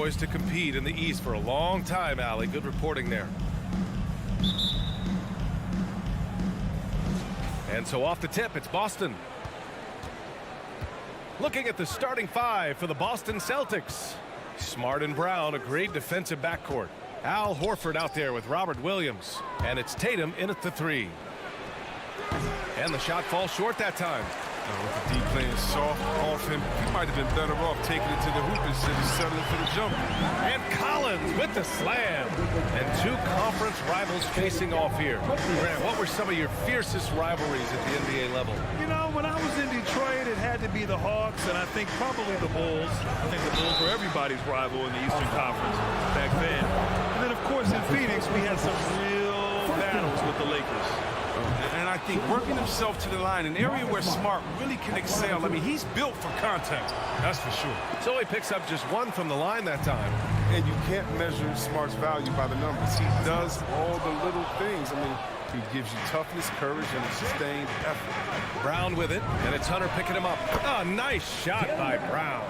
poised to compete in the East for a long time, Allie. Good reporting there. And so off the tip, it's Boston. Looking at the starting five for the Boston Celtics. Smart and Brown, a great defensive backcourt. Al Horford out there with Robert Williams. And it's Tatum in at the three. And the shot falls short that time. With the D playing soft off him, he might have been better off taking it to the hoop instead of settling for the jumper. And Collins with the slam. And two conference rivals facing off here. Grant, what were some of your fiercest rivalries at the NBA level? You know, when I was in Detroit, it had to be the Hawks, and I think probably the Bulls. I think the Bulls were everybody's rival in the Eastern Conference back then. And then, of course, in Phoenix, we had some real battles with the Lakers. And I think working himself to the line, an area where Smart really can excel. I mean, he's built for contact, that's for sure. So he picks up just one from the line that time. And you can't measure Smart's value by the numbers. He does all the little things. I mean, he gives you toughness, courage, and a sustained effort. Brown with it, and it's Hunter picking him up. Oh, nice shot by Brown.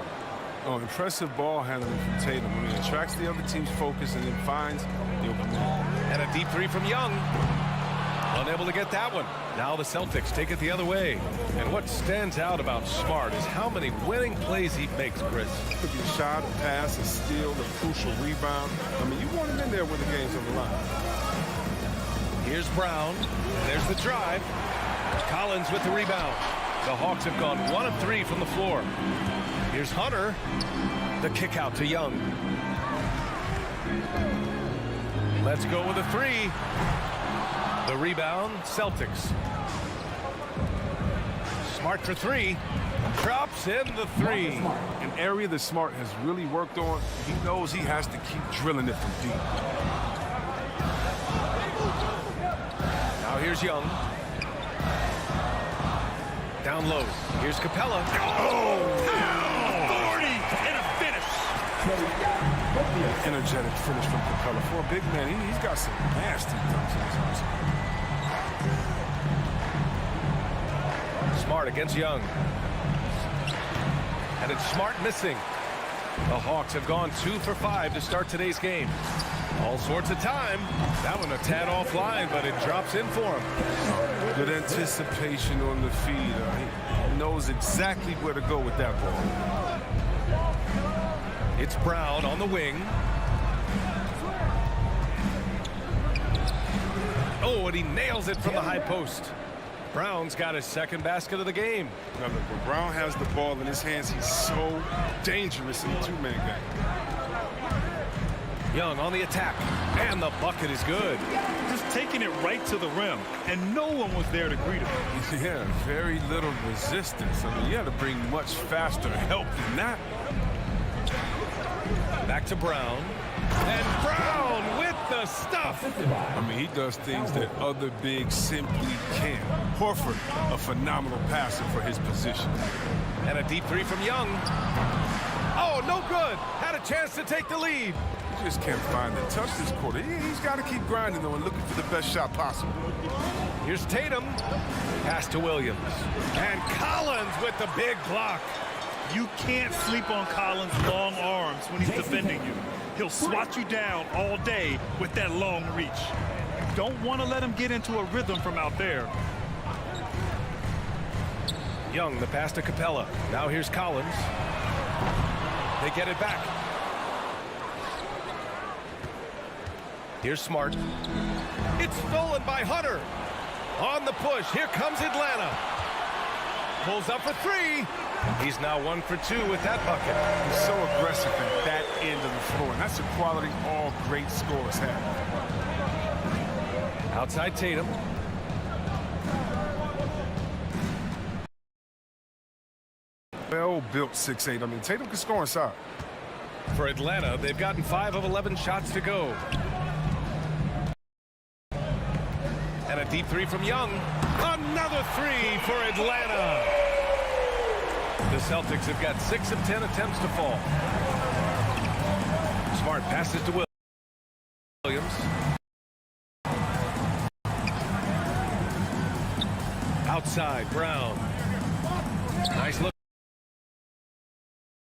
Oh, impressive ball handling from Tatum. I mean, attracts the other team's focus and then finds the open man. And a deep three from Young. Unable to get that one. Now the Celtics take it the other way. And what stands out about Smart is how many winning plays he makes, Chris. Could be a shot, a pass, a steal, a crucial rebound. I mean, you want him in there when the game's on the line. Here's Brown. There's the drive. Collins with the rebound. The Hawks have gone 1 of 3 from the floor. Here's Hunter. The kick out to Young. Let's go with a three. The rebound, Celtics. Smart for three. Drops in the three. An area that Smart has really worked on. He knows he has to keep drilling it from deep. Now here's Young. Down low. Here's Capella. Oh! Authority and a finish. Energetic finish from Capella. For a big man, he's got some nasty dunks in his arsenal. Smart against Young. And it's Smart missing. The Hawks have gone 2 for 5 to start today's game. All sorts of time. That one a tad offline, but it drops in for him. Good anticipation on the feed. He knows exactly where to go with that ball. It's Brown on the wing. Oh, and he nails it from the high post. Brown's got his second basket of the game. Now, look, when Brown has the ball in his hands, he's so dangerous in the two-man game. Young on the attack, and the bucket is good. Just taking it right to the rim, and no one was there to greet him. Yeah, very little resistance. I mean, you had to bring much faster help than that. Back to Brown. And Brown with the stuff. I mean, he does things that other bigs simply can't. Horford, a phenomenal passer for his position. And a deep three from Young. Oh, no good. Had a chance to take the lead. He just can't find the touch this quarter. He's got to keep grinding, though, and looking for the best shot possible. Here's Tatum. Pass to Williams. And Collins with the big block. You can't sleep on Collins' long arms when he's defending you. He'll swat you down all day with that long reach. You don't want to let him get into a rhythm from out there. Young, the pass to Capella. Now here's Collins. They get it back. Here's Smart. It's stolen by Hunter. On the push, here comes Atlanta. Pulls up for three. He's now 1 for 2 with that bucket. He's so aggressive at that end of the floor, and that's a quality all great scorers have. Outside Tatum. Well-built 6'8". I mean, Tatum can score inside. For Atlanta, they've gotten 5 of 11 shots to go. And a deep three from Young. Another three for Atlanta. The Celtics have got 6 of 10 attempts to fall. Smart passes to Williams. Outside, Brown. Nice look.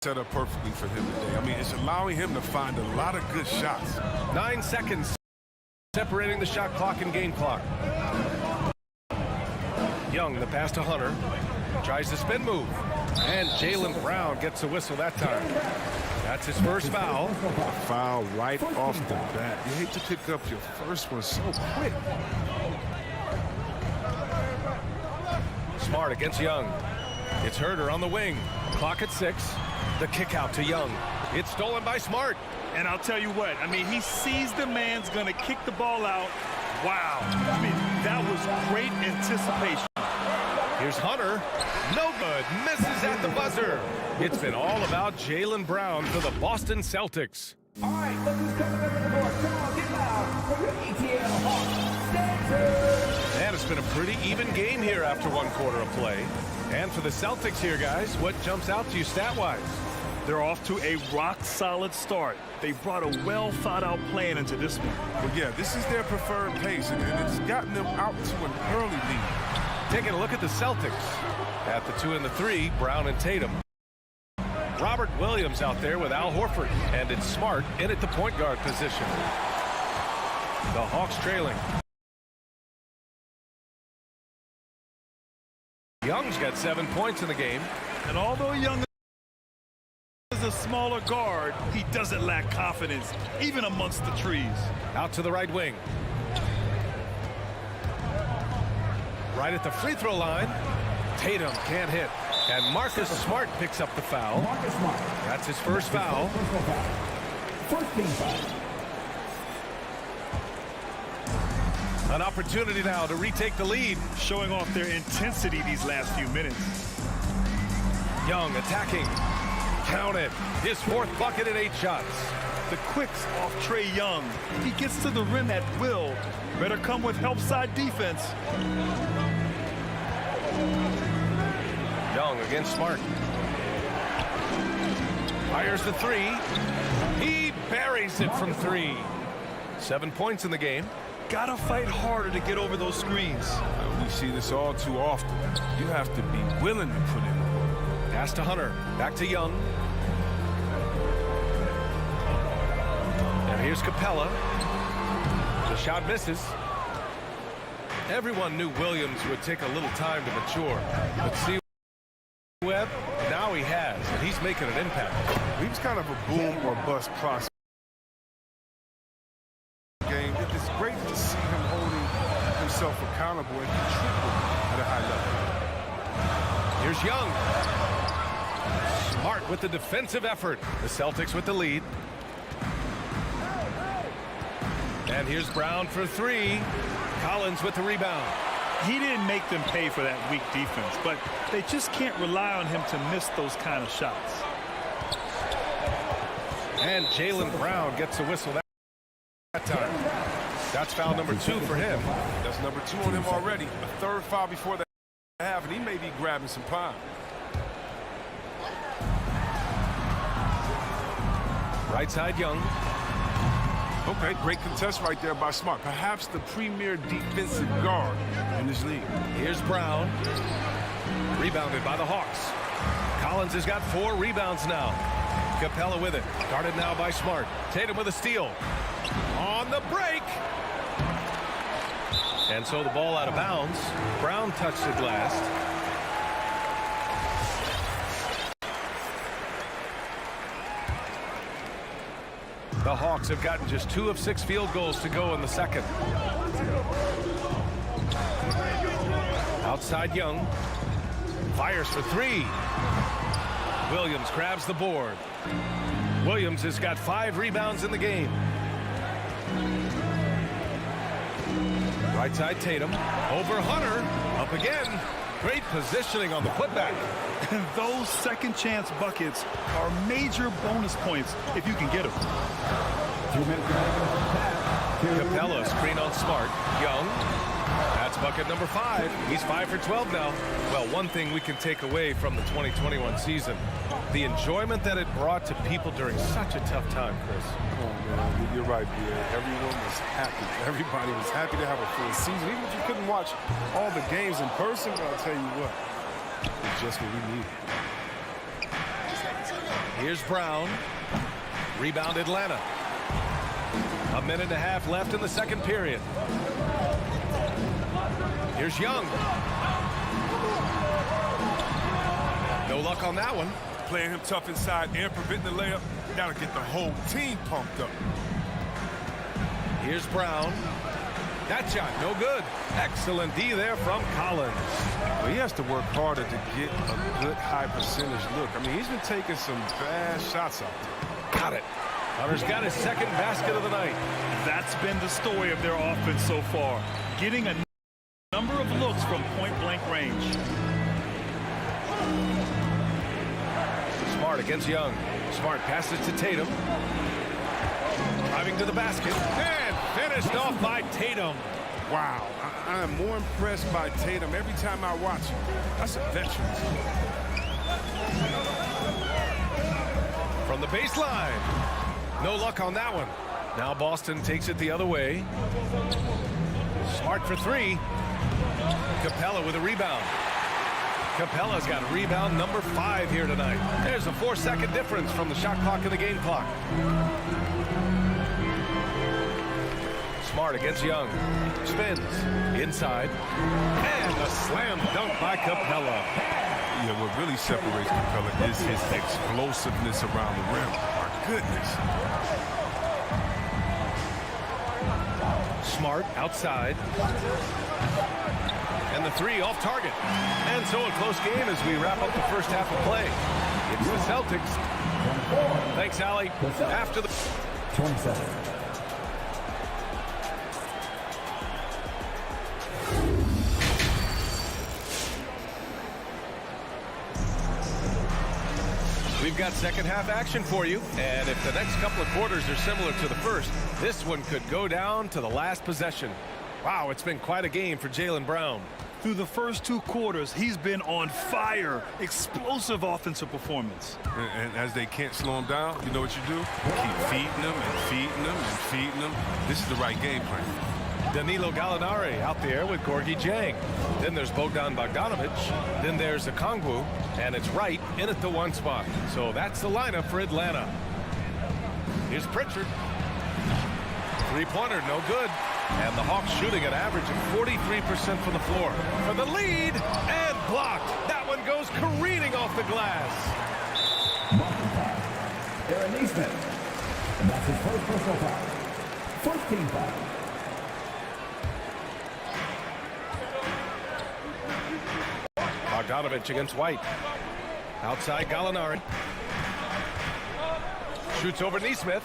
set up perfectly for him today. I mean, it's allowing him to find a lot of good shots. 9 seconds separating the shot clock and game clock. Young, the pass to Hunter. Tries the spin move. And Jaylen Brown gets a whistle that time. That's his first foul. A foul right off the bat. You hate to pick up your first one so quick. Smart against Young. It's Herder on the wing. Clock at 6. The kick out to Young. It's stolen by Smart. And I'll tell you what, I mean, he sees the man's going to kick the ball out. Wow. I mean, that was great anticipation. Here's Hunter. No good. Misses at the buzzer. It's been all about Jaylen Brown for the Boston Celtics. All right, look who's coming up to the board. Come on, get loud for your ETL Hawks. Stanford. And it's been a pretty even game here after 1 quarter of play. And for the Celtics here, guys, what jumps out to you stat-wise? They're off to a rock-solid start. They brought a well-thought-out plan into this one. Well, yeah, this is their preferred pace, and it's gotten them out to an early lead. Taking a look at the Celtics. At the 2 and the 3, Brown and Tatum. Robert Williams out there with Al Horford. And it's Smart in at the point guard position. The Hawks trailing. Young's got 7 points in the game. And although Young is a smaller guard, he doesn't lack confidence, even amongst the trees. Out to the right wing. Right at the free throw line. Tatum can't hit. And Marcus Smart picks up the foul. Marcus Smart. That's his first foul. First team foul. An opportunity now to retake the lead. Showing off their intensity these last few minutes. Young attacking. Count it. His 4th bucket and 8 shots. The quicks off Trae Young. He gets to the rim at will. Better come with help side defense. Young against Smart. Fires the 3. He buries it from 3. 7 points in the game. Gotta fight harder to get over those screens. We see this all too often. You have to be willing to put in the work. Pass to Hunter. Back to Young. And here's Capella. The shot misses. Everyone knew Williams would take a little time to mature. But see, Webb, now he has, and he's making an impact. He was kind of a boom or bust prospect. Game. It's great to see him holding himself accountable and contribute at a high level. Here's Young. Smart with the defensive effort. The Celtics with the lead. And here's Brown for 3. Collins with the rebound. He didn't make them pay for that weak defense, but they just can't rely on him to miss those kind of shots. And Jaylen Brown gets a whistle that time. That's foul number 2 for him. That's number 2 on him already. A 3rd foul before the half, and he may be grabbing some time. Right side, Young. Okay, great contest right there by Smart. Perhaps the premier defensive guard in this league. Here's Brown. Rebounded by the Hawks. Collins has got 4 rebounds now. Capella with it. Guarded now by Smart. Tatum with a steal. On the break. And so the ball out of bounds. Brown touched it last. The Hawks have gotten just 2 of 6 field goals to go in the second. Outside Young. Fires for 3. Williams grabs the board. Williams has got 5 rebounds in the game. Right side Tatum. Over Hunter. Up again. Great positioning on the putback. And those second chance buckets are major bonus points if you can get them. 2 minutes remaining. Capella screen on Smart. Young. That's bucket number 5. He's 5 for 12 now. Well, one thing we can take away from the 2021 season, the enjoyment that it brought to people during such a tough time, Chris. Oh, man, you're right, B.A. Everyone was happy. Everybody was happy to have a full season. Even if you couldn't watch all the games in person, I'll tell you what, it's just what we needed. Here's Brown. Rebound Atlanta. A minute and a half left in the second period. Here's Young. No luck on that one. Playing him tough inside and preventing the layup. That'll get the whole team pumped up. Here's Brown. That shot, no good. Excellent D there from Collins. Well, he has to work harder to get a good high percentage look. I mean, he's been taking some bad shots out there. Got it. Hunter's got his second basket of the night. That's been the story of their offense so far. Getting a number of looks from point-blank range. Smart against Young. Smart passes to Tatum. Driving to the basket. And finished off by Tatum. Wow. I am more impressed by Tatum every time I watch him. That's a veteran. From the baseline. No luck on that one. Now Boston takes it the other way. Smart for three. Capella with a rebound. Capella's got rebound number 5 here tonight. There's a 4-second difference from the shot clock and the game clock. Smart against Young. Spins. Inside. And a slam dunk by Capella. Yeah, what really separates Capella is his explosiveness around the rim. My goodness. Smart outside. And the 3 off target. And so a close game as we wrap up the first half of play. It's the Celtics. Thanks, Allie. After the 27. We've got second half action for you, and if the next couple of quarters are similar to the first, this one could go down to the last possession. Wow, it's been quite a game for Jaylen Brown. Through the first 2 quarters, he's been on fire. Explosive offensive performance. And as they can't slow him down, you know what you do? Keep feeding them and feeding them and feeding them. This is the right game plan. Danilo Gallinari out there with Gorgui Dieng. Then there's Bogdan Bogdanovic. Then there's Okongwu, and it's Wright in at the 1 spot. So that's the lineup for Atlanta. Here's Pritchard. 3-pointer, no good. And the Hawks shooting an average of 43% from the floor. For the lead, and blocked. That one goes careening off the glass. Aaron Neesmith. And that's his first personal foul. First team foul. Bogdanovic against White. Outside Gallinari. Shoots over Neesmith.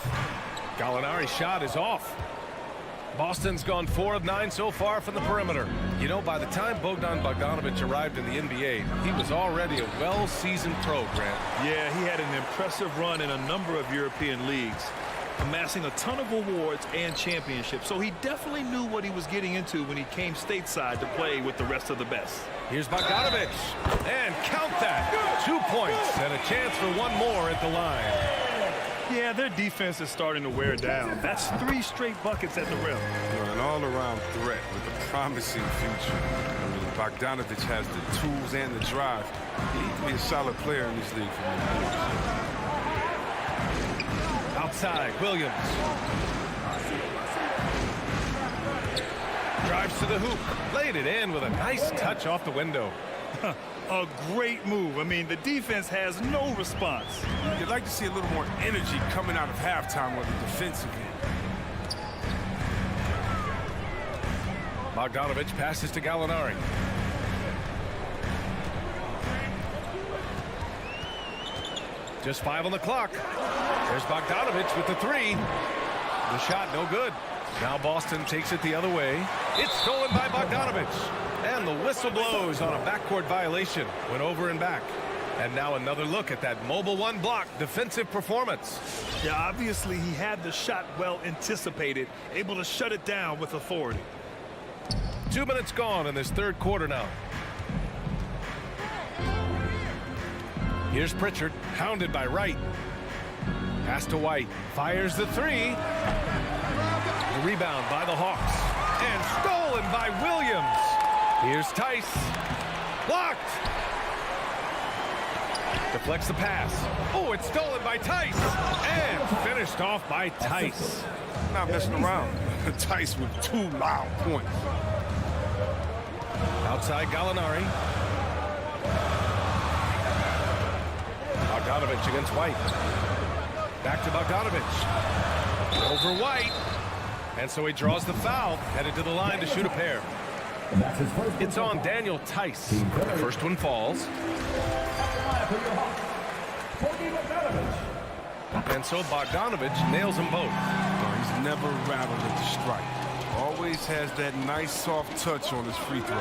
Gallinari's shot is off. Boston's gone 4 of 9 so far from the perimeter. You know, by the time Bogdan Bogdanovic arrived in the NBA, he was already a well-seasoned pro, Grant. Yeah, he had an impressive run in a number of European leagues, amassing a ton of awards and championships. So he definitely knew what he was getting into when he came stateside to play with the rest of the best. Here's Bogdanovic. And count that. 2 points and a chance for one more at the line. Yeah, their defense is starting to wear down. That's 3 straight buckets at the rim. An all-around threat with a promising future. I mean, Bogdanovic has the tools and the drive. He needs to be a solid player in this league for me. Outside, Williams. Drives to the hoop. Laid it in with a nice touch off the window. A great move. I mean, the defense has no response. You'd like to see a little more energy coming out of halftime on the defensive end. Bogdanovic passes to Gallinari. Just 5 on the clock. There's Bogdanovic with the 3. The shot no good. Now Boston takes it the other way. It's stolen by Bogdanovic. And the whistle blows on a backcourt violation. Went over and back. And now another look at that mobile 1 block defensive performance. Yeah, obviously he had the shot well anticipated, able to shut it down with authority. 2 minutes gone in this third quarter now. Here's Pritchard, hounded by Wright. Pass to White, fires the 3. The rebound by the Hawks. And stolen by Williams. Here's Tice. Blocked. Deflects the pass. Oh, it's stolen by Tice. And finished off by Tice. Not messing around. Tice with 2 loud points. Outside Gallinari. Bogdanovich against White. Back to Bogdanovich. Over White. And so he draws the foul. Headed to the line to shoot a pair. It's on Daniel Tice. The first one falls. And so Bogdanovich nails them both. He's never rattled at the strike. Always has that nice soft touch on his free throws.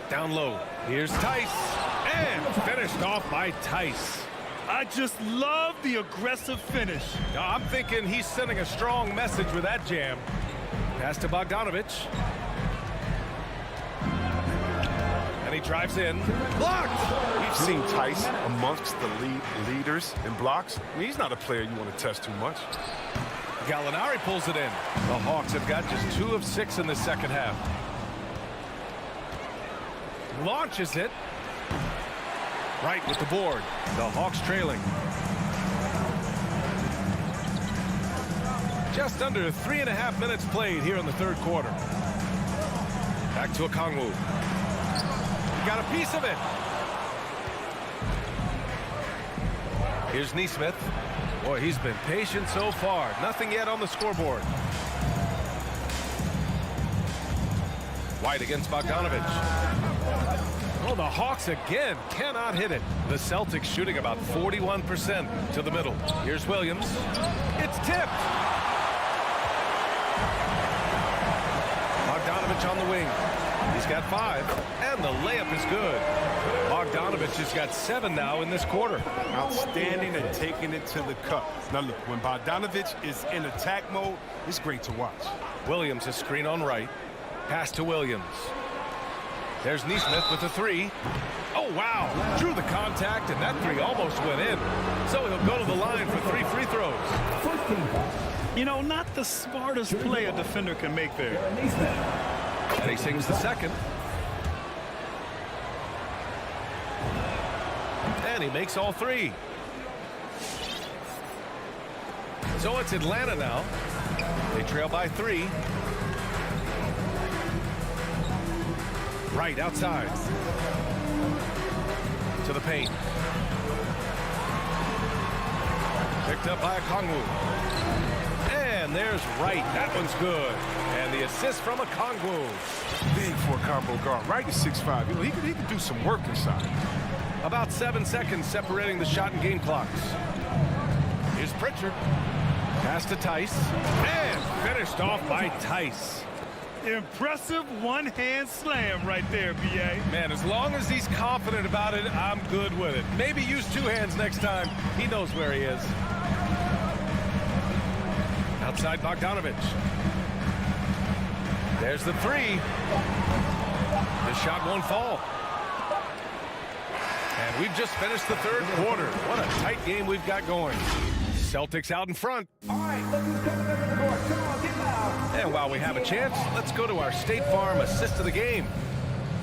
Down low. Here's Tice. And finished off by Tice. I just love the aggressive finish. I'm thinking he's sending a strong message with that jam. Pass to Bogdanovich. And he drives in. Blocked! We've seen Tice amongst the leaders in blocks. I mean, he's not a player you want to test too much. Gallinari pulls it in. The Hawks have got just 2 of 6 in the second half. Launches it. Right with the board. The Hawks trailing. Just under 3.5 minutes played here in the third quarter. Back to Okongwu. Got a piece of it. Here's Nesmith. Boy, he's been patient so far. Nothing yet on the scoreboard. White against Bogdanovich. Oh, the Hawks again cannot hit it. The Celtics shooting about 41% to the middle. Here's Williams. It's tipped. Bogdanovich on the wing. He's got 5, and the layup is good. Bogdanovich has got 7 now in this quarter. Outstanding at taking it to the cup. Now look, when Bogdanovich is in attack mode, it's great to watch. Williams, a screen on right. Pass to Williams. There's Nesmith with the 3. Oh, wow. Drew the contact, and that 3 almost went in. So he'll go to the line for 3 free throws. You know, not the smartest play a defender can make there. And he sings the second. And he makes all 3. So it's Atlanta now. They trail by 3. Right outside. To the paint. Picked up by Okongwu. And there's Wright. That one's good. And the assist from Okongwu. Big for a combo guard. Wright is 6'5". You know, he could do some work inside. About 7 seconds separating the shot and game clocks. Here's Pritchard. Pass to Tice. And finished off by Tice. Impressive one-hand slam right there, B.A. Man, as long as he's confident about it, I'm good with it. Maybe use 2 hands next time. He knows where he is. Outside Bogdanovich. There's the 3. The shot won't fall. And we've just finished the third quarter. What a tight game we've got going. Celtics out in front. All right, look who's coming up to the court. Come on, get loud. And while we have a chance, let's go to our State Farm assist of the game.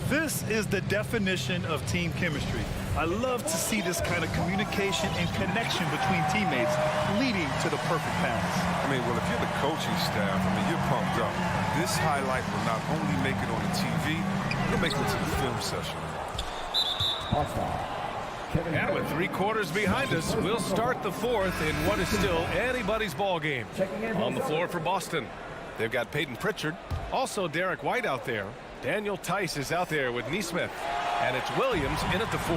This is the definition of team chemistry. I love to see this kind of communication and connection between teammates leading to the perfect pass. I mean, well, if you're the coaching staff, I mean, you're pumped up. This highlight will not only make it on the TV, it'll make it to the film session. And with 3 quarters behind us, we'll start the 4th in what is still anybody's ball game. On the floor for Boston, they've got Peyton Pritchard, also Derek White out there. Daniel Tice is out there with Nesmith, and it's Williams in at the 4.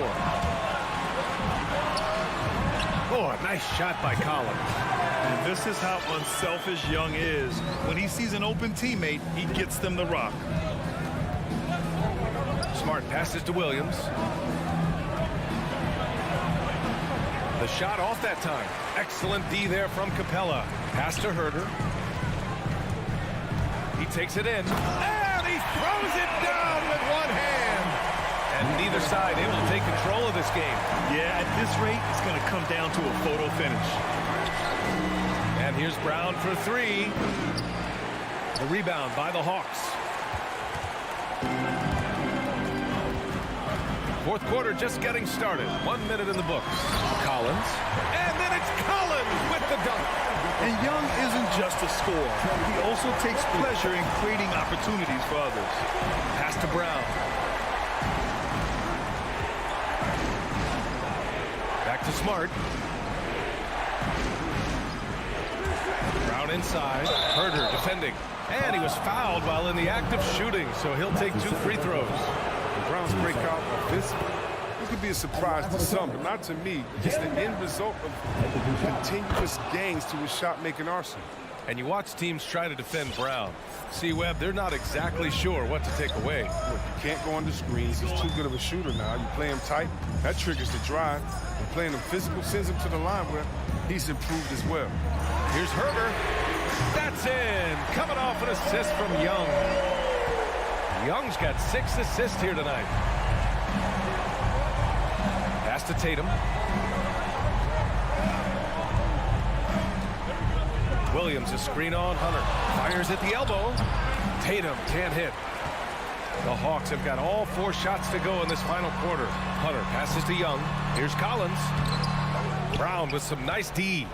Oh, a nice shot by Collins. And this is how unselfish Young is. When he sees an open teammate, he gets them the rock. Smart passes to Williams. The shot off that time. Excellent D there from Capella. Pass to Herter. He takes it in. And he throws it down with 1 hand. And neither side able to take control of this game. Yeah, at this rate, it's going to come down to a photo finish. And here's Brown for 3. The rebound by the Hawks. Fourth quarter just getting started. 1 minute in the books. Collins. And then it's Collins with the dunk. And Young isn't just a scorer. He also takes pleasure in creating opportunities for others. Pass to Brown. Back to Smart. Brown inside. Herder defending. And he was fouled while in the act of shooting, so he'll take 2 free throws. Brown's breakout offensively. This could be a surprise to some, but not to me. It's the end result of continuous gains to his shot-making arsenal. And you watch teams try to defend Brown. See, Webb, they're not exactly sure what to take away. Look, you can't go under screens. He's too good of a shooter now. You play him tight, that triggers the drive. And playing him physical sends him to the line where he's improved as well. Here's Herder. That's in. Coming off an assist from Young. Young's got 6 assists here tonight. Pass to Tatum. Williams, a screen on Hunter. Fires at the elbow. Tatum can't hit. The Hawks have got all 4 shots to go in this final quarter. Hunter passes to Young. Here's Collins. Brown with some nice D.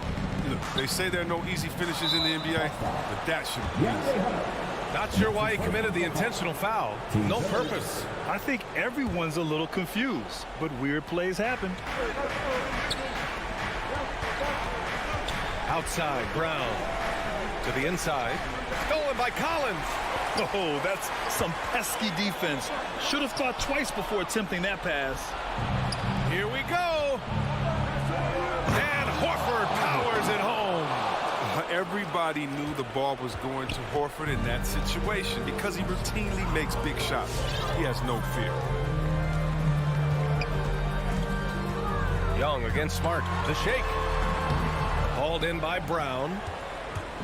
Look, they say there are no easy finishes in the NBA, but that should be easy. Not sure why he committed the intentional foul. No purpose. I think everyone's a little confused, but weird plays happen. Outside, Brown. To the inside. Stolen by Collins. Oh, that's some pesky defense. Should have thought twice before attempting that pass. Here we go. And Horford powers it home. Everybody knew the ball was going to Horford in that situation because he routinely makes big shots. He has no fear. Young against Smart. The shake. Hauled in by Brown.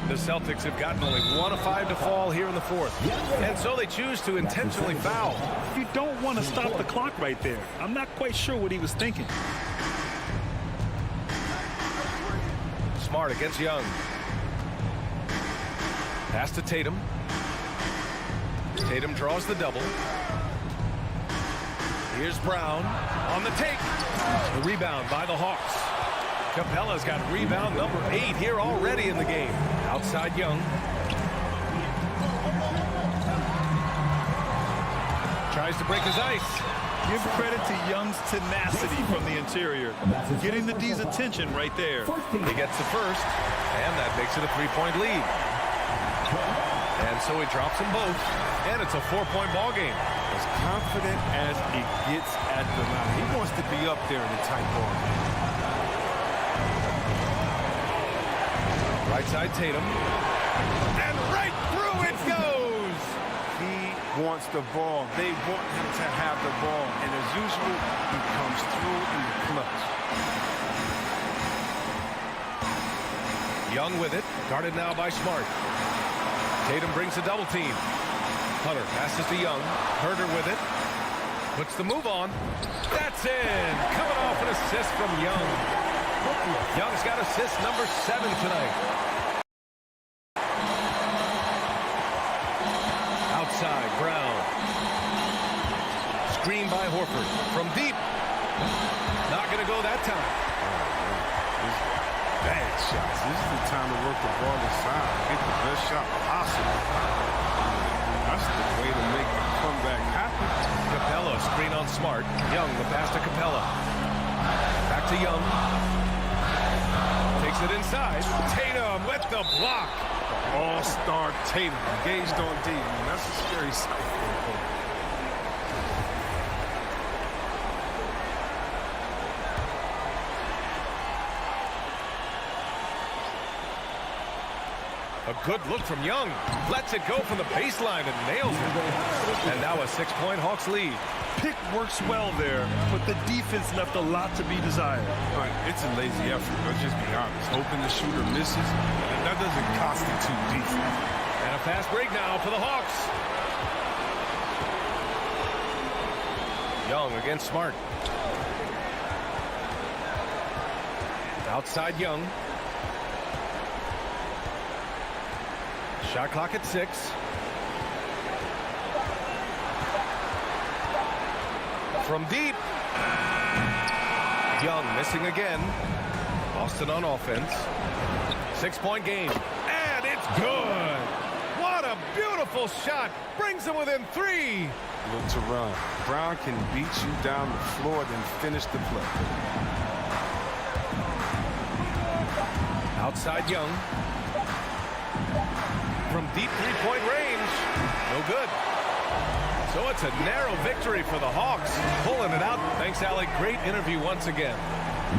The Celtics have gotten only 1 of 5 to fall here in the fourth. And so they choose to intentionally foul. You don't want to stop the clock right there. I'm not quite sure what he was thinking. Smart against Young. Pass to Tatum. Tatum draws the double. Here's Brown on the take. The rebound by the Hawks. Capella's got rebound number 8 here already in the game. Outside Young. Tries to break his ice. Give credit to Young's tenacity from the interior. Getting the D's attention right there. He gets the first, and that makes it a 3-point lead. And so he drops them both, and it's a 4-point ball game. As confident as he gets at the line. He wants to be up there in the tight ball. Right side Tatum. And right through it goes! He wants the ball. They want him to have the ball. And as usual, he comes through in the clutch. Young with it. Guarded now by Smart. Tatum brings a double team. Hunter passes to Young. Herder with it. Puts the move on. That's in. Coming off an assist from Young. Young's got assist number 7 tonight. Outside, Brown. Screen by Horford. From deep. Not going to go that time. Bad shots. This is the time to work the ball inside. Get the best shot possible. That's the way to make the comeback happen. Capella, screen on Smart. Young, the pass to Capella. Back to Young. Takes it inside. Tatum with the block. All-star Tatum engaged on D. I mean, that's a scary sight. A good look from Young. Lets it go from the baseline and nails it. And now a 6-point Hawks lead. Pick works well there, but the defense left a lot to be desired. Right, it's a lazy effort, let's just be honest. Hoping the shooter misses, and that doesn't constitute defense. And a fast break now for the Hawks. Young against Smart. Outside Young. Shot clock at 6. From deep. Young missing again. Boston on offense. 6-point game. And it's good. What a beautiful shot. Brings them within 3. Look to run. Brown can beat you down the floor, then finish the play. Outside Young. From deep 3-point range. No good. So it's a narrow victory for the Hawks. Pulling it out. Thanks, Alec. Great interview once again.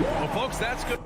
Well, folks, that's good.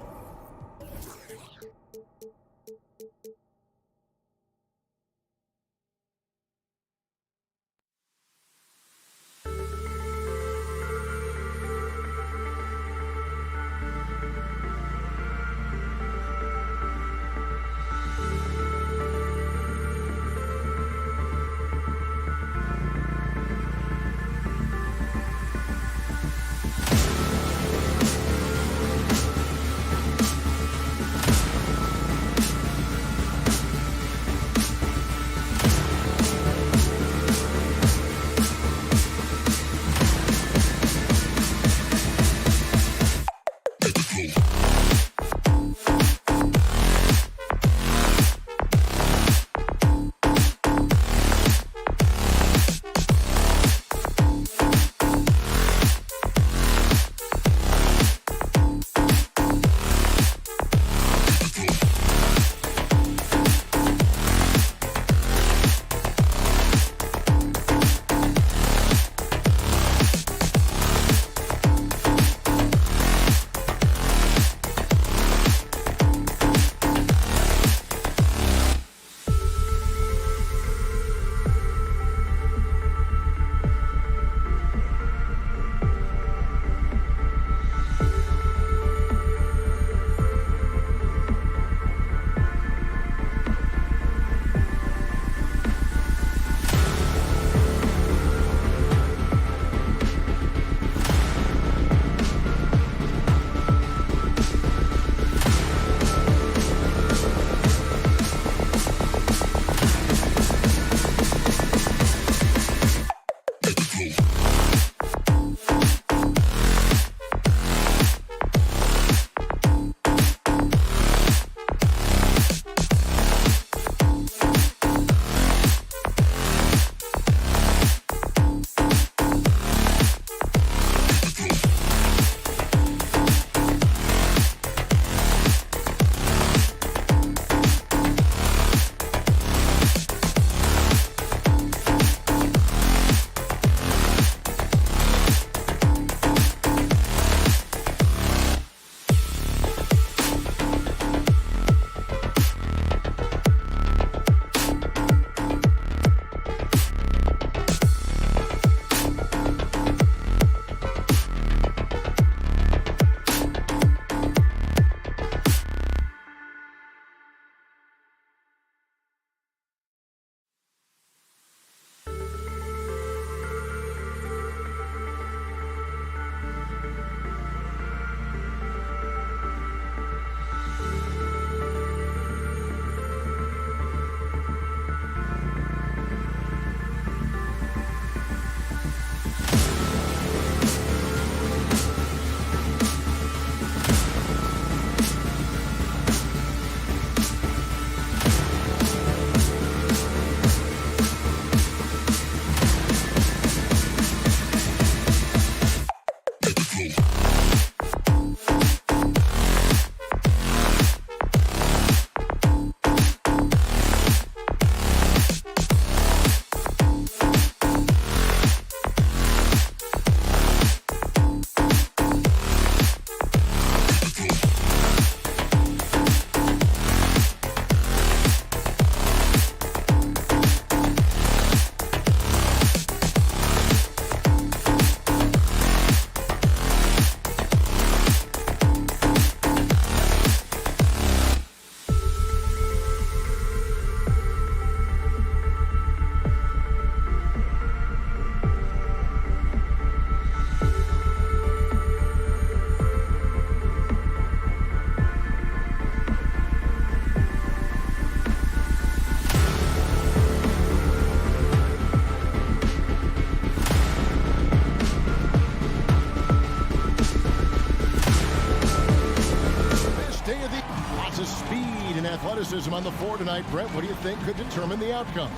athleticism on the floor tonight, Brett. What do you think could determine the outcome?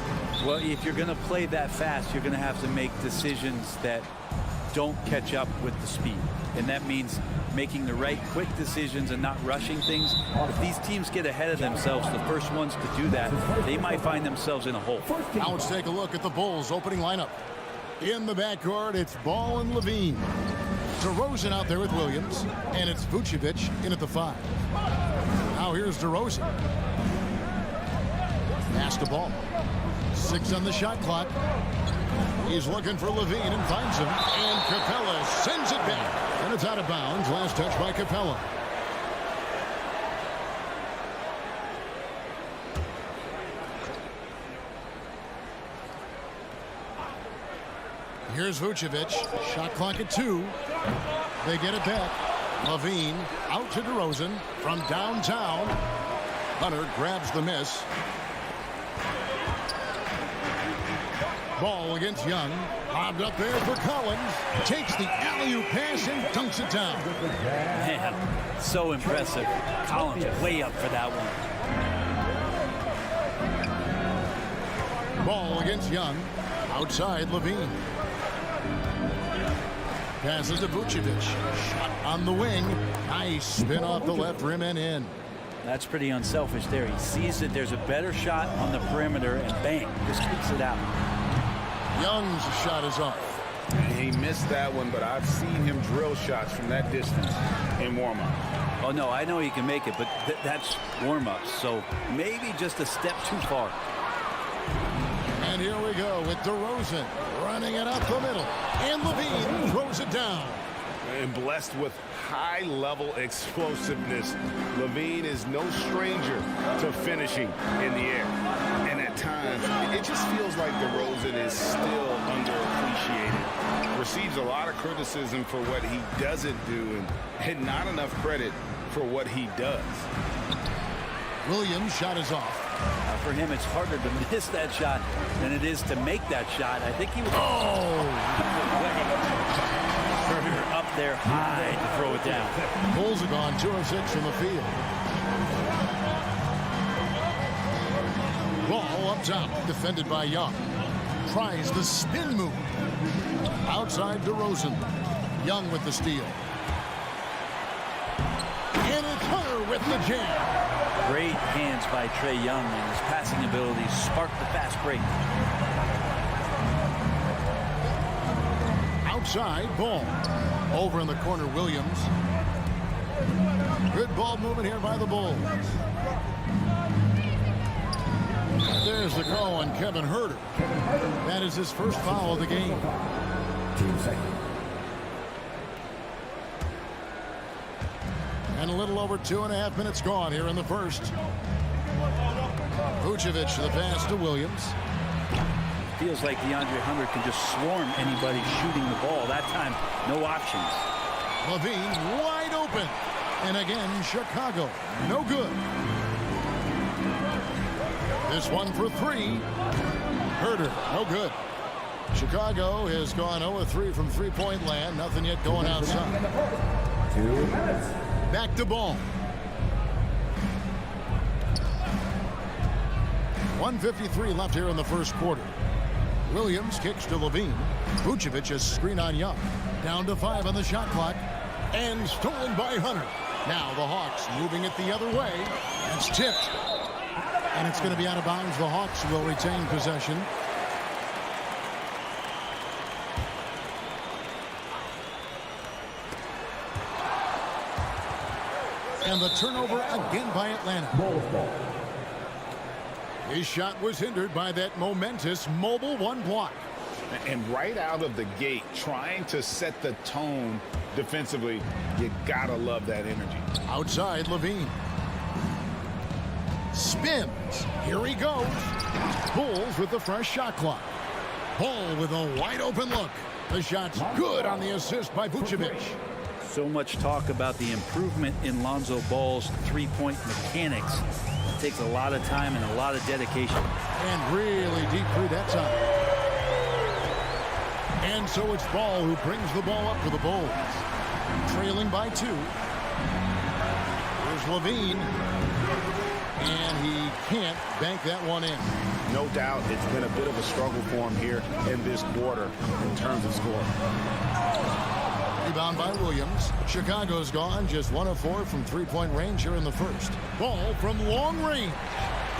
Well, if you're going to play that fast, you're going to have to make decisions that don't catch up with the speed. And that means making the right quick decisions and not rushing things. If these teams get ahead of themselves, the first ones to do that, they might find themselves in a hole. Now let's take a look at the Bulls' opening lineup. In the backcourt, it's Ball and Levine. DeRozan out there with Williams, and it's Vucevic in at the 5. Now here's DeRozan. Pass to Ball. 6 on the shot clock. He's looking for Levine and finds him. And Capella sends it back. And it's out of bounds. Last touch by Capella. Here's Vucevic. Shot clock at 2. They get it back. Levine out to DeRozan from downtown. Hunter grabs the miss. Ball against Young. Lobbed up there for Collins. Takes the alley-oop pass and dunks it down. Man, so impressive. Collins way up for that one. Ball against Young. Outside Levine. Passes to Vucevic. Shot on the wing. Nice spin off the left rim and in. That's pretty unselfish there. He sees that there's a better shot on the perimeter and bang, just kicks it out. Young's shot is off. He missed that one, but I've seen him drill shots from that distance in warm-up. Oh, no, I know he can make it, but that's warm-ups, so maybe just a step too far. And here we go with DeRozan running it up the middle. And Levine throws it down. And blessed with high-level explosiveness. Levine is no stranger to finishing in the air. And at times, it just feels like DeRozan is still underappreciated. Receives a lot of criticism for what he doesn't do and not enough credit for what he does. Williams' shot is off. For him, it's harder to miss that shot than it is to make that shot. I think he was up there high to throw it down. Bulls have gone 2 of 6 from the field. Ball up top, defended by Young. Tries the spin move. Outside DeRozan. Young with the steal. And it's Hunter with the jam. Great hands by Trae Young, and his passing ability sparked the fast break. Outside, Ball. Over in the corner, Williams. Good ball movement here by the Bulls. There's the call on Kevin Huerter. That is his first foul of the game. 2 seconds. And a little over 2.5 minutes gone here in the first. Vucevic the pass to Williams. Feels like DeAndre Hunter can just swarm anybody shooting the ball. That time, no options. Levine wide open. And again, Chicago. No good. This one for 3. Huerter, no good. Chicago has gone 0-3 from three-point land. Nothing yet going outside. 2 minutes. Back to Ball. 1:53 left here in the first quarter. Williams kicks to Levine. Vucevic is screen on Young. Down to 5 on the shot clock. And stolen by Hunter. Now the Hawks moving it the other way. It's tipped. And it's going to be out of bounds. The Hawks will retain possession. And the turnover again by Atlanta. Bulls ball. His shot was hindered by that momentous mobile 1 block. And right out of the gate, trying to set the tone defensively, you gotta love that energy. Outside, Levine. Spins. Here he goes. Bulls with the fresh shot clock. Ball with a wide open look. The shot's good on the assist by Vucevic. So much talk about the improvement in Lonzo Ball's three-point mechanics. It takes a lot of time and a lot of dedication. And really deep through that time. And so it's Ball who brings the ball up for the Bulls. Trailing by 2. Here's Levine. And he can't bank that one in. No doubt it's been a bit of a struggle for him here in this quarter in terms of scoring. Rebound by Williams. Chicago's gone just 1 of 4 from three-point range here in the first. Ball from long range.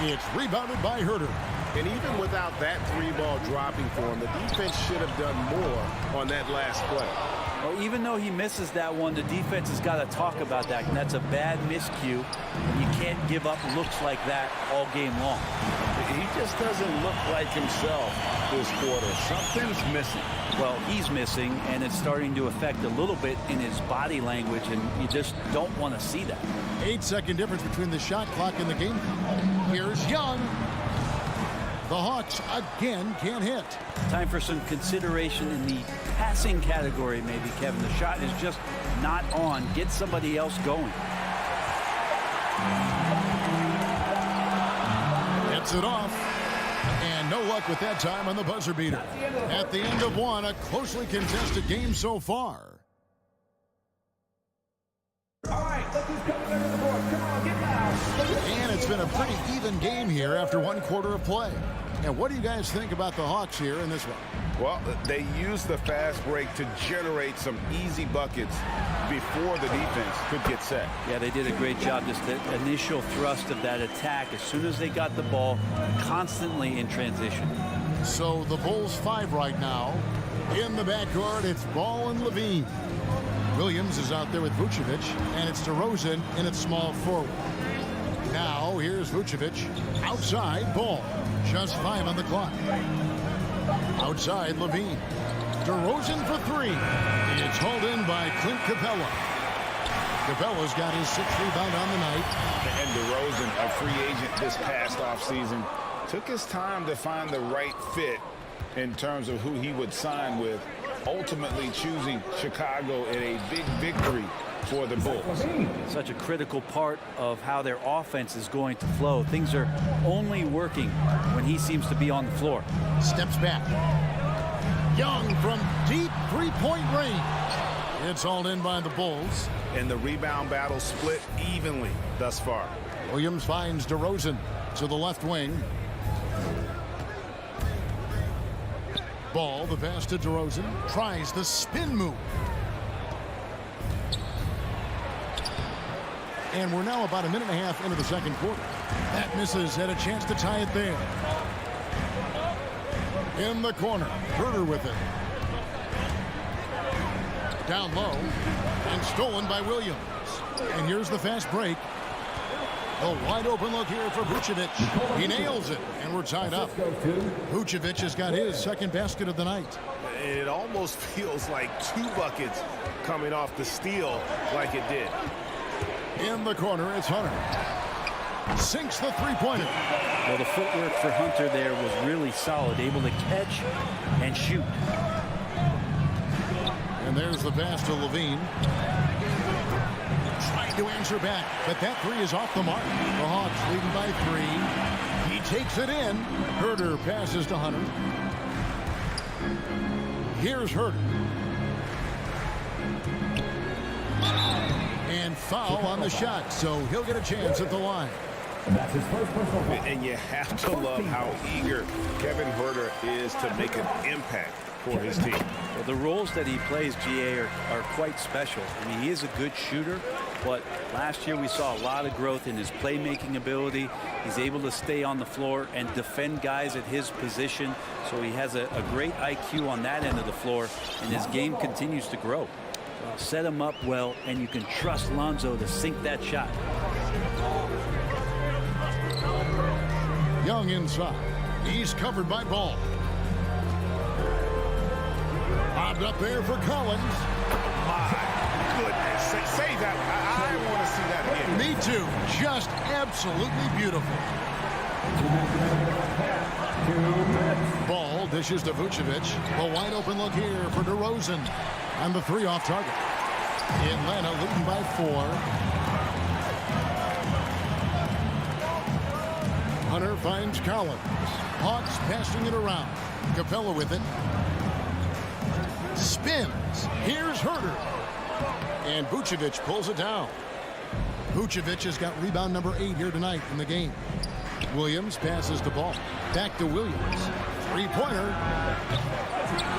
It's rebounded by Herter. And even without that three-ball dropping for him, the defense should have done more on that last play. Well, even though he misses that one, the defense has got to talk about that, and that's a bad miscue. You can't give up looks like that all game long. He just doesn't look like himself this quarter. Something's missing. Well, he's missing, and it's starting to affect a little bit in his body language, and you just don't want to see that. 8-second difference between the shot clock and the game. Here's Young. The Hawks again can't hit. Time for some consideration in the passing category, maybe, Kevin. The shot is just not on. Get somebody else going. Gets it off. And no luck with that time on the buzzer beater. At the end of one, a closely contested game so far. All right, look who's coming under the board. Come on, get loud. And it's been a pretty even game here after one quarter of play. And what do you guys think about the Hawks here in this one? Well, they used the fast break to generate some easy buckets before the defense could get set. Yeah, they did a great job. Just the initial thrust of that attack, as soon as they got the ball, constantly in transition. So the Bulls 5 right now. In the backcourt, it's Ball and Levine. Williams is out there with Vucevic, and it's DeRozan in its small forward. Now, here's Vucevic. Outside, Ball. Just 5 on the clock. Outside, Levine. DeRozan for 3. And it's hauled in by Clint Capella. Capella's got his 6th rebound on the night. And DeRozan, a free agent this past offseason, took his time to find the right fit in terms of who he would sign with, ultimately choosing Chicago in a big victory for the Bulls. Such a critical part of how their offense is going to flow. Things are only working when he seems to be on the floor. Steps back. Young from deep three-point range. It's hauled in by the Bulls. And the rebound battle split evenly thus far. Williams finds DeRozan to the left wing. Ball, the pass to DeRozan. Tries the spin move. And we're now about a minute and a half into the second quarter. That misses, had a chance to tie it there. In the corner, Herter with it. Down low, and stolen by Williams. And here's the fast break. A wide open look here for Vucevic. He nails it, and we're tied up. Vucevic has got his second basket of the night. It almost feels like 2 buckets coming off the steal like it did. In the corner, it's Hunter. Sinks the three-pointer. Well, the footwork for Hunter there was really solid, able to catch and shoot. And there's the pass to Levine. Trying to answer back, but that 3 is off the mark. The Hawks leading by 3. He takes it in. Herter passes to Hunter. Here's Herter. And foul on the shot, so he'll get a chance at the line. That's his first personal foul. And you have to love how eager Kevin Herter is to make an impact for his team. Well, the roles that he plays, GA, are quite special. I mean, he is a good shooter, but last year we saw a lot of growth in his playmaking ability. He's able to stay on the floor and defend guys at his position, so he has a great IQ on that end of the floor, and his game continues to grow. Set him up well, and you can trust Lonzo to sink that shot. Young inside. He's covered by Ball. Bobbed up there for Collins. My goodness. Say that. I want to see that again. Me too. Just absolutely beautiful. Ball dishes to Vucevic. A wide open look here for DeRozan. And the 3 off target. Atlanta leading by 4. Hunter finds Collins. Hawks passing it around. Capella with it. Spins. Here's Herter. And Vucevic pulls it down. Vucevic has got rebound number 8 here tonight in the game. Williams passes the ball. Back to Williams. Three-pointer.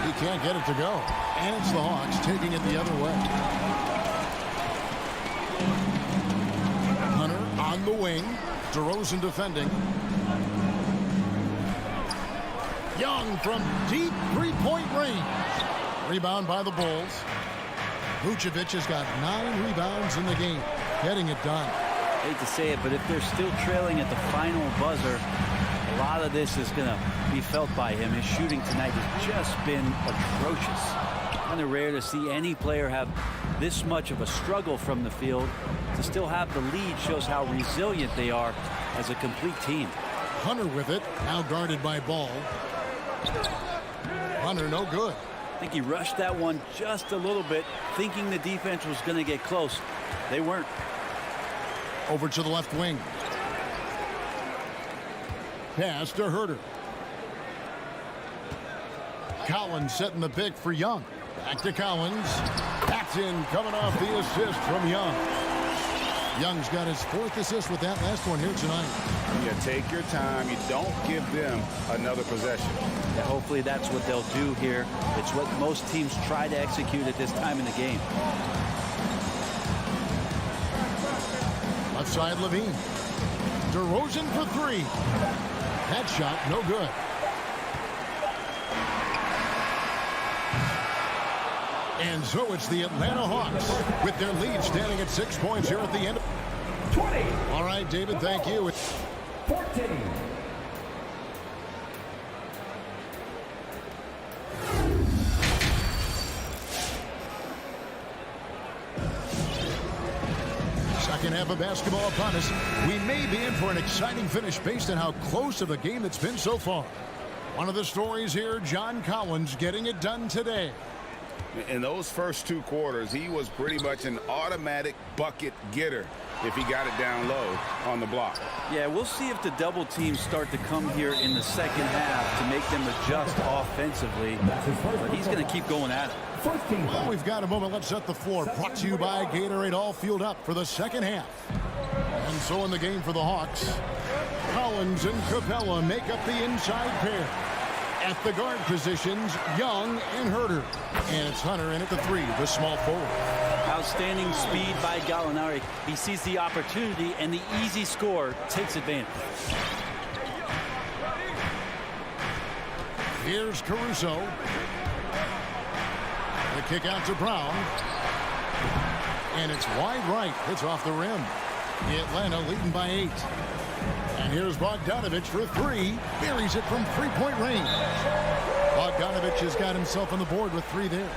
He can't get it to go. And it's the Hawks taking it the other way. Hunter on the wing. DeRozan defending. Young from deep three-point range. Rebound by the Bulls. Vucevic has got 9 rebounds in the game. Getting it done. I hate to say it, but if they're still trailing at the final buzzer, a lot of this is going to be felt by him. His shooting tonight has just been atrocious. Kind of rare to see any player have this much of a struggle from the field. To still have the lead shows how resilient they are as a complete team. Hunter with it, now guarded by Ball. Hunter no good. I think he rushed that one just a little bit, thinking the defense was going to get close. They weren't. Over to the left wing. Pass to Herter. Collins setting the pick for Young. Back to Collins. That's in, coming off the assist from Young. Young's got his 4th assist with that last one here tonight. You take your time. You don't give them another possession. Yeah, hopefully that's what they'll do here. It's what most teams try to execute at this time in the game. Left side, Levine. DeRozan for 3. That shot, no good. And so it's the Atlanta Hawks with their lead standing at 6 points here at the end. 20. All right, David, thank you. 14. Second half of basketball upon us. We may be in for an exciting finish based on how close of a game it's been so far. One of the stories here, John Collins getting it done today. In those first 2 quarters, he was pretty much an automatic bucket getter if he got it down low on the block. Yeah, we'll see if the double teams start to come here in the second half to make them adjust offensively. But he's going to keep going at it. Well, we've got a moment. Let's set the floor. Brought to you by Gatorade, all fueled up for the second half. And so in the game for the Hawks, Collins and Capella make up the inside pair. At the guard positions, Young and Herter. And it's Hunter in at the 3, the small forward. Outstanding speed by Gallinari. He sees the opportunity, and the easy score takes advantage. Here's Caruso. The kick out to Brown. And it's wide right. It's off the rim. Atlanta leading by 8. And here's Bogdanovich for 3. Buries it from three-point range. Bogdanovich has got himself on the board with 3 there.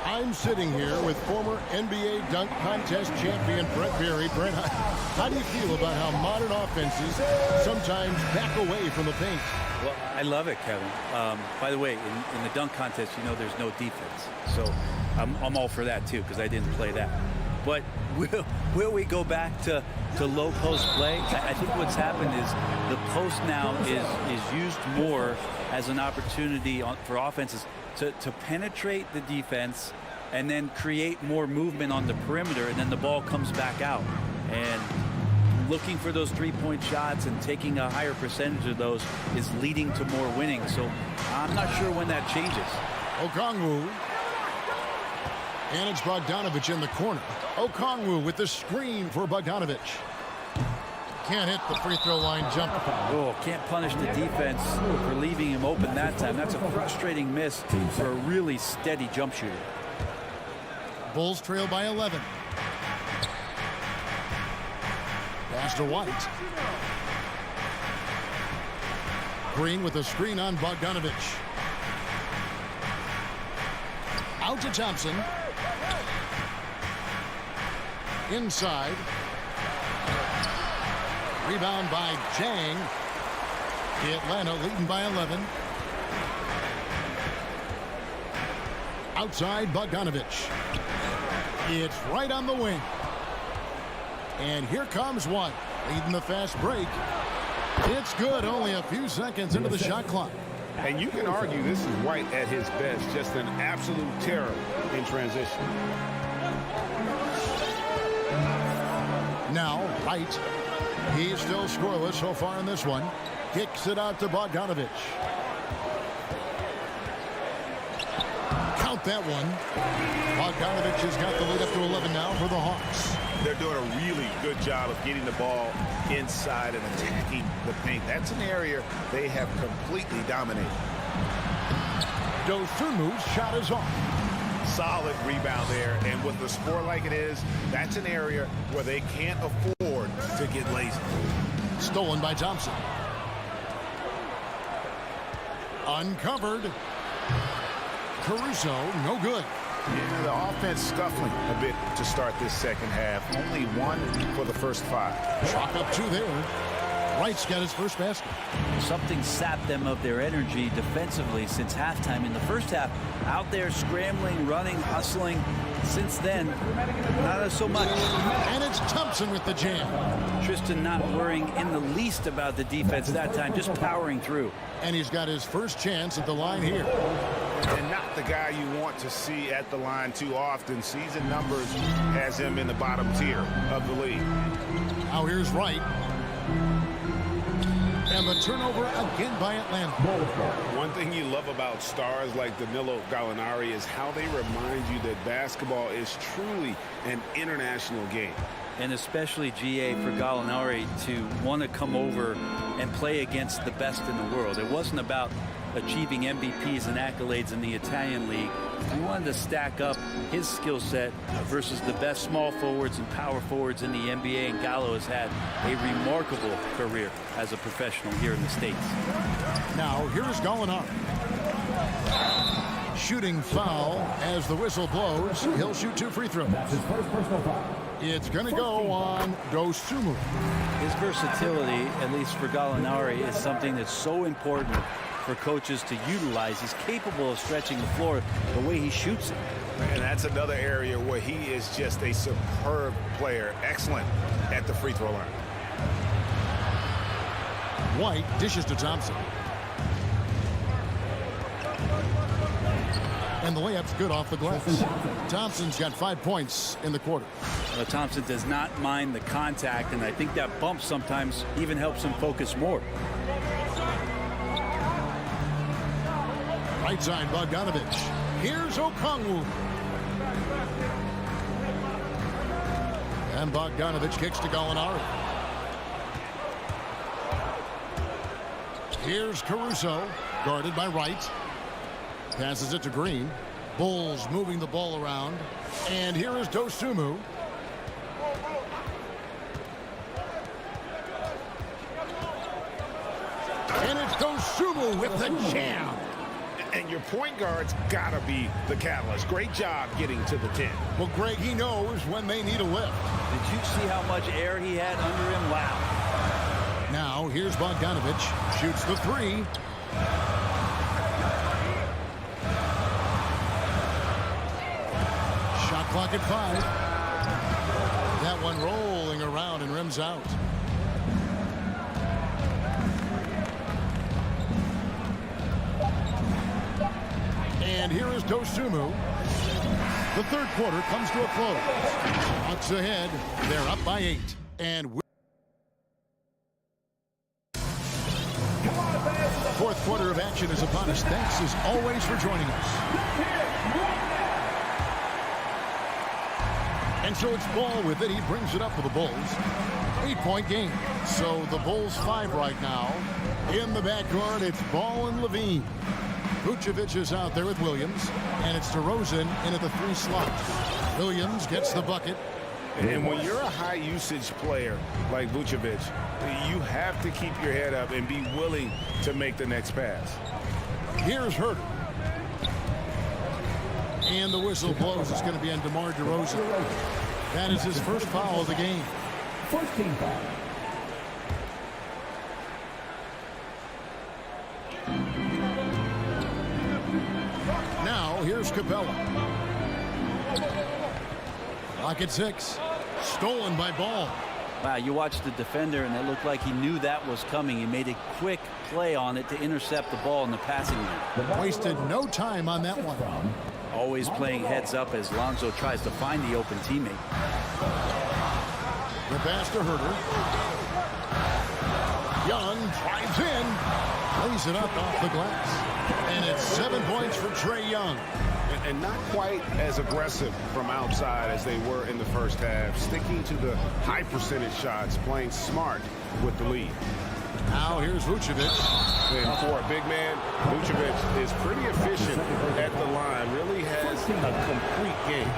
I'm sitting here with former NBA dunk contest champion Brett Berry. Brett, how do you feel about how modern offenses sometimes back away from the paint? Well, I love it, Kevin. By the way, in the dunk contest, you know there's no defense. So I'm all for that, too, because I didn't play that. But will we go back to low post play? I think what's happened is the post now is used more as an opportunity for offenses to penetrate the defense and then create more movement on the perimeter, and then the ball comes back out. And looking for those three-point shots and taking a higher percentage of those is leading to more winning. So I'm not sure when that changes. Okongwu. And it's Bogdanovich in the corner. Okongwu with the screen for Bogdanovich. Can't hit the free throw line jumper. Oh, can't punish the defense for leaving him open that time. That's a frustrating miss for a really steady jump shooter. Bulls trail by 11. Pass to White. Green with a screen on Bogdanovich. Out to Thompson. Inside. Rebound by Chang. Atlanta leading by 11. Outside Bogdanovich. It's right on the wing. And here comes White, leading the fast break. It's good, only a few seconds into the shot clock. And you can argue this is White at his best, just an absolute terror in transition. Now, Wright. He's still scoreless so far in this one. Kicks it out to Bogdanovich. Count that one. Bogdanovich has got the lead up to 11 now for the Hawks. They're doing a really good job of getting the ball inside and attacking the paint. That's an area they have completely dominated. Dosunmu's shot is off. Solid rebound there, and with the score like it is, that's an area where they can't afford to get lazy. Stolen by Thompson. Uncovered. Caruso, no good. Yeah, the offense scuffling a bit to start this second half. Only one for the first 5. Chalk up 2 there. Wright's got his first basket. Something sapped them of their energy defensively since halftime. In the first half, out there scrambling, running, hustling. Since then, not so much. And it's Thompson with the jam. Tristan not worrying in the least about the defense that time, just powering through. And he's got his first chance at the line here. And not the guy you want to see at the line too often. Season numbers has him in the bottom tier of the league. Now here's Wright. And the turnover again by Atlanta. One thing you love about stars like Danilo Gallinari is how they remind you that basketball is truly an international game. And especially, GA, for Gallinari to want to come over and play against the best in the world. It wasn't about achieving MVPs and accolades in the Italian league. He wanted to stack up his skill set versus the best small forwards and power forwards in the NBA, and Gallo has had a remarkable career as a professional here in the States. Now, here's Gallinari. Shooting foul as the whistle blows. He'll shoot 2 free throws. That's his first personal foul. It's going to go on Dosunmu. His versatility, at least for Gallinari, is something that's so important for coaches to utilize. He's capable of stretching the floor the way he shoots it. And that's another area where he is just a superb player. Excellent at the free throw line. White dishes to Thompson. And the layup's good off the glass. Thompson's got 5 points in the quarter. Thompson does not mind the contact, and I think that bump sometimes even helps him focus more. Right side, Bogdanovich. Here's Okongwu. And Bogdanovich kicks to Gallinari. Here's Caruso, guarded by Wright. Passes it to Green. Bulls moving the ball around. And here is Dosunmu. And it's Dosunmu with the jam. And your point guard's got to be the catalyst. Great job getting to the 10. Well, Greg, he knows when they need a lift. Did you see how much air he had under him? Wow. Now, here's Bogdanovich. Shoots the 3. Shot clock at 5. That one rolling around and rims out. And here is Dosunmu. The third quarter comes to a close. Hawks ahead. They're up by 8. And fourth quarter of action is upon us. Thanks as always for joining us. And so it's Ball with it. He brings it up for the Bulls. 8-point game. So the Bulls 5 right now. In the backcourt, it's Ball and Levine. Vucevic is out there with Williams, and it's DeRozan in at the 3 slot. Williams gets the bucket. And when you're a high-usage player like Vucevic, you have to keep your head up and be willing to make the next pass. Here's Herter. And the whistle blows. It's going to be on DeMar DeRozan. That is his first foul of the game. First team foul. Now, here's Capella. Clock at 6. Stolen by Ball. Wow, you watched the defender, and it looked like he knew that was coming. He made a quick play on it to intercept the ball in the passing lane. Wasted no time on that one. Always playing heads up as Lonzo tries to find the open teammate. The pass to Herter. Young drives in. Lays it up off the glass. And it's 7 points for Trae Young. And not quite as aggressive from outside as they were in the first half. Sticking to the high percentage shots, playing smart with the lead. Now here's Vucevic. And for a big man, Vucevic is pretty efficient at the line. Really has a complete game.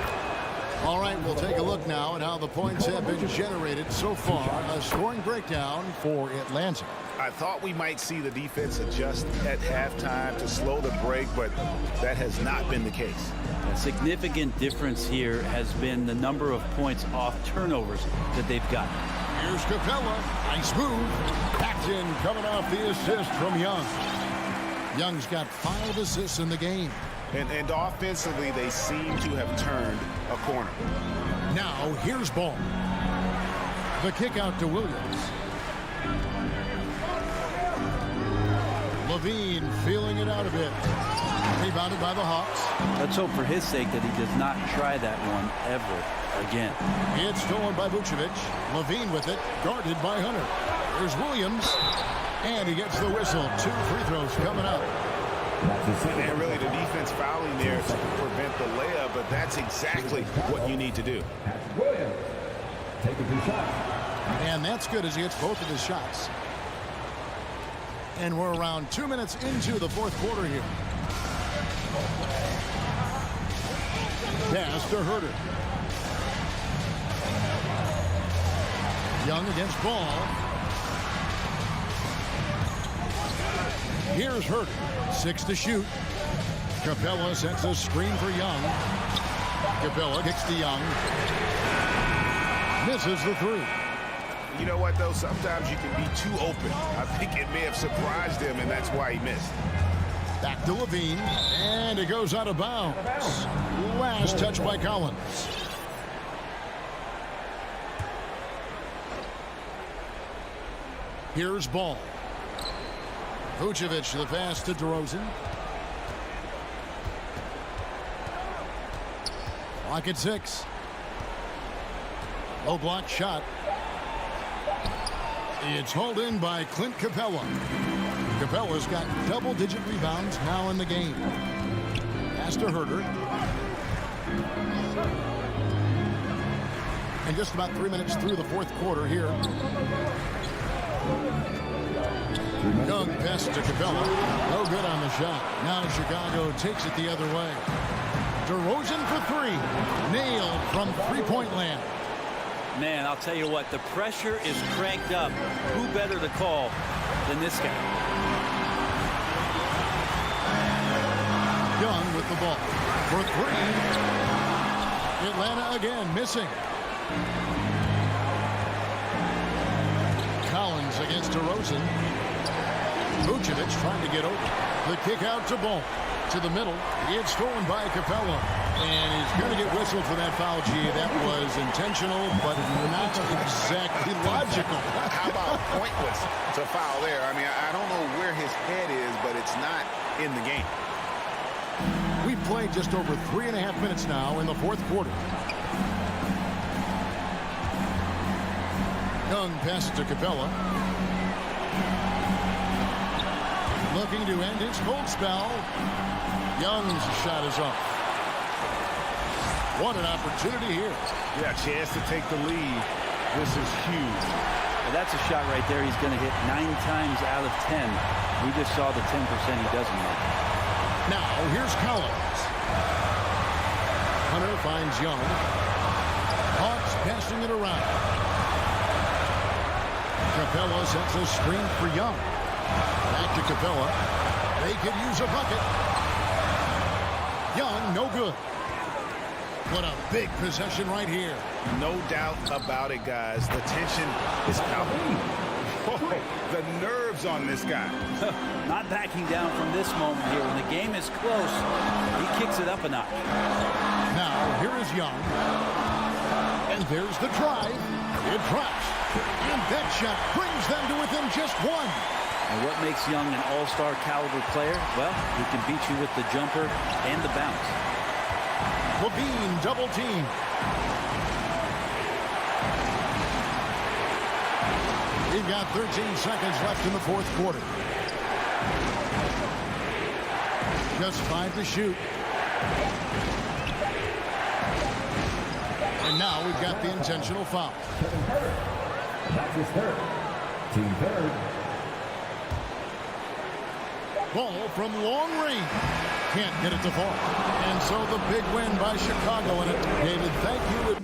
All right, we'll take a look now at how the points have been generated so far. A scoring breakdown for Atlanta. I thought we might see the defense adjust at halftime to slow the break, but that has not been the case. A significant difference here has been the number of points off turnovers that they've got. Here's Capella. Nice move. Backed in, coming off the assist from Young. Young's got 5 assists in the game. And offensively, they seem to have turned a corner. Now, here's Ball. The kick out to Williams. Levine feeling it out a bit. Rebounded by the Hawks. Let's hope for his sake that he does not try that one ever again. It's stolen by Vucevic. Levine with it, guarded by Hunter. There's Williams, and he gets the whistle. 2 free throws coming up. And really the defense fouling there to prevent the layup, but that's exactly what you need to do. Williams, taking 2 shots. And that's good as he hits both of his shots. And we're around 2 minutes into the fourth quarter here. Pass to Herter. Young against Ball. Here's Herter. 6 to shoot. Capella sets a screen for Young. Capella kicks to Young. Misses the 3. You know what, though? Sometimes you can be too open. I think it may have surprised him, and that's why he missed. Back to Levine, and it goes out of bounds. Last touch by Collins. Here's Ball. Vucevic, the pass to DeRozan. Clock at 6. Low block shot. It's hauled in by Clint Capella. Capella's got double-digit rebounds now in the game. Pass to Herter. And just about 3 minutes through the fourth quarter here. Young pass to Capella. No good on the shot. Now Chicago takes it the other way. DeRozan for 3. Nailed from three-point land. Man, I'll tell you what, the pressure is cranked up. Who better to call than this guy? Young with the ball for 3. Atlanta again missing. Collins against DeRozan. Vucevic trying to get over. The kick out to Ball. To the middle. It's stolen by Capella. And he's going to get whistled for that foul, G. That was intentional, but not exactly logical. How about pointless to foul there? I mean, I don't know where his head is, but it's not in the game. We've played just over 3.5 minutes now in the fourth quarter. Young passes to Capella. Looking to end his cold spell. Young's shot is off. What an opportunity here. Yeah, chance to take the lead. This is huge. Well, that's a shot right there he's going to hit 9 times out of 10. We just saw the 10% he doesn't make. Now, here's Collins. Hunter finds Young. Hawks passing it around. Capella sets a screen for Young. Back to Capella. They could use a bucket. Young, no good. What a big possession right here. No doubt about it, guys. The tension is palpable. Oh, the nerves on this guy. Not backing down from this moment here. When the game is close, he kicks it up a notch. Now, here is Young. And there's the drive. It drops. And that shot brings them to within just 1. And what makes Young an all-star caliber player? Well, he can beat you with the jumper and the bounce. Levine double team. We've got 13 seconds left in the fourth quarter. Just 5 to shoot. And now we've got the intentional foul. That's his third. Team third. Ball from long range. Can't get it to fall. And so the big win by Chicago in it. David, thank you.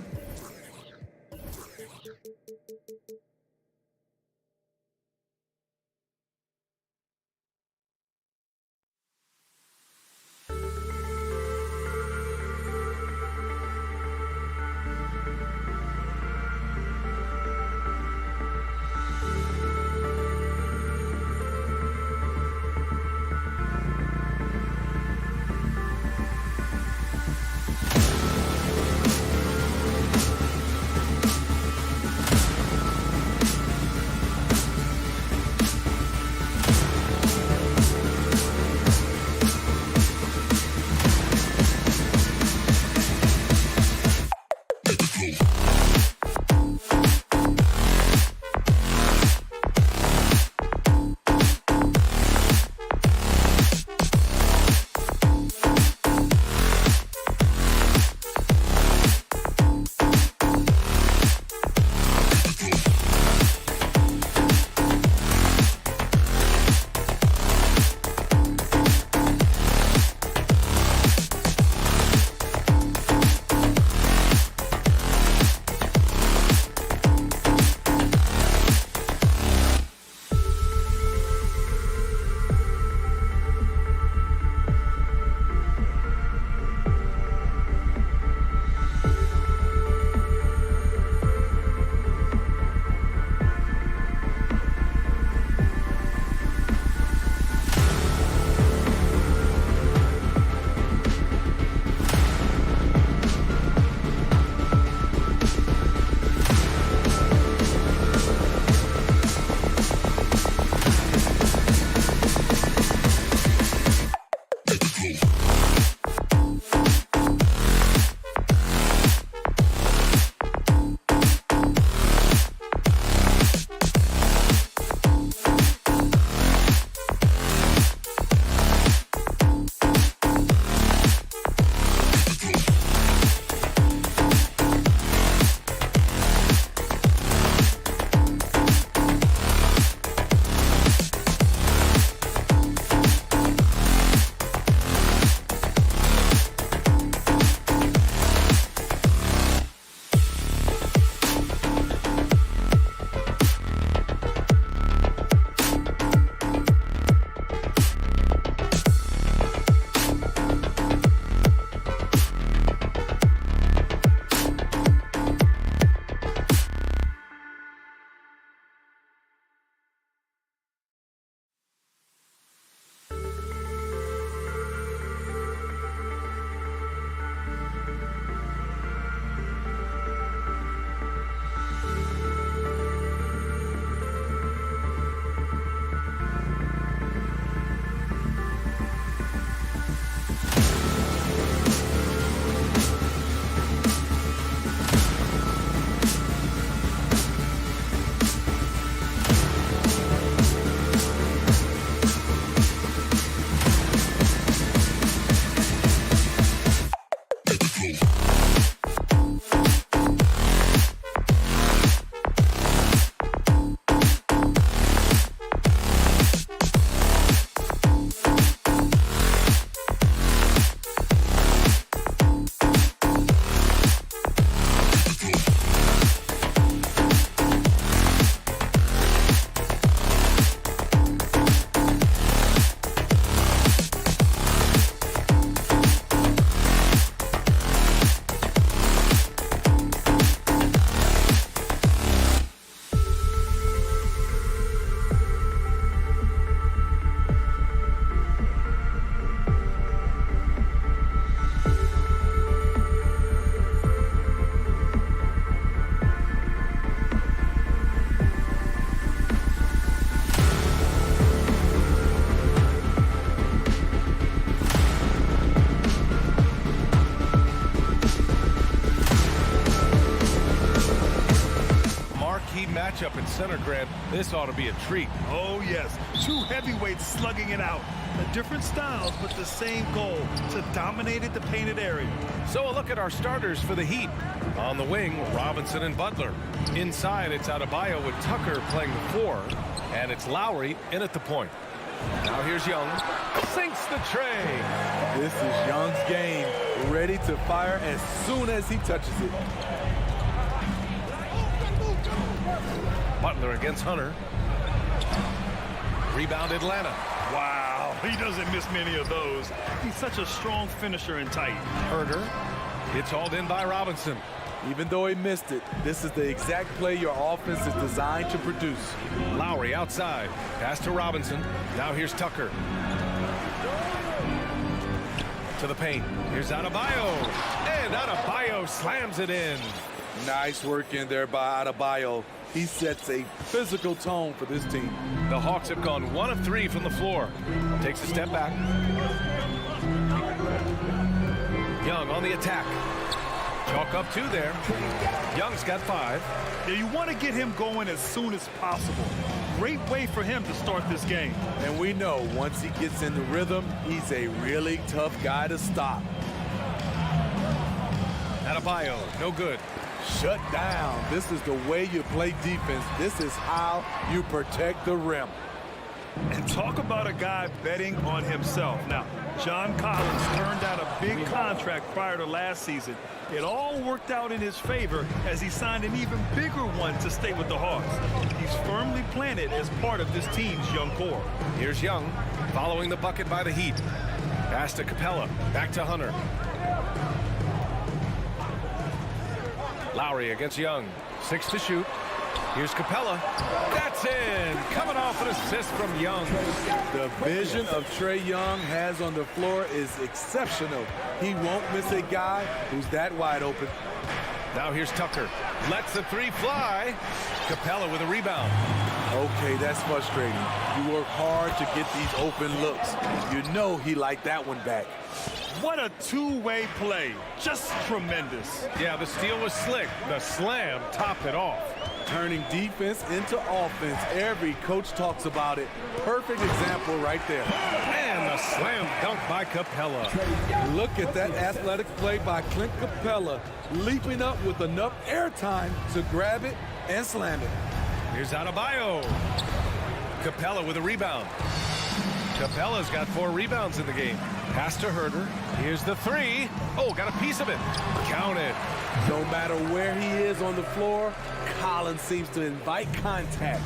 matchup in center, Grant. This ought to be a treat. Oh, yes. Two heavyweights slugging it out. The different styles, but the same goal, to dominate the painted area. So a look at our starters for the Heat. On the wing, Robinson and Butler. Inside, it's Adebayo with Tucker playing the 4. And it's Lowry in at the point. Now here's Young. Sinks the tray. This is Young's game. Ready to fire as soon as he touches it. Butler against Hunter. Rebound Atlanta. Wow, he doesn't miss many of those. He's such a strong finisher and tight. Herder. It's hauled in by Robinson. Even though he missed it, this is the exact play your offense is designed to produce. Lowry outside. Pass to Robinson. Now here's Tucker. To the paint. Here's Adebayo. And Adebayo slams it in. Nice work in there by Adebayo. He sets a physical tone for this team. The Hawks have gone 1 of 3 from the floor. Takes a step back. Young on the attack. Chalk up 2 there. Young's got 5. Yeah, you want to get him going as soon as possible. Great way for him to start this game. And we know once he gets in the rhythm, he's a really tough guy to stop. Adebayo, no good. Shut down. This is the way you play defense. This is how you protect the rim. And talk about a guy betting on himself. Now, John Collins turned out a big contract prior to last season. It all worked out in his favor as he signed an even bigger one to stay with the Hawks. He's firmly planted as part of this team's young core. Here's Young, following the bucket by the Heat. Pass to Capella, back to Hunter. Lowry against Young, 6 to shoot. Here's Capella. That's in. Coming off an assist from Young. The vision of Trae Young has on the floor is exceptional. He won't miss a guy who's that wide open. Now here's Tucker. Lets the 3 fly. Capella with a rebound. Okay, that's frustrating. You work hard to get these open looks. You know he liked that one back. What a two-way play. Just tremendous. Yeah, the steal was slick. The slam topped it off. Turning defense into offense. Every coach talks about it. Perfect example right there. And the slam dunk by Capella. Look at that athletic play by Clint Capella, leaping up with enough airtime to grab it and slam it. Here's Adebayo. Capella with a rebound. Capella's got 4 rebounds in the game. Pass to Herder. Here's the 3. Oh, got a piece of it. Counted. No matter where he is on the floor, Collins seems to invite contact.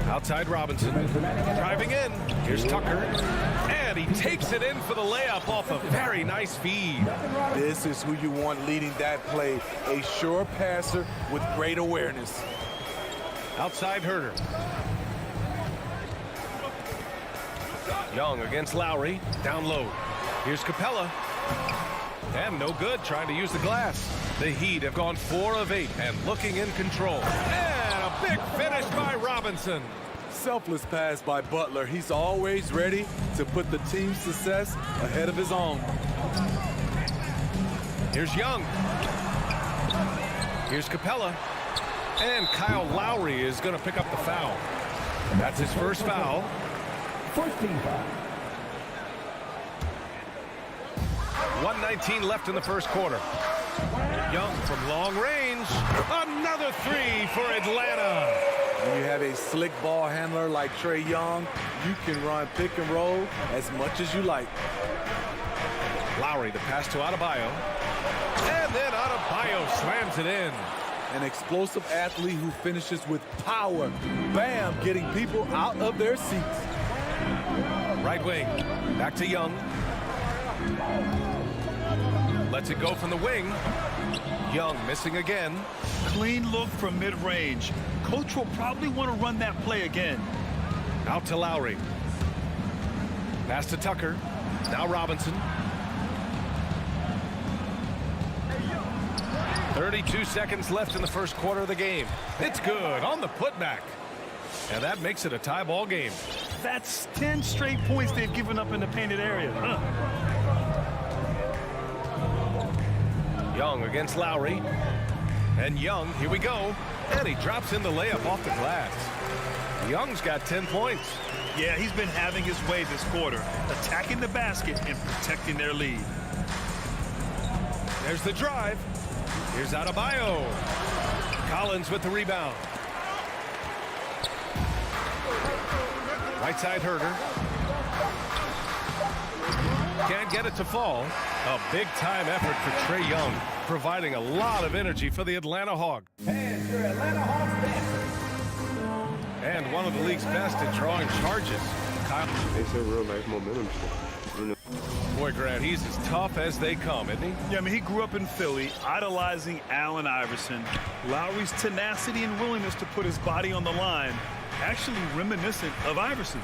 Outside Robinson. Driving in. Here's Tucker. And he takes it in for the layup off a very nice feed. This is who you want leading that play. A sure passer with great awareness. Outside Herder. Young against Lowry. Down low. Here's Capella. And no good, trying to use the glass. The Heat have gone 4 of 8 and looking in control. And a big finish by Robinson. Selfless pass by Butler. He's always ready to put the team's success ahead of his own. Here's Young. Here's Capella. And Kyle Lowry is going to pick up the foul. That's his first foul. First team foul. 1:19 left in the first quarter. Young from long range. Another 3 for Atlanta. When you have a slick ball handler like Trae Young, you can run pick and roll as much as you like. Lowry, the pass to Adebayo. And then Adebayo slams it in. An explosive athlete who finishes with power. Bam, getting people out of their seats. Right wing, back to Young. Lets it go from the wing. Young missing again. Clean look from mid-range. Coach will probably want to run that play again. Out to Lowry. Pass to Tucker. Now Robinson. 32 seconds left in the first quarter of the game. It's good on the putback. And that makes it a tie ball game. That's 10 straight points they've given up in the painted area. Young against Lowry. And Young, here we go. And he drops in the layup off the glass. Young's got 10 points. Yeah, he's been having his way this quarter, attacking the basket and protecting their lead. There's the drive. Here's Adebayo. Collins with the rebound. Right side Herder. Can't get it to fall. A big-time effort for Trae Young, providing a lot of energy for the Atlanta Hawks. And your Atlanta Hawks dancers. And one of the league's best at drawing charges. Kyle. It's a real life momentum. Boy, Grant, he's as tough as they come, isn't he? Yeah, I mean, he grew up in Philly, idolizing Allen Iverson. Lowry's tenacity and willingness to put his body on the line, actually reminiscent of Iverson's.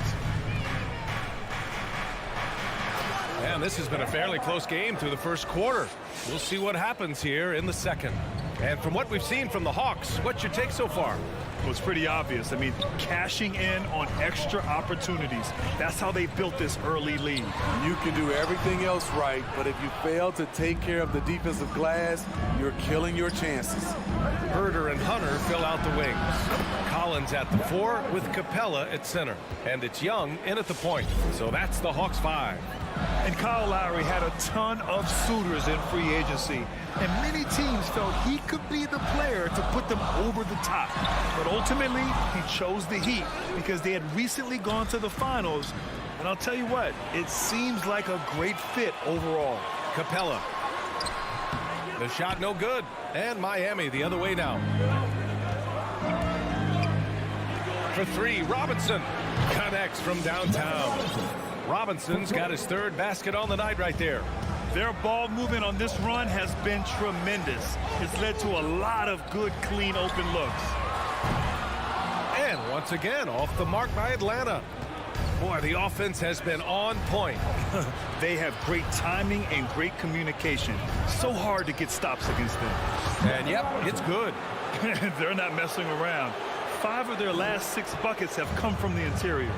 And this has been a fairly close game through the first quarter. We'll see what happens here in the second. And from what we've seen from the Hawks, what's your take so far? Well, it's pretty obvious. I mean, cashing in on extra opportunities. That's how they built this early lead. You can do everything else right, but if you fail to take care of the defensive glass, you're killing your chances. Herder and Hunter fill out the wings. Collins at the 4 with Capella at center. And it's Young in at the point. So that's the Hawks 5. And Kyle Lowry had a ton of suitors in free agency, and many teams felt he could be the player to put them over the top. But ultimately, he chose the Heat because they had recently gone to the finals. And I'll tell you what, it seems like a great fit overall. Capella. The shot no good. And Miami the other way now. For 3, Robinson connects from downtown. Robinson's got his 3rd basket on the night right there. Their ball movement on this run has been tremendous. It's led to a lot of good, clean, open looks. And once again, off the mark by Atlanta. Boy, the offense has been on point. They have great timing and great communication. So hard to get stops against them. And yep, it's good. They're not messing around. 5 of their last 6 buckets have come from the interior.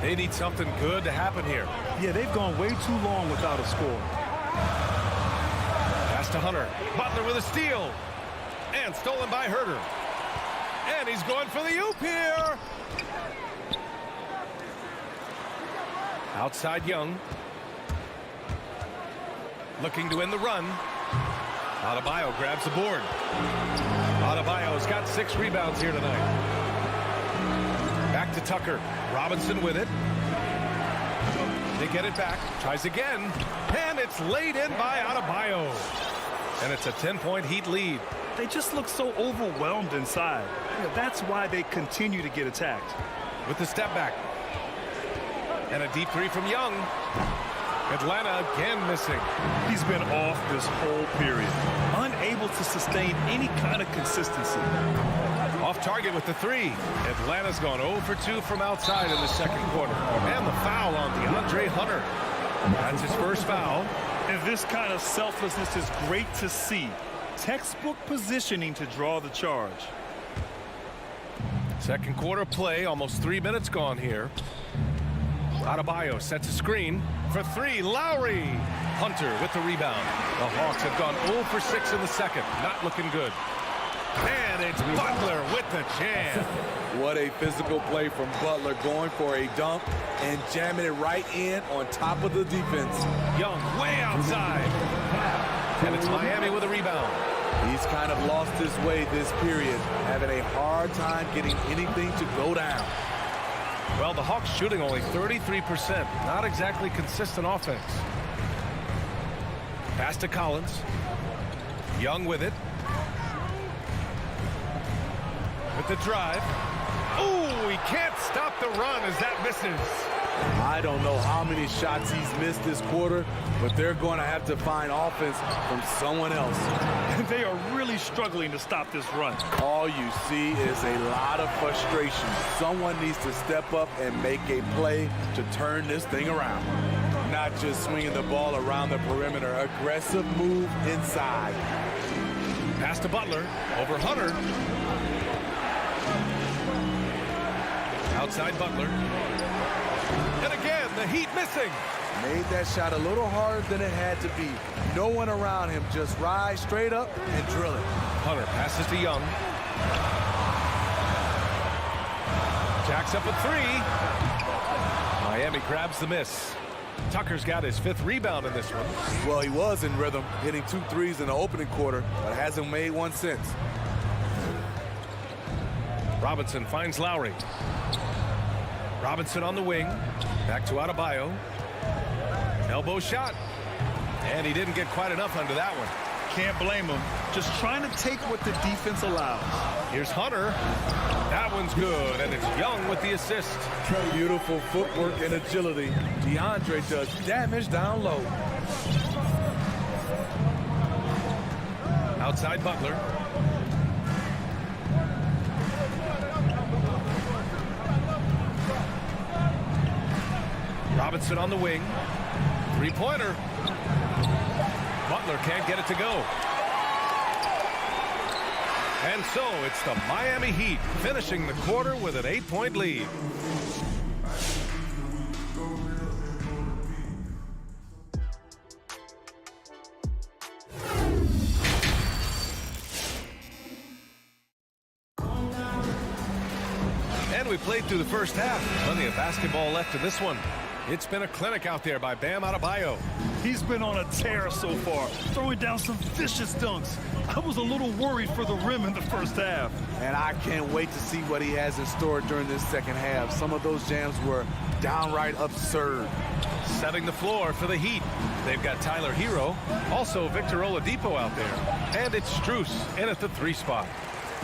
They need something good to happen here. Yeah, they've gone way too long without a score. Pass to Hunter. Butler with a steal. And stolen by Herder. And he's going for the oop here. Outside Young. Looking to end the run. Adebayo grabs the board. Adebayo's got 6 rebounds here tonight. Back to Tucker. Robinson with it. They get it back. Tries again. And it's laid in by Adebayo. And it's a 10-point Heat lead. They just look so overwhelmed inside. Yeah, that's why they continue to get attacked. With the step back. And a deep 3 from Young. Atlanta again missing. He's been off this whole period. Unable to sustain any kind of consistency. Off target with the 3. Atlanta's gone 0 for 2 from outside in the second quarter. And the foul on DeAndre Hunter. That's his first foul. And this kind of selflessness is great to see. Textbook positioning to draw the charge. Second quarter play, almost 3 minutes gone here. Adebayo sets a screen for 3. Lowry. Hunter with the rebound. The Hawks have gone 0 for 6 in the second. Not looking good. And it's Butler with the jam. What a physical play from Butler, going for a dunk and jamming it right in on top of the defense. Young way outside. And it's Miami with a rebound. He's kind of lost his way this period, having a hard time getting anything to go down. Well, the Hawks shooting only 33%. Not exactly consistent offense. Pass to Collins. Young with it. With the drive. Ooh, he can't stop the run as that misses. I don't know how many shots he's missed this quarter, but they're going to have to find offense from someone else. They are really struggling to stop this run. All you see is a lot of frustration. Someone needs to step up and make a play to turn this thing around. Not just swinging the ball around the perimeter. Aggressive move inside. Pass to Butler. Over Hunter. Outside Butler. And again, the Heat missing. Made that shot a little harder than it had to be. No one around him, just ride straight up and drill it. Hunter passes to Young. Jacks up a three. Miami grabs the miss. Tucker's got his 5th rebound in this one. Well, he was in rhythm, hitting 2 threes in the opening quarter, but hasn't made one since. Robinson finds Lowry. Robinson on the wing. Back to Adebayo. Elbow shot. And he didn't get quite enough under that one. Can't blame him. Just trying to take what the defense allows. Here's Hunter. That one's good, and it's Young with the assist. Beautiful footwork and agility. DeAndre does damage down low. Outside Butler. Robinson on the wing. Three-pointer. Butler can't get it to go. And so it's the Miami Heat finishing the quarter with an 8-point lead. And we played through the first half. Plenty of basketball left in this one. It's been a clinic out there by Bam Adebayo. He's been on a tear so far, throwing down some vicious dunks. I was a little worried for the rim in the first half. And I can't wait to see what he has in store during this second half. Some of those jams were downright absurd. Setting the floor for the Heat. They've got Tyler Hero, also Victor Oladipo out there. And it's Strus in at the 3 spot.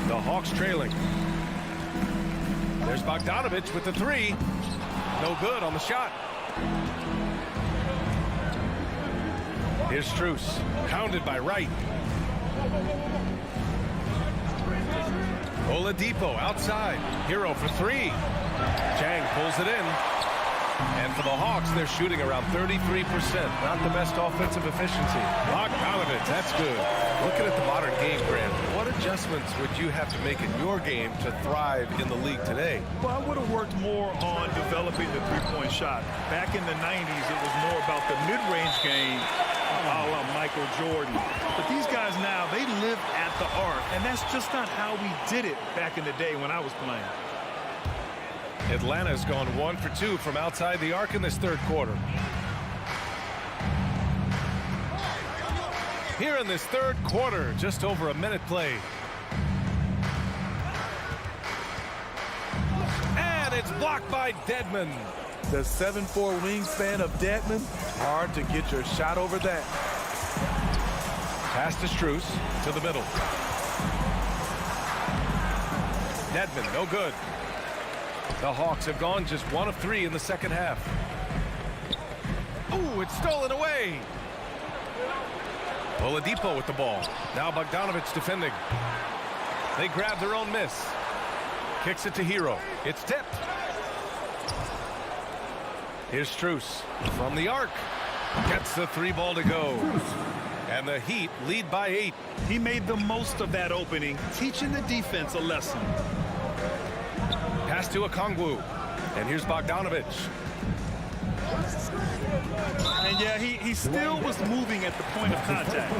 The Hawks trailing. There's Bogdanovich with the 3. No good on the shot. Here's Strus, pounded by Wright. Oladipo outside. Hero for 3. Chang pulls it in. And for the Hawks, they're shooting around 33%. Not the best offensive efficiency. Bogdanovich, that's good. Looking at the modern game, Grant, what adjustments would you have to make in your game to thrive in the league today? Well, I would have worked more on developing the three-point shot. Back in the 90s, it was more about the mid-range game, a la Michael Jordan. But these guys now, they live at the arc, and that's just not how we did it back in the day when I was playing. Atlanta's gone 1 for 2 from outside the arc in this third quarter. Here in this third quarter, just over a minute played. And it's blocked by Dedmon. The 7'4" wingspan of Dedmon, hard to get your shot over that. Pass to Strus, to the middle. Dedmon, no good. The Hawks have gone just 1 of 3 in the second half. Ooh, it's stolen away. Oladipo with the ball. Now Bogdanovich defending. They grab their own miss. Kicks it to Hero. It's tipped. Here's Strus from the arc. Gets the 3 ball to go. And the Heat lead by 8. He made the most of that opening, teaching the defense a lesson. Pass to Okongwu. And here's Bogdanovich. And yeah, he still was moving at the point of contact.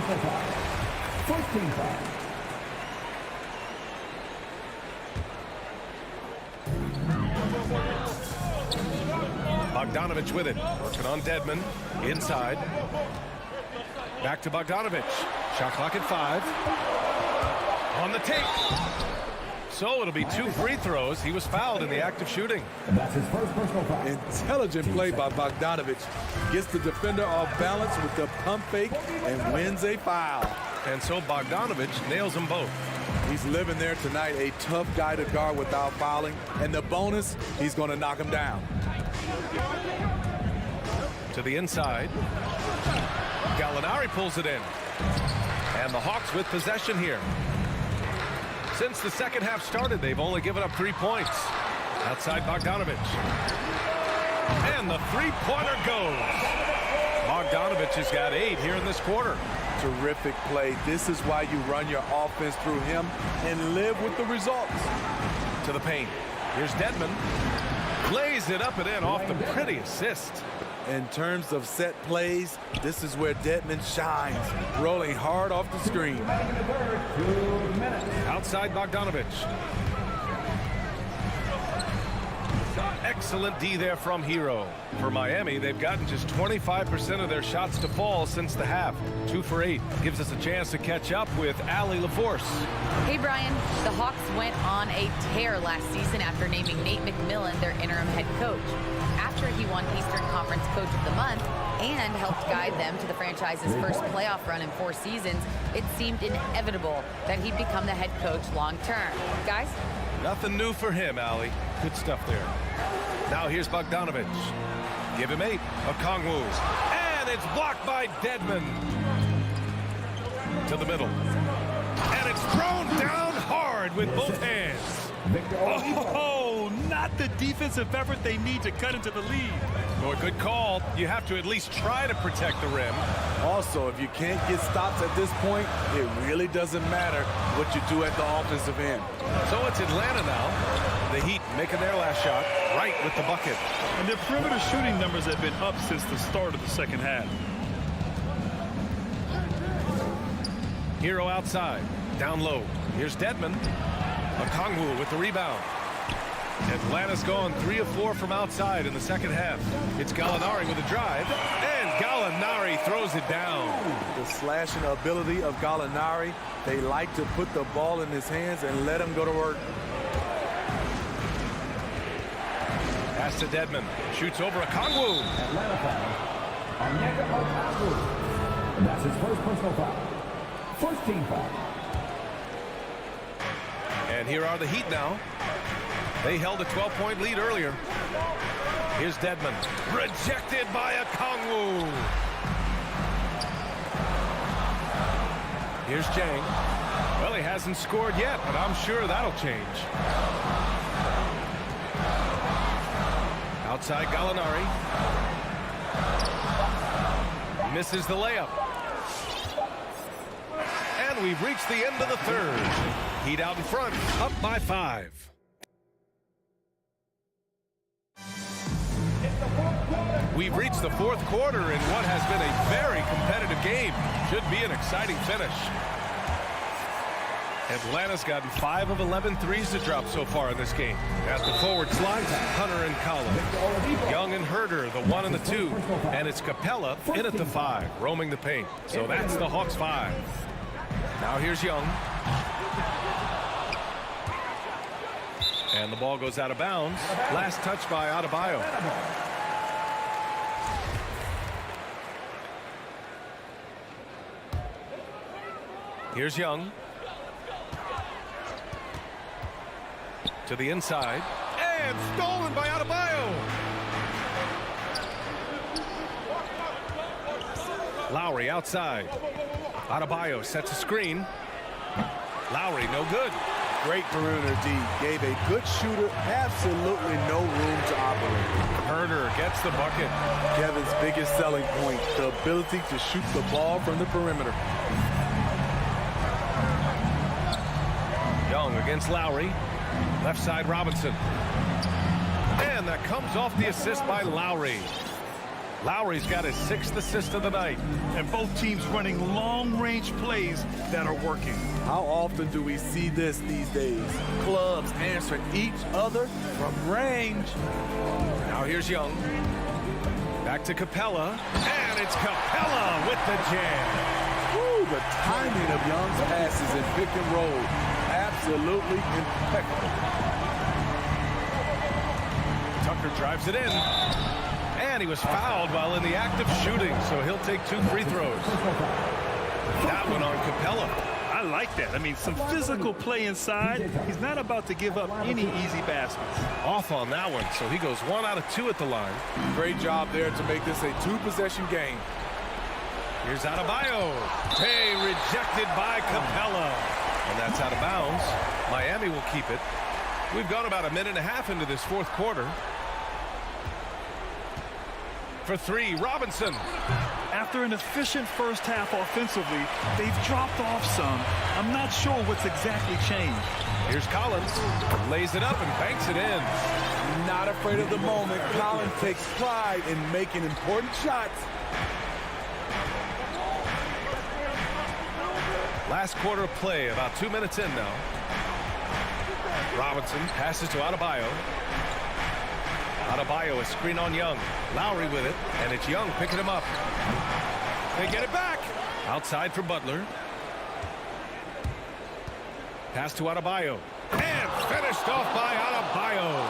Bogdanovich with it. Working on Dedmon. Inside. Back to Bogdanovich. Shot clock at 5. On the take. So it'll be 2 free throws. He was fouled in the act of shooting. That's his first personal foul. Intelligent play by Bogdanovich. Gets the defender off balance with the pump fake and wins a foul. And so Bogdanovich nails them both. He's living there tonight, a tough guy to guard without fouling. And the bonus, he's going to knock him down. To the inside. Gallinari pulls it in. And the Hawks with possession here. Since the second half started, they've only given up 3 points. Outside Bogdanovich. And the 3-pointer goes. Bogdanovich has got 8 here in this quarter. Terrific play. This is why you run your offense through him and live with the results. To the paint. Here's Dedmon. Lays it up and in off the pretty assist. In terms of set plays, this is where Dedmon shines, rolling hard off the screen. Outside Bogdanovich. Excellent D there from Hero. For Miami, they've gotten just 25% of their shots to fall since the half. 2 for 8. Gives us a chance to catch up with Allie LaForce. Hey, Brian. The Hawks went on a tear last season after naming Nate McMillan their interim head coach. After he won Eastern Conference Coach of the Month and helped guide them to the franchise's first playoff run in 4 seasons, it seemed inevitable that he'd become the head coach long term. Guys? Nothing new for him, Allie. Good stuff there. Now here's Bogdanovich. Give him 8. Okongwu. And it's blocked by Dedmon. To the middle. And it's thrown down hard with both hands. Oh, not the defensive effort they need to cut into the lead. Oh, a good call. You have to at least try to protect the rim. Also, if you can't get stops at this point, it really doesn't matter what you do at the offensive end. So it's Atlanta now. The Heat making their last shot right with the bucket. And their perimeter shooting numbers have been up since the start of the second half. Hero outside. Down low. Here's Dedmon. Okongwu with the rebound. Atlanta's gone 3 of 4 from outside in the second half. It's Gallinari with a drive. And Gallinari throws it down. The slashing ability of Gallinari. They like to put the ball in his hands and let him go to work. Pass to Dedmon. Shoots over Okongwu. Atlanta foul. Onyeka Okongwu. And that's his first personal foul. First team foul. And here are the Heat now. They held a 12-point lead earlier. Here's Dedmon. Rejected by Okongwu. Here's Jang. Well, he hasn't scored yet, but I'm sure that'll change. Outside Gallinari. Misses the layup. And we've reached the end of the third. Heat out in front, up by 5. We've reached the fourth quarter in what has been a very competitive game. Should be an exciting finish. Atlanta's gotten 5 of 11 threes to drop so far in this game. At the forward slides, Hunter and Collins. Young and Herder, the 1 and the 2. And it's Capella in at the 5, roaming the paint. So that's the Hawks 5. Now here's Young. And the ball goes out of bounds. Last touch by Adebayo. Here's Young. To the inside. And stolen by Adebayo. Lowry outside. Adebayo sets a screen. Lowry no good. Great perimeter D. Gave a good shooter absolutely no room to operate. Herder gets the bucket. Kevin's biggest selling point, the ability to shoot the ball from the perimeter. Young against Lowry. Left side Robinson. And that comes off the assist by Lowry. Lowry's got his 6th assist of the night. And both teams running long-range plays that are working. How often do we see this these days? Clubs answering each other from range. Now here's Young. Back to Capella. And it's Capella with the jam. Woo, the timing of Young's passes in pick and roll. Absolutely impeccable. Tucker drives it in. And he was fouled while in the act of shooting, so he'll take 2 free throws. That one on Capella. I like that. I mean, some physical play inside. He's not about to give up any easy baskets. Off on that one, so he goes 1 out of 2 at the line. Great job there to make this a 2-possession game. Here's Adebayo. Hey, rejected by Capella. And that's out of bounds. Miami will keep it. We've gone about a minute and a half into this fourth quarter. For 3, Robinson. After an efficient first half offensively, they've dropped off some. I'm not sure what's exactly changed. Here's Collins. Lays it up and banks it in. Not afraid of the moment. Collins takes pride in making important shots. Last quarter of play, about 2 minutes in now. Robinson passes to Adebayo. Adebayo, a screen on Young. Lowry with it, and it's Young picking him up. They get it back. Outside for Butler. Pass to Adebayo. And finished off by Adebayo.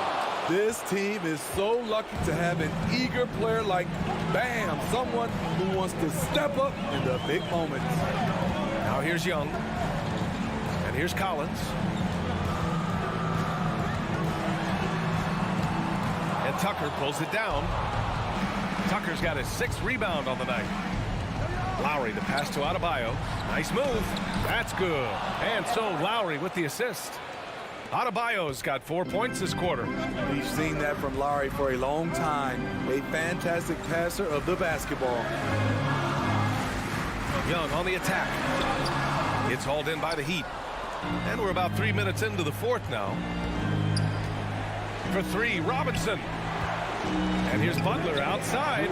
This team is so lucky to have an eager player like Bam, someone who wants to step up in the big moments. Now here's Young. And here's Collins. And Tucker pulls it down. Tucker's got his 6th rebound on the night. Lowry, the pass to Adebayo. Nice move. That's good. And so Lowry with the assist. Adebayo's got 4 points this quarter. We've seen that from Lowry for a long time. A fantastic passer of the basketball. Young on the attack. It's hauled in by the Heat. And we're about 3 minutes into the fourth now. For 3, Robinson. And here's Butler outside.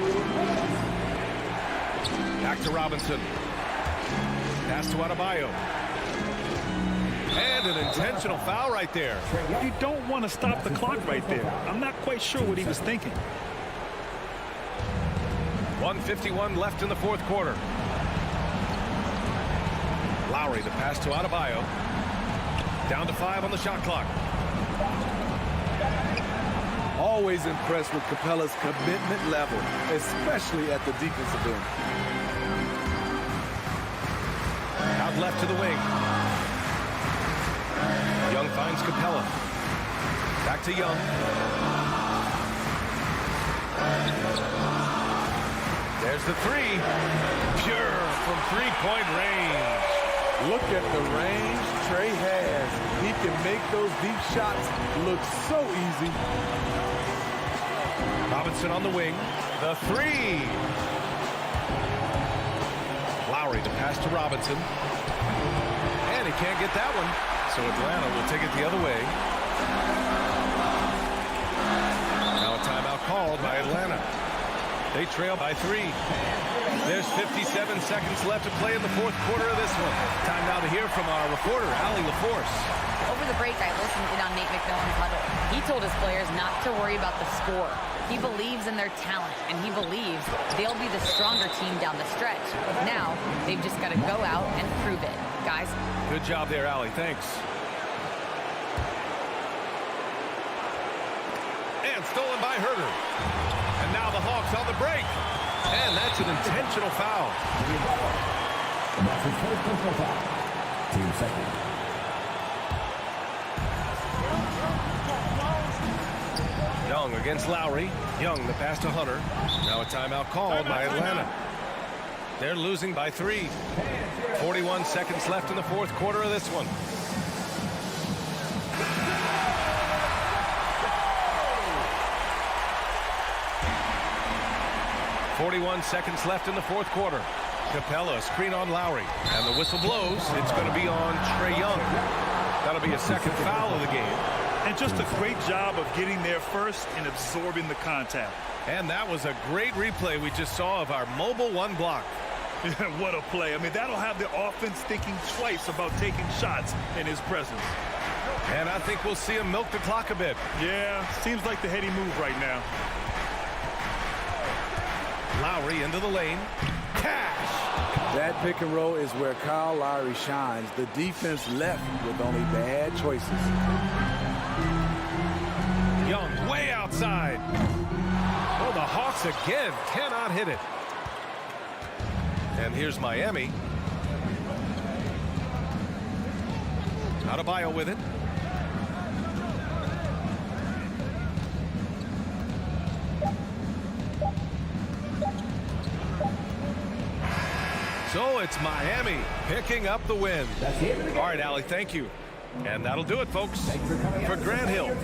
Back to Robinson. Pass to Adebayo. And an intentional foul right there. You don't want to stop the clock right there. I'm not quite sure what he was thinking. 1:51 left in the fourth quarter. Lowry, the pass to Adebayo. Down to 5 on the shot clock. Always impressed with Capella's commitment level, especially at the defensive end. Out left to the wing. Young finds Capella. Back to Young. There's the 3. Pure from 3-point range. Look at the range Trey has. He can make those deep shots look so easy. Robinson on the wing. The 3. Lowry, the pass to Robinson. And he can't get that one. So Atlanta will take it the other way. Now a timeout called by Atlanta. They trail by 3. There's 57 seconds left to play in the fourth quarter of this one. Time now to hear from our reporter, Allie LaForce. Over the break, I listened in on Nate McMillan's huddle. He told his players not to worry about the score. He believes in their talent, and he believes they'll be the stronger team down the stretch. Now, they've just got to go out and prove it. Guys. Good job there, Allie. Thanks. And stolen by Herter. And now the Hawks on the break. And that's an intentional foul. And that's his first personal foul. Team second. Young against Lowry. Young, the pass to Hunter. Now a timeout called by Atlanta. They're losing by 3. 41 seconds left in the fourth quarter of this one. .41 seconds left in the fourth quarter. Capella, screen on Lowry. And the whistle blows. It's going to be on Trae Young. That'll be a second foul of the game. And just a great job of getting there first and absorbing the contact. And that was a great replay we just saw of our mobile 1 block. What a play. I mean, that'll have the offense thinking twice about taking shots in his presence. And I think we'll see him milk the clock a bit. Yeah, seems like the heady move right now. Lowry into the lane. Cash! That pick and roll is where Kyle Lowry shines. The defense left with only bad choices. Young way outside. Oh, the Hawks again cannot hit it. And here's Miami. Adebayo with it. So it's Miami picking up the win. All right, Allie, thank you. And that'll do it, folks, for Grant Hill.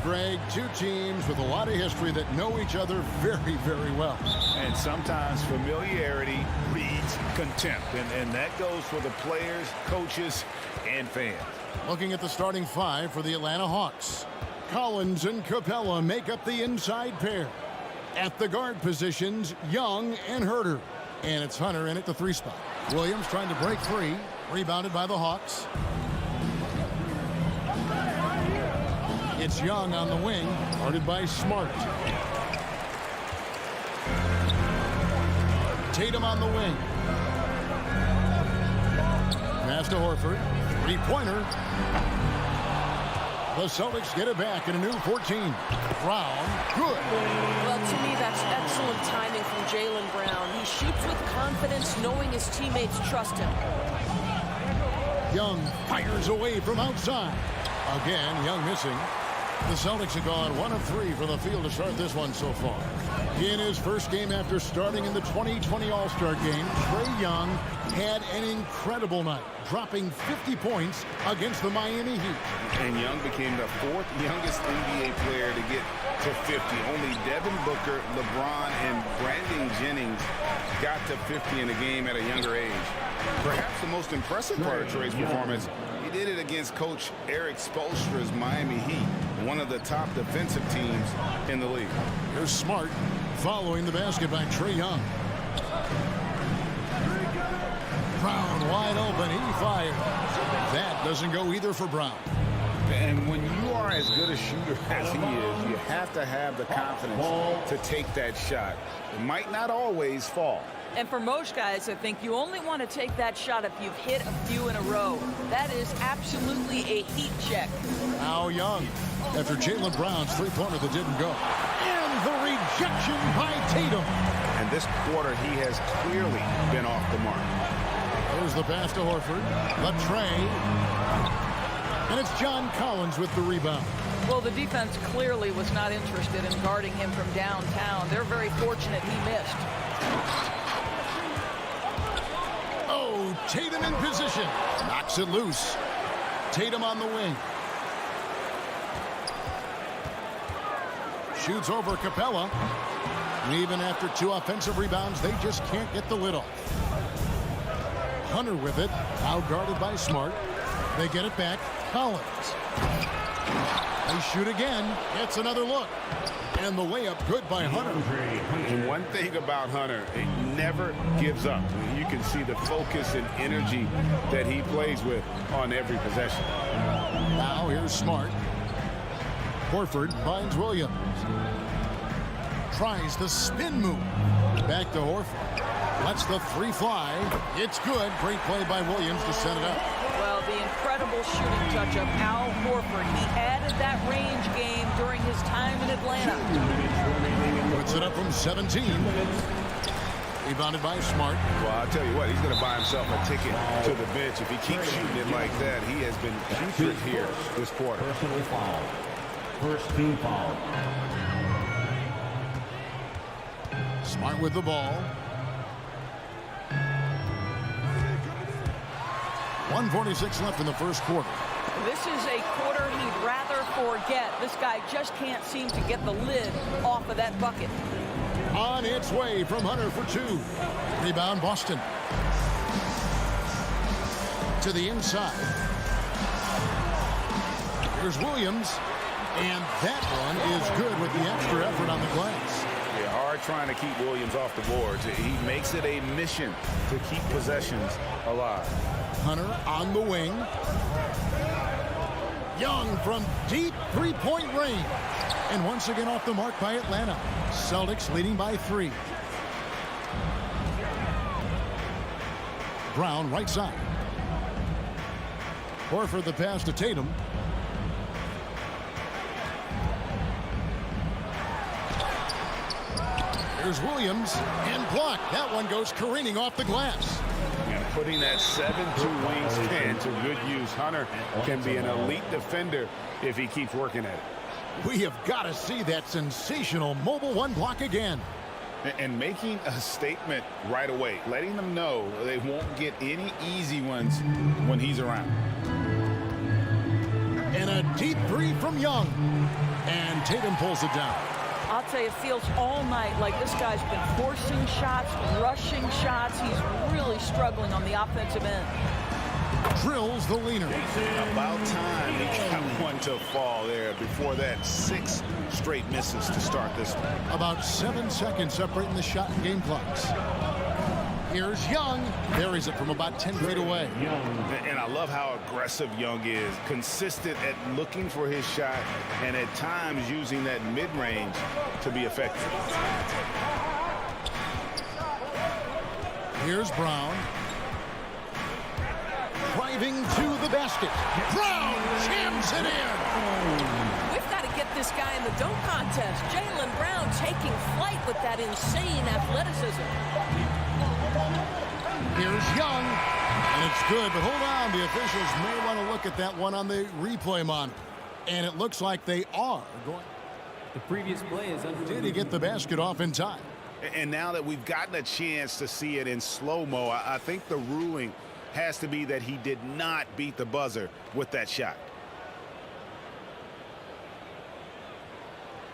Greg, two teams with a lot of history that know each other very, very well. And sometimes familiarity breeds contempt, and that goes for the players, coaches, and fans. Looking at the starting five for the Atlanta Hawks. Collins and Capella make up the inside pair. At the guard positions, Young and Herter. And it's Hunter in at the 3 spot. Williams trying to break free. Rebounded by the Hawks. It's Young on the wing, guarded by Smart. Tatum on the wing. Pass to Horford. 3-pointer. The Celtics get it back in a new 14. Brown, good. Well, to me, that's excellent timing from Jaylen Brown. He shoots with confidence, knowing his teammates trust him. Young fires away from outside. Again, Young missing. The Celtics have gone 1 of 3 from the field to start this one so far. In his first game after starting in the 2020 All-Star Game, Trae Young had an incredible night, dropping 50 points against the Miami Heat. And Young became the 4th youngest NBA player to get to 50. Only Devin Booker, LeBron, and Brandon Jennings got to 50 in a game at a younger age. Perhaps the most impressive part of Trae's performance, he did it against Coach Eric Spoelstra's Miami Heat, one of the top defensive teams in the league. Here's Smart following the basket by Trae Young. Brown wide open. He fires. That doesn't go either for Brown. And when you are as good a shooter as he is, you have to have the confidence to take that shot. It might not always fall. And for most guys, I think you only want to take that shot if you've hit a few in a row. That is absolutely a heat check. Now Young, after Jaylen Brown's 3-pointer that didn't go. And the rejection by Tatum. And this quarter, he has clearly been off the mark. There's the pass to Horford. Trae. And it's John Collins with the rebound. Well, the defense clearly was not interested in guarding him from downtown. They're very fortunate he missed. Oh, Tatum in position. Knocks it loose. Tatum on the wing. Shoots over Capella. And even after 2 offensive rebounds, they just can't get the lid off. Hunter with it. Now guarded by Smart. They get it back. Collins. They shoot again. Gets another look. And the layup good by Hunter. And one thing about Hunter, he never gives up. You can see the focus and energy that he plays with on every possession. Now here's Smart. Horford finds Williams. Tries the spin move. Back to Horford. Lets the 3 fly. It's good. Great play by Williams to set it up. Well, the incredible shooting touch of Al Horford. He added that range game during his time in Atlanta. Puts it up from 17. Rebounded by Smart. Well, I'll tell you what, he's going to buy himself a ticket to the bench. If he keeps shooting it like that, he has been putrid here this quarter. Personal foul. First team foul. Smart with the ball. 1:46 left in the first quarter. This is a quarter he'd rather forget. This guy just can't seem to get the lid off of that bucket. On its way from Hunter for 2. Rebound Boston. To the inside. Here's Williams. And that one is good with the extra effort on the glass. Yeah, hard trying to keep Williams off the boards. He makes it a mission to keep possessions alive. Hunter on the wing. Young from deep 3-point range. And once again off the mark by Atlanta. Celtics leading by 3. Brown right side. Horford the pass to Tatum. Here's Williams and blocked. That one goes careening off the glass. And putting that 7-2 wingspan to good use. Hunter can be an elite defender if he keeps working at it. We have got to see that sensational mobile 1 block again. And making a statement right away, letting them know they won't get any easy ones when he's around. And a deep 3 from Young. And Tatum pulls it down. I'll tell you, it feels all night like this guy's been forcing shots, rushing shots. He's really struggling on the offensive end. Drills the leaner. About time he got one to fall there. Before that, 6 straight misses to start this one. About 7 seconds separating the shot and game clocks. Here's Young. Buries it from about 10 feet away. And I love how aggressive Young is. Consistent at looking for his shot and at times using that mid-range to be effective. Here's Brown. Driving to the basket. Brown jams it in. We've got to get this guy in the dunk contest. Jaylen Brown taking flight with that insane athleticism. Here's Young. And it's good, but hold on. The officials may want to look at that one on the replay monitor. And it looks like they are going. The previous play is under. Did he get the basket off in time? And now that we've gotten a chance to see it in slow-mo, I think the ruling has to be that he did not beat the buzzer with that shot.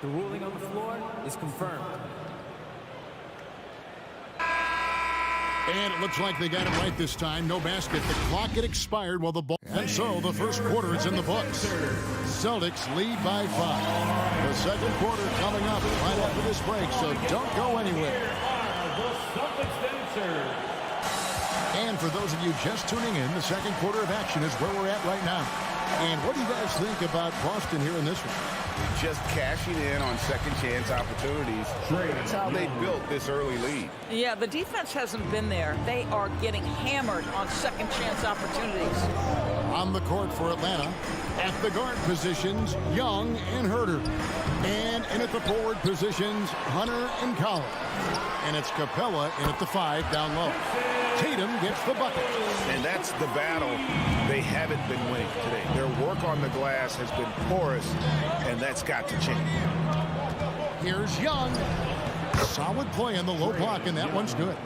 The ruling on the floor is confirmed. And it looks like they got it right this time. No basket. The clock had expired while the ball. And so the first quarter is in the books. Celtics lead by 5. The second quarter coming up right after this break, so don't go anywhere. And for those of you just tuning in, the second quarter of action is where we're at right now. And what do you guys think about Boston here in this one? Just cashing in on second chance opportunities. That's how they built this early lead. Yeah, the defense hasn't been there. They are getting hammered on second chance opportunities. On the court for Atlanta, at the guard positions, Young and Herter. And in at the forward positions, Hunter and Collins. And it's Capella in at the 5 down low. Tatum gets the bucket. And that's the battle they haven't been winning today. Their work on the glass has been porous, and that's got to change. Here's Young. Solid play in the low block, and that one's good.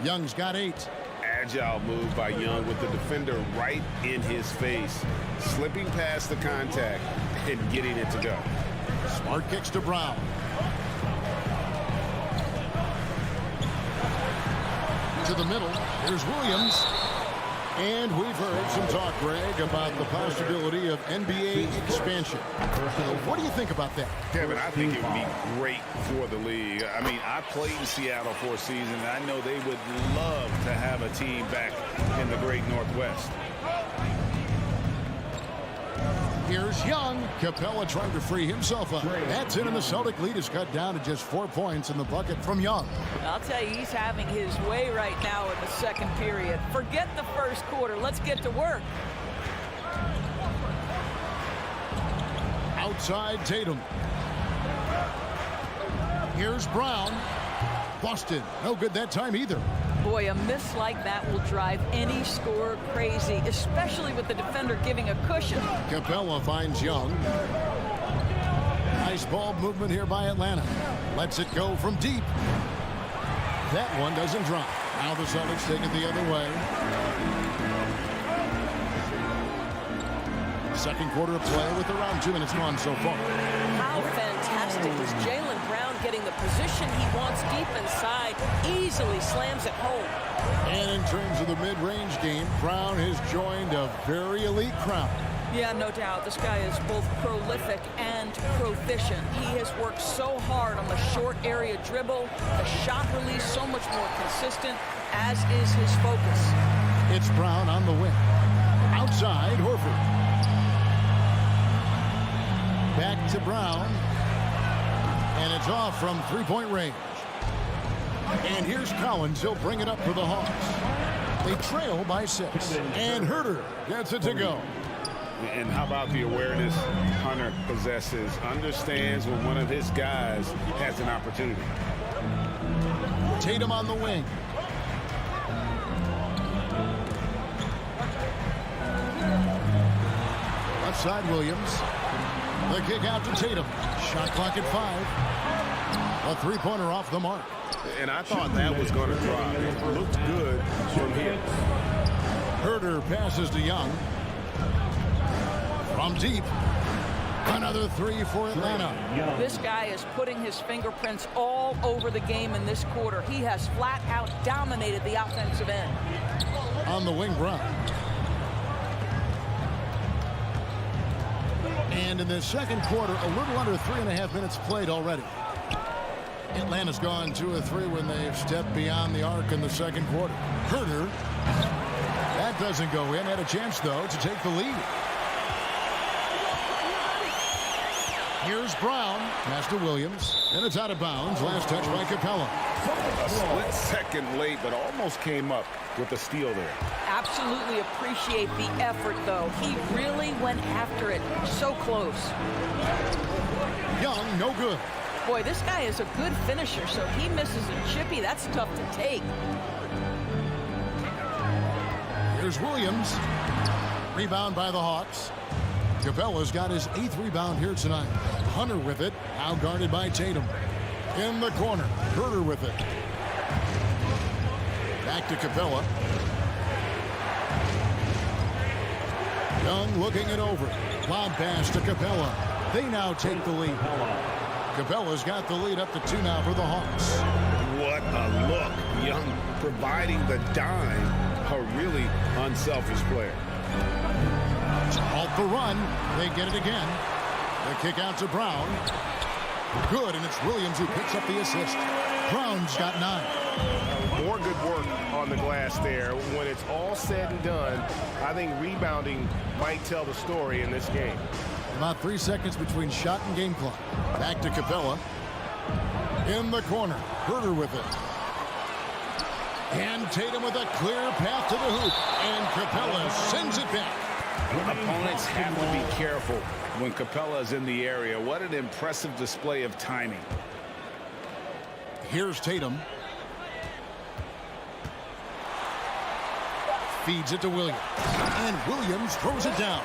Young's got 8. Agile move by Young with the defender right in his face, slipping past the contact and getting it to go. Smart kicks to Brown. To the middle. Here's Williams. And we've heard some talk, Greg, about the possibility of NBA expansion. What do you think about that? Kevin, I think it would be great for the league. I mean, I played in Seattle for a season, and I know they would love to have a team back in the great Northwest. Here's Young. Capella trying to free himself up. That's in, and the Celtic lead is cut down to just 4 points in the bucket from Young. I'll tell you, he's having his way right now in the second period. Forget the first quarter. Let's get to work. Outside Tatum. Here's Brown. Boston, no good that time either. Boy, a miss like that will drive any scorer crazy, especially with the defender giving a cushion. Capella finds Young. Nice ball movement here by Atlanta. Lets it go from deep. That one doesn't drop. Now the Celtics take it the other way. Second quarter of play with around 2 minutes gone so far. How fantastic is Jaylen Brown getting the position he wants deep inside, easily slams it home. And in terms of the mid-range game, Brown has joined a very elite crowd. Yeah, no doubt. This guy is both prolific and proficient. He has worked so hard on the short area dribble, the shot release so much more consistent, as is his focus. It's Brown on the wing. Outside, Horford. Back to Brown. And it's off from three-point range. And here's Collins. He'll bring it up for the Hawks. They trail by 6. And Herter gets it to go. And how about the awareness Hunter possesses? Understands when one of his guys has an opportunity. Tatum on the wing. Left side, Williams. The kick out to Tatum. Shot clock at 5. A three-pointer off the mark. And I thought that was going to drop. It looked good from here. Herter passes to Young. From deep. Another three for Atlanta. This guy is putting his fingerprints all over the game in this quarter. He has flat out dominated the offensive end. On the wing, Brown. And in the second quarter, a little under 3.5 minutes played already. Atlanta's gone 2 of 3 when they've stepped beyond the arc in the second quarter. Herter. That doesn't go in. Had a chance, though, to take the lead. Here's Brown. Pass to Williams. And it's out of bounds. Last touch by Capella. A split second late, but almost came up with the steal there. Absolutely appreciate the effort, though. He really went after it. So close. Young, no good. Boy, this guy is a good finisher, so he misses a chippy. That's tough to take. Here's Williams. Rebound by the Hawks. Capella's got his 8th rebound here tonight. Hunter with it. Now guarded by Tatum. In the corner. Herter with it. Back to Capella. Young looking it over. Lob pass to Capella. They now take the lead. Capella's got the lead up to 2 now for the Hawks. What a look. Young providing the dime. A really unselfish player. To halt the run. They get it again. The kick out to Brown. Good, and it's Williams who picks up the assist. Brown's got 9. More good work on the glass there. When it's all said and done, I think rebounding might tell the story in this game. About 3 seconds between shot and game clock. Back to Capella. In the corner. Herter with it. And Tatum with a clear path to the hoop. And Capella sends it back. Opponents have to be careful when Capella is in the area. What an impressive display of timing. Here's Tatum. Feeds it to Williams. And Williams throws it down.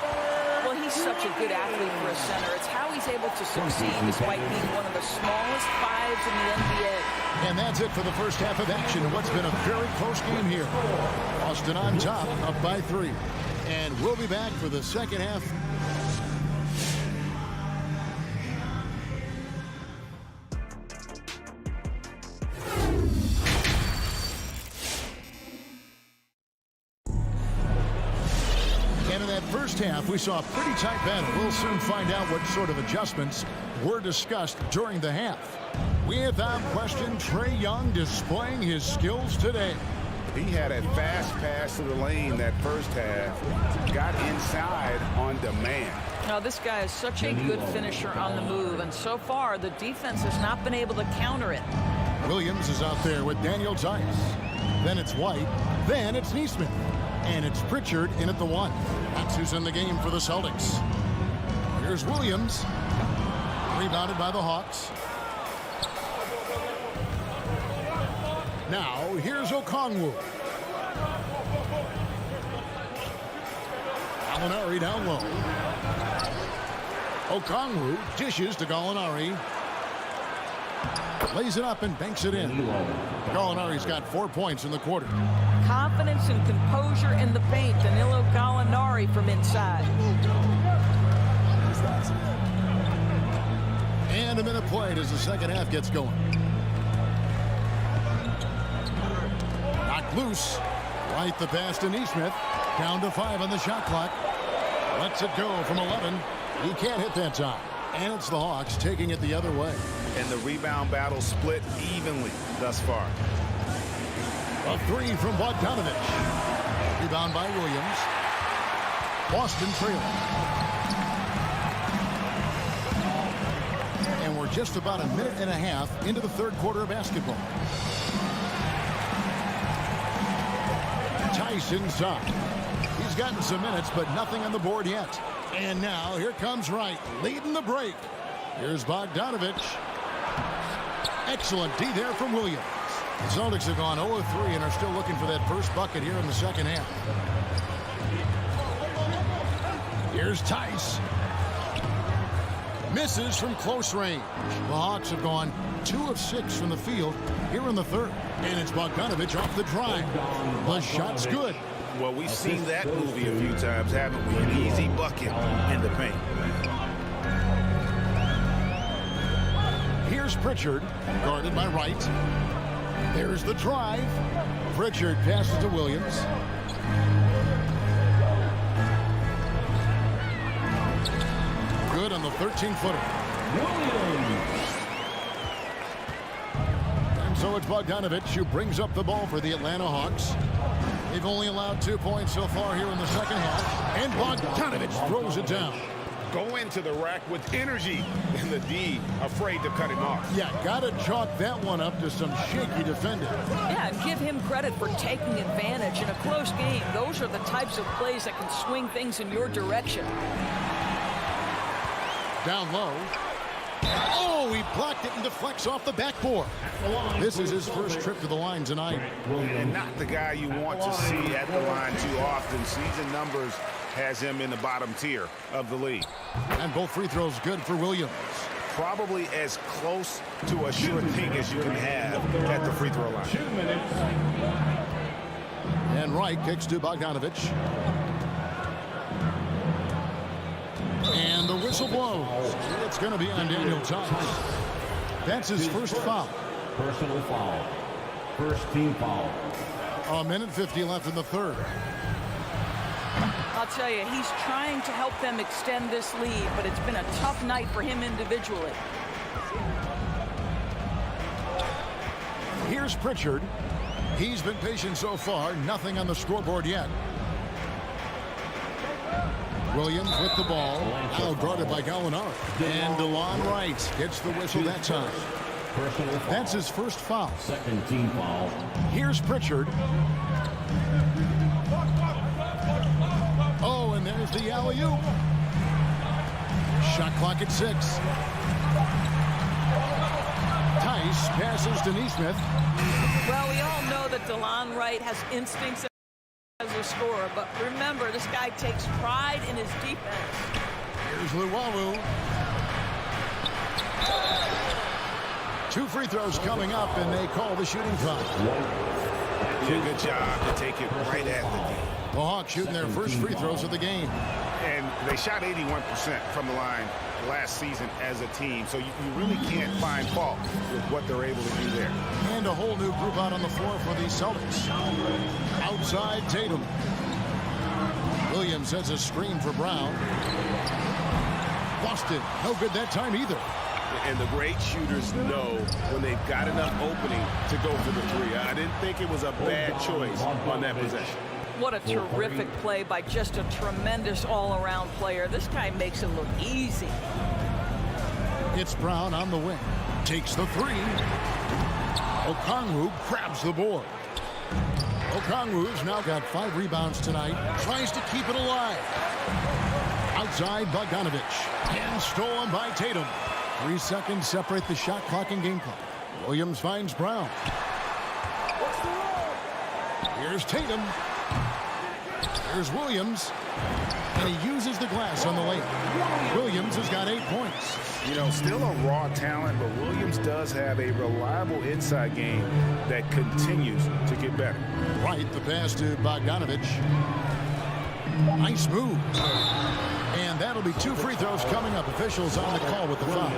Well, he's such a good athlete for a center. It's how he's able to succeed despite being one of the smallest 5s in the NBA. And that's it for the first half of action in what's been a very close game here. Boston on top, up by 3. And we'll be back for the second half. And in that first half, we saw a pretty tight battle. We'll soon find out what sort of adjustments were discussed during the half. Without question, Trae Young displaying his skills today. He had a fast pass to the lane that first half. Got inside on demand. Now, this guy is such a good finisher on the move, and so far, the defense has not been able to counter it. Williams is out there with Daniel Tice. Then it's White. Then it's Neesmith. And it's Pritchard in at the 1. That's who's in the game for the Celtics. Here's Williams. Rebounded by the Hawks. Now, here's Okongwu. Gallinari down low. Okongwu dishes to Gallinari. Lays it up and banks it in. Gallinari's got 4 points in the quarter. Confidence and composure in the paint. Danilo Gallinari from inside. And a minute played as the second half gets going. Knocked loose. Right the pass to Neesmith. Down to 5 on the shot clock. Lets it go from 11. He can't hit that time. And it's the Hawks taking it the other way. And the rebound battle split evenly thus far. A 3 from Bogdanovich. Rebound by Williams. Boston trailing. And we're just about a minute and a half into the third quarter of basketball. Tice inside. He's gotten some minutes, but nothing on the board yet. And now here comes Wright, leading the break. Here's Bogdanovich. Excellent D there from Williams. The Celtics have gone 0-3 and are still looking for that first bucket here in the second half. Here's Tice. Misses from close range. The Hawks have gone 2 of 6 from the field here in the third. And it's Bogdanovich off the drive. The shot's good. Well, we've seen that movie a few times, haven't we? An easy bucket in the paint. Here's Pritchard, guarded by Wright. There's the drive. Pritchard passes to Williams. Good on the 13-footer. And so it's Bogdanovich who brings up the ball for the Atlanta Hawks. They've only allowed 2 points so far here in the second half. And Bogdanovich throws it down. Go into the rack with energy, and the D afraid to cut him off. Yeah, gotta chalk that one up to some shaky defending. Yeah, and give him credit for taking advantage in a close game. Those are the types of plays that can swing things in your direction. Down low. Oh, he blocked it and deflects off the backboard. This is his first trip to the line tonight. And not the guy you want to see at the line too often. Season numbers has him in the bottom tier of the league. And both free throws good for Williams. Probably as close to a sure thing as you can have at the free throw line. 2 minutes. And Wright kicks to Bogdanovich. And the whistle blows. It's going to be on Daniel Tice. That's his first foul. Personal foul. First team foul. A minute 50 left in the third. I'll tell you, he's trying to help them extend this lead, but it's been a tough night for him individually. Here's Pritchard. He's been patient so far. Nothing on the scoreboard yet. Williams with the ball. Now guarded by Gallinari. And DeLon Wright gets the whistle that time. That's his first foul. Second team foul. Here's Pritchard. Oh, and there's the alley-oop. Shot clock at 6. Tice passes to Nesmith. Well, we all know that DeLon Wright has instincts as a scorer, but remember, this guy takes pride in his defense. Here's Luwawu. 2 free throws coming up, and they call the shooting foul. Did a good job to take it right at the game. The Hawks shooting their first free throws of the game. And they shot 81% from the line last season as a team, so you really can't find fault with what they're able to do there. And a whole new group out on the floor for the Celtics. Outside Tatum. Williams has a screen for Brown. Lost it. No good that time either. And the great shooters know when they've got enough opening to go for the three. I didn't think it was a bad choice on that possession. What a terrific play by just a tremendous all-around player. This guy makes it look easy. It's Brown on the wing. Takes the three. Okongwu grabs the board. Okongwu's now got 5 rebounds tonight. Tries to keep it alive. Outside Bogdanovich. And stolen by Tatum. 3 seconds separate the shot clock and game clock. Williams finds Brown. Here's Tatum. Here's Williams. And he uses the glass on the lane. Williams has got 8 points. You know, still a raw talent, but Williams does have a reliable inside game that continues to get better. Right, the pass to Bogdanovich. Nice move. And that'll be 2 free throws coming up. Officials on the call with the foul.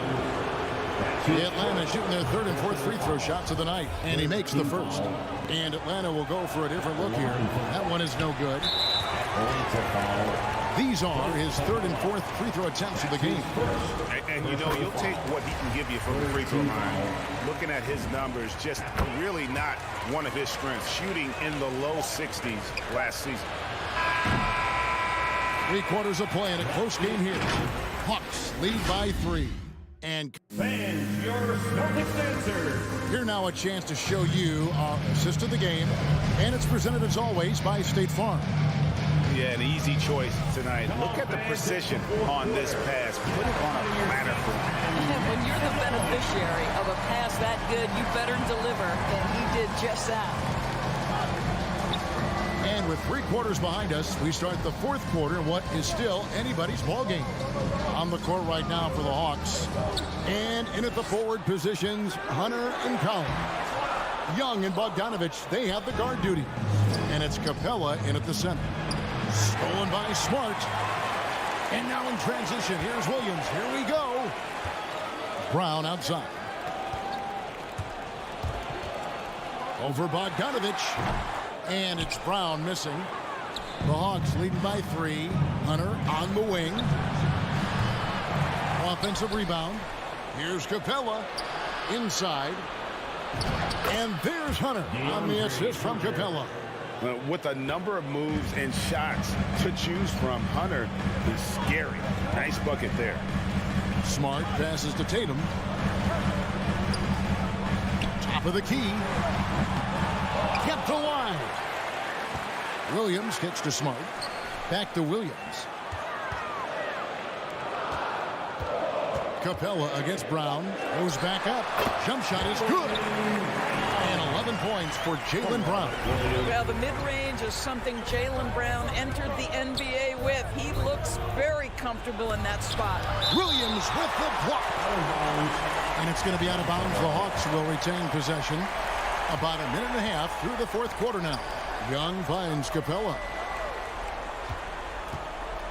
The Atlanta shooting their 3rd and 4th free throw shots of the night. And he makes the first. And Atlanta will go for a different look here. That one is no good. These are his 3rd and 4th free throw attempts of the game. And you know, you'll take what he can give you from the free throw line. Looking at his numbers, just really not one of his strengths. Shooting in the low 60s last season. 3 quarters of play in a close game here. Hawks lead by 3. And fans, your Celtics answer. Here now a chance to show you our assist of the game. And it's presented as always by State Farm. Yeah, an easy choice tonight. Look at the precision on this pass. Put it on a platter for him. When you're the beneficiary of a pass that good, you better deliver, and he did just that. And with 3 quarters behind us, we start the 4th quarter in what is still anybody's ball game. On the court right now for the Hawks. And in at the forward positions, Hunter and Collins. Young and Bogdanovich, they have the guard duty. And it's Capella in at the center. Stolen by Smart. And now in transition, here's Williams. Here we go. Brown outside. Over Bogdanovich. And it's Brown missing. The Hawks leading by 3. Hunter on the wing. Offensive rebound. Here's Capella. Inside. And there's Hunter on the assist from Capella. With a number of moves and shots to choose from, Hunter is scary. Nice bucket there. Smart passes to Tatum. Top of the key. Kept alive. Williams kicks to Smart. Back to Williams. Capella against Brown. Goes back up. Jump shot is good. And 11 points for Jaylen Brown. Well, the mid-range is something Jaylen Brown entered the NBA with. He looks very comfortable in that spot. Williams with the block. And it's going to be out of bounds. The Hawks will retain possession. About a minute and a half through the fourth quarter now. Young finds Capella.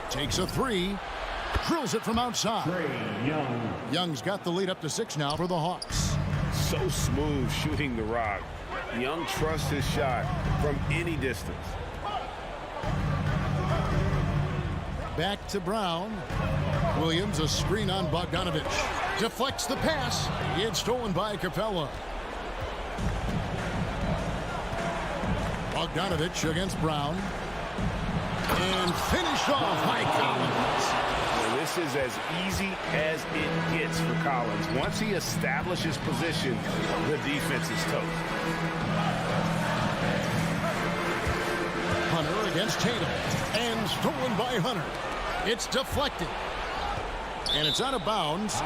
Takes a 3. Drills it from outside. Young's got the lead up to 6 now for the Hawks. So smooth shooting the rock. Young trusts his shot from any distance. Back to Brown. Williams, a screen on Bogdanovich. Deflects the pass. It's stolen by Capella. Bogdanovich against Brown. And finished off by Collins. This is as easy as it gets for Collins. Once he establishes position, the defense is toast. Hunter against Tatum. And stolen by Hunter. It's deflected. And it's out of bounds.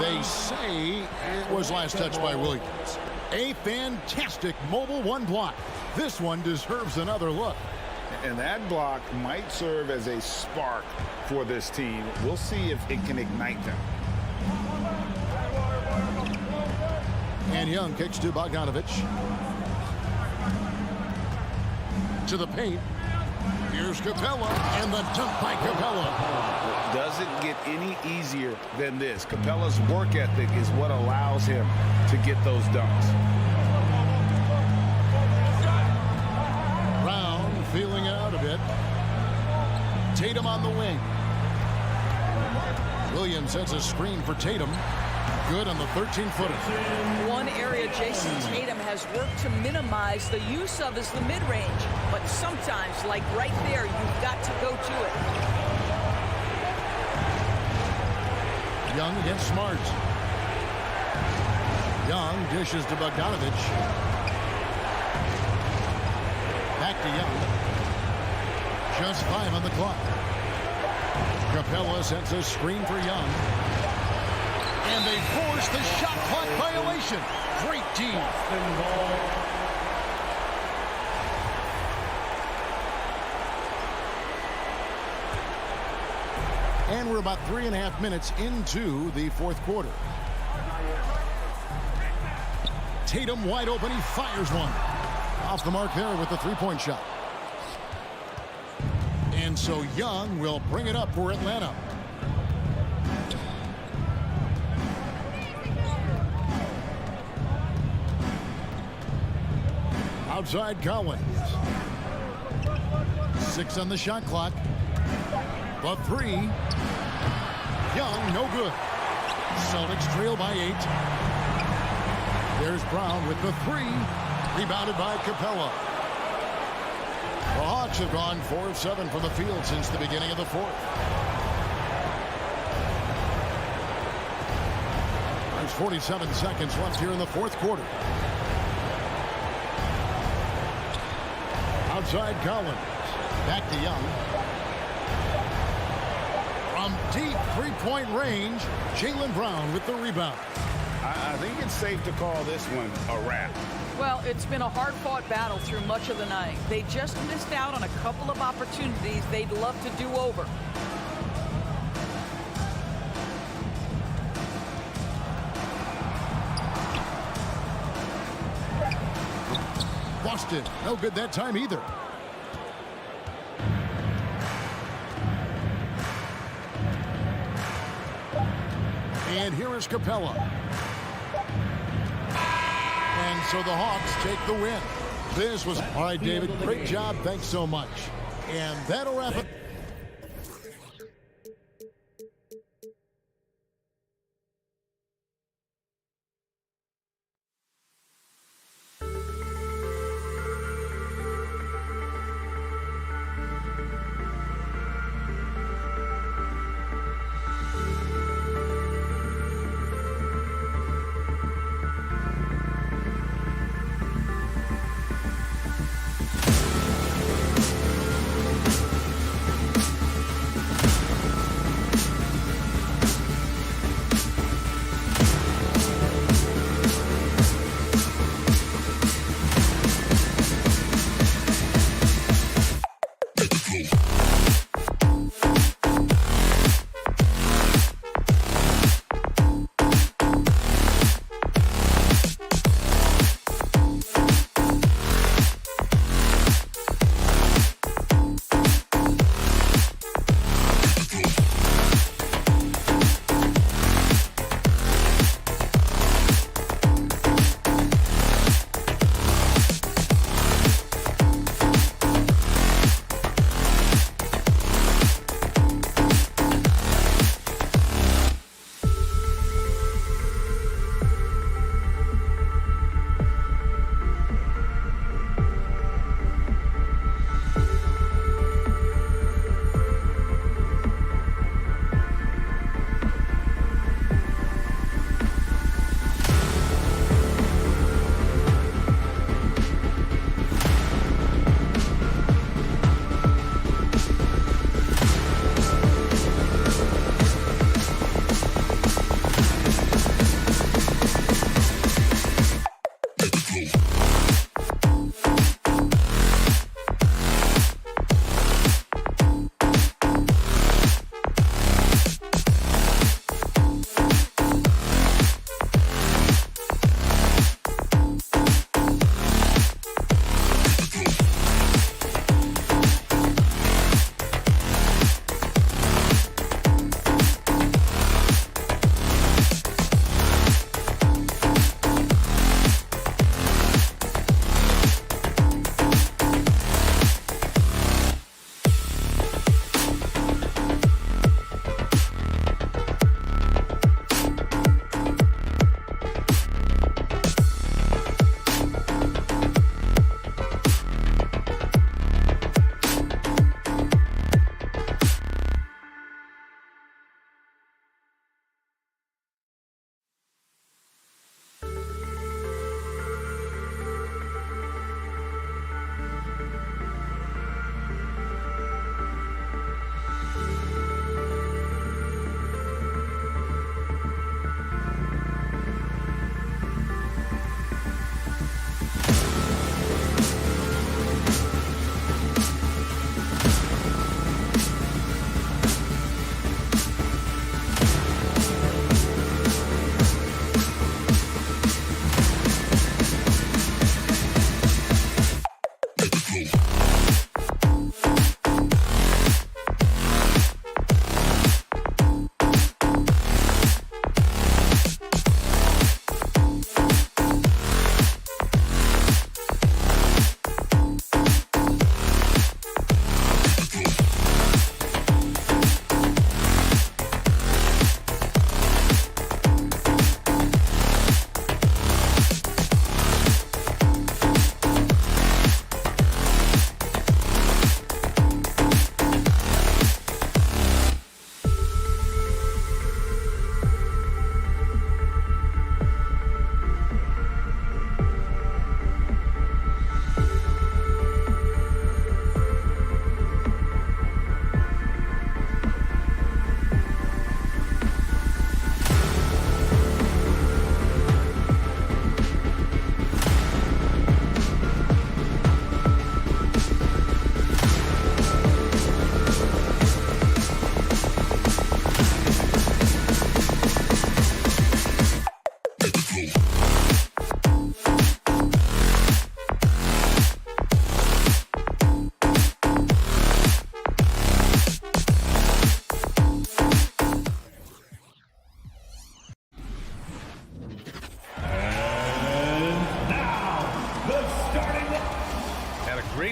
They say it was last touched by Williams. A fantastic mobile one block. This one deserves another look. And that block might serve as a spark for this team. We'll see if it can ignite them. And Young kicks to Bogdanovich. To the paint. Here's Capella. And the dunk by Capella. It doesn't get any easier than this. Capella's work ethic is what allows him to get those dunks. Feeling it out a bit. Tatum on the wing. Williams sets a screen for Tatum. Good on the 13-footer. One area Jason Tatum has worked to minimize the use of is the mid-range. But sometimes, like right there, you've got to go to it. Young against Smart. Young dishes to Bogdanovich. Back to Young. Just 5 on the clock. Capella sets a screen for Young. And they force the shot clock violation. Great team. And we're about 3.5 minutes into the fourth quarter. Tatum wide open. He fires one. Off the mark there with the three-point shot. And so Young will bring it up for Atlanta. Outside Collins. 6 on the shot clock. The 3. Young, no good. Celtics trail by 8. There's Brown with the 3. Rebounded by Capella. The Hawks have gone 4 of 7 from the field since the beginning of the fourth. There's 47 seconds left here in the fourth quarter. Outside Collins. Back to Young. From deep three-point range, Jaylen Brown with the rebound. I think it's safe to call this one a wrap. Well, it's been a hard-fought battle through much of the night. They just missed out on a couple of opportunities they'd love to do over. Boston, no good that time either. And here is Capella. And so the Hawks take the win. This was all right, David. Great job. Thanks so much. And that'll wrap it.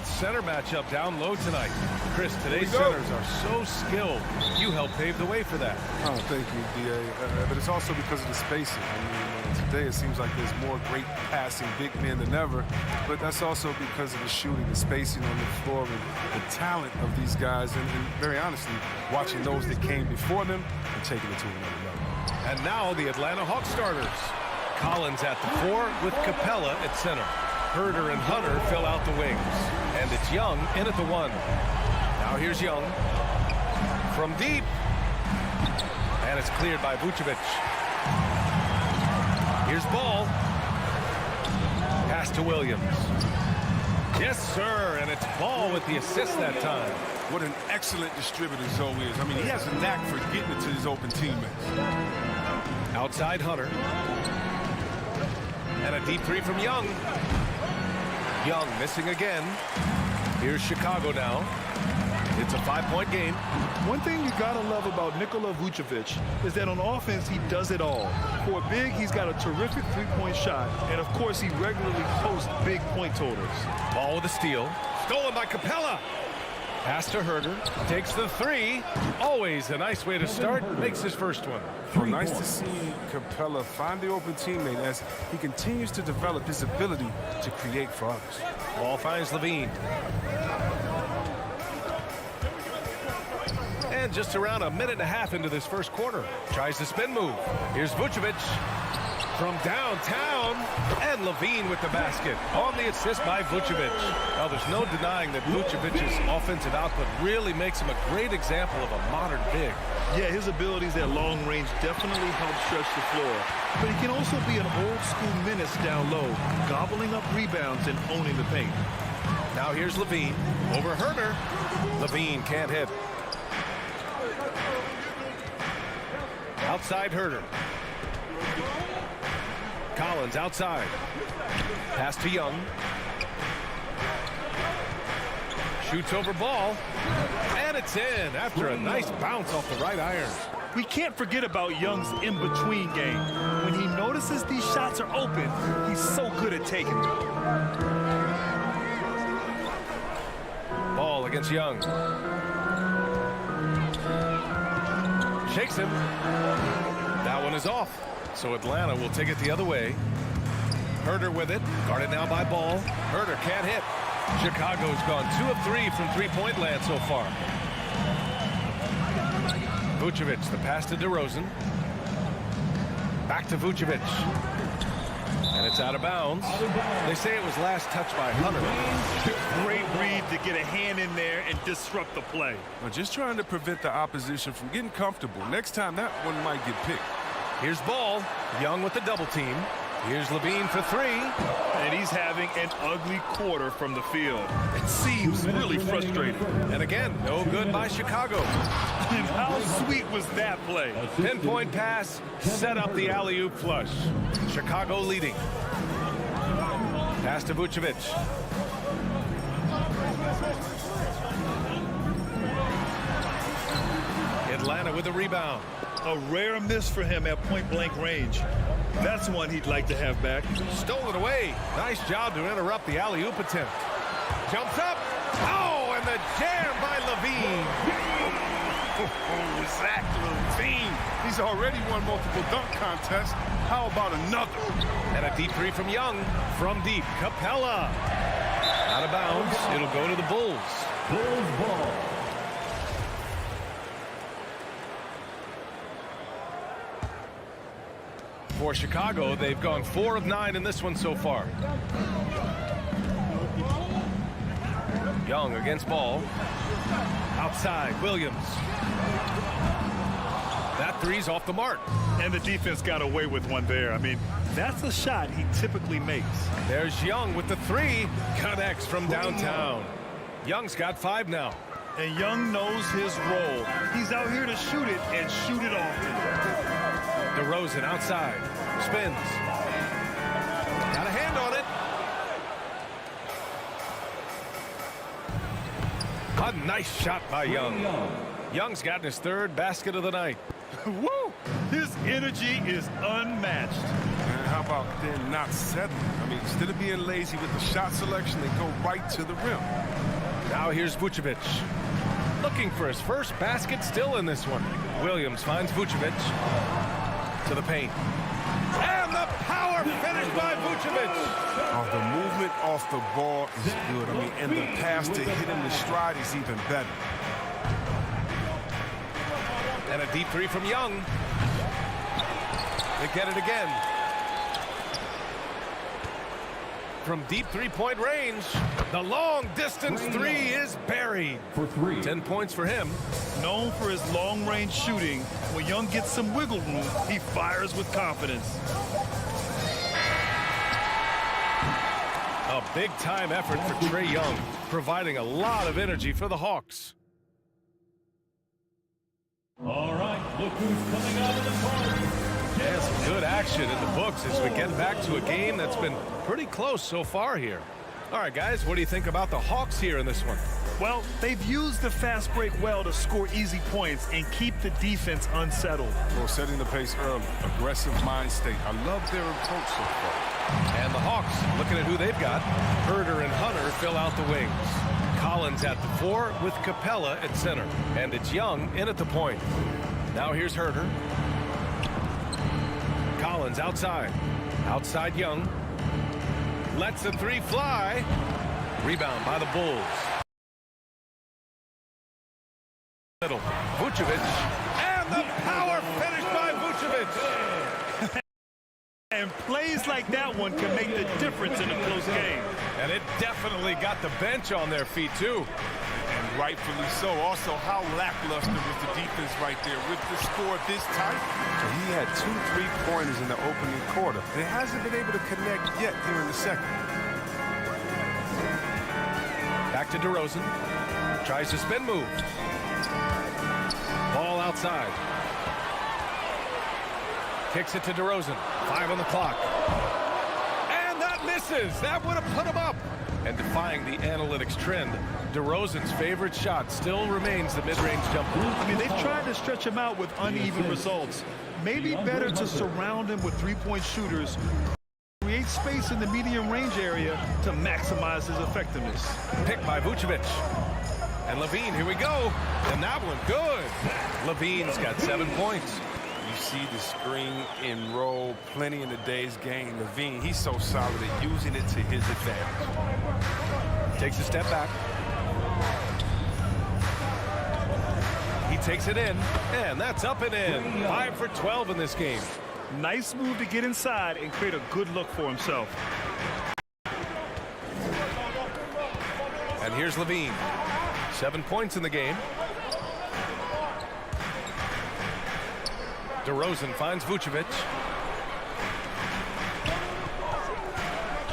center matchup down low tonight. Chris, today's centers are so skilled. You help pave the way for that. Oh, thank you, D.A. But it's also because of the spacing. I mean, today it seems like there's more great passing big men than ever, but that's also because of the shooting, the spacing on the floor, and the talent of these guys, and very honestly, watching those that came before them and taking it to another level. And now the Atlanta Hawks starters. Collins at the 4 with Capella at center. Herder and Hunter fill out the wings. And it's Young in at the 1. Now here's Young. From deep. And it's cleared by Vucevic. Here's Ball. Pass to Williams. Yes, sir. And it's Ball with the assist that time. What an excellent distributor Zoe is. I mean, he has a knack for getting it to his open teammates. Outside Hunter. And a deep 3 from Young. Young missing again. Here's Chicago now. It's a 5-point game. One thing you gotta love about Nikola Vucevic is that on offense he does it all. For a big, he's got a terrific three-point shot, and of course he regularly posts big point totals. Ball with a steal. Stolen by Capella. Pass to Herder. Takes the 3. Always a nice way to start. Makes his first one. Well, nice to see Capella find the open teammate as he continues to develop his ability to create for others. Ball finds Levine. And just around a minute and a half into this first quarter. Tries the spin move. Here's Vucevic from downtown. And Levine with the basket on the assist by Vucevic. Now, there's no denying that Vucevic's offensive output really makes him a great example of a modern big. Yeah, his abilities at long range definitely help stretch the floor. But he can also be an old-school menace down low, gobbling up rebounds and owning the paint. Now here's Levine over Herder. Levine can't hit. Outside Herder. Collins outside. Pass to Young. Shoots over Ball. And it's in after a nice bounce off the right iron. We can't forget about Young's in-between game. When he notices these shots are open, he's so good at taking them. Ball against Young. Shakes him. That one is off. So Atlanta will take it the other way. Herder with it. Guarded now by Ball. Herder can't hit. Chicago's gone 2 of 3 from three-point land so far. Vucevic, the pass to DeRozan. Back to Vucevic. And it's out of bounds. They say it was last touched by Hunter. Great read to get a hand in there and disrupt the play. Well, just trying to prevent the opposition from getting comfortable. Next time, that one might get picked. Here's Ball. Young with the double team. Here's Levine for 3. And he's having an ugly quarter from the field. It seems really frustrating. And again, no good by Chicago. And how sweet was that play? 10-point pass, set up the alley-oop flush. Chicago leading. Pass to Vucevic. Atlanta with the rebound. A rare miss for him at point-blank range. That's one he'd like to have back. Stolen away. Nice job to interrupt the alley-oop attempt. Jumps up. Oh, and the jam by Levine. Oh, Zach Levine. He's already won multiple dunk contests. How about another? And a deep 3 from Young. From deep, Capella. Out of bounds. It'll go to the Bulls. Bulls ball. For Chicago, they've gone 4 of 9 in this one so far. Young against Ball. Outside, Williams. That 3's off the mark. And the defense got away with one there. I mean, that's a shot he typically makes. There's Young with the 3. Connects from downtown. Young's got 5 now. And Young knows his role. He's out here to shoot it and shoot it often. DeRozan outside. Spins. Got a hand on it. A nice shot by Young. Young's gotten his 3rd basket of the night. Woo! His energy is unmatched. how about then not settling? I mean, instead of being lazy with the shot selection, they go right to the rim. Now here's Vucevic. Looking for his first basket still in this one. Williams finds Vucevic to the paint. And the power finish by Vucevic. Oh, the movement off the ball is good. I mean, and the pass to hit him the stride is even better. And a deep three from Young. They get it again. From deep three-point range, the long-distance three is buried. For 3. 10 points for him. Known for his long-range shooting, when Young gets some wiggle room, he fires with confidence. A big-time effort for Trae Young, providing a lot of energy for the Hawks. All right, look who's coming out of the park. Yeah, some good action in the books as we get back to a game that's been pretty close so far here. All right, guys, what do you think about the Hawks here in this one? Well, they've used the fast break well to score easy points and keep the defense unsettled. Well, setting the pace early, aggressive mind state. I love their approach so far. And the Hawks, looking at who they've got, Herter and Hunter fill out the wings. Collins at the 4 with Capella at center. And it's Young in at the point. Now here's Herter. Collins outside. Outside Young. Lets the three fly. Rebound by the Bulls. Middle. Vucevic. And the power finish by Vucevic. And plays like that one can make the difference in a close game. And it definitely got the bench on their feet, too. And rightfully so. Also, how lackluster was the defense right there with the score this tight? He had 2 3-pointers in the opening quarter. He hasn't been able to connect yet here in the second. Back to DeRozan. Tries to spin move. Ball outside. Kicks it to DeRozan. 5 on the clock. And that misses. That would have put him up. And defying the analytics trend, DeRozan's favorite shot still remains the mid-range jumper. I mean, they've tried to stretch him out with uneven results. Maybe better to surround him with three-point shooters, create space in the medium range area to maximize his effectiveness. Pick by Vucevic. And Levine, here we go. And that one, good. Levine's got 7 points. You see the screen and roll plenty in today's game. Levine, he's so solid at using it to his advantage. Takes a step back. He takes it in, and that's up and in. 5 for 12 in this game. Nice move to get inside and create a good look for himself. And here's Levine. 7 points in the game. DeRozan finds Vucevic.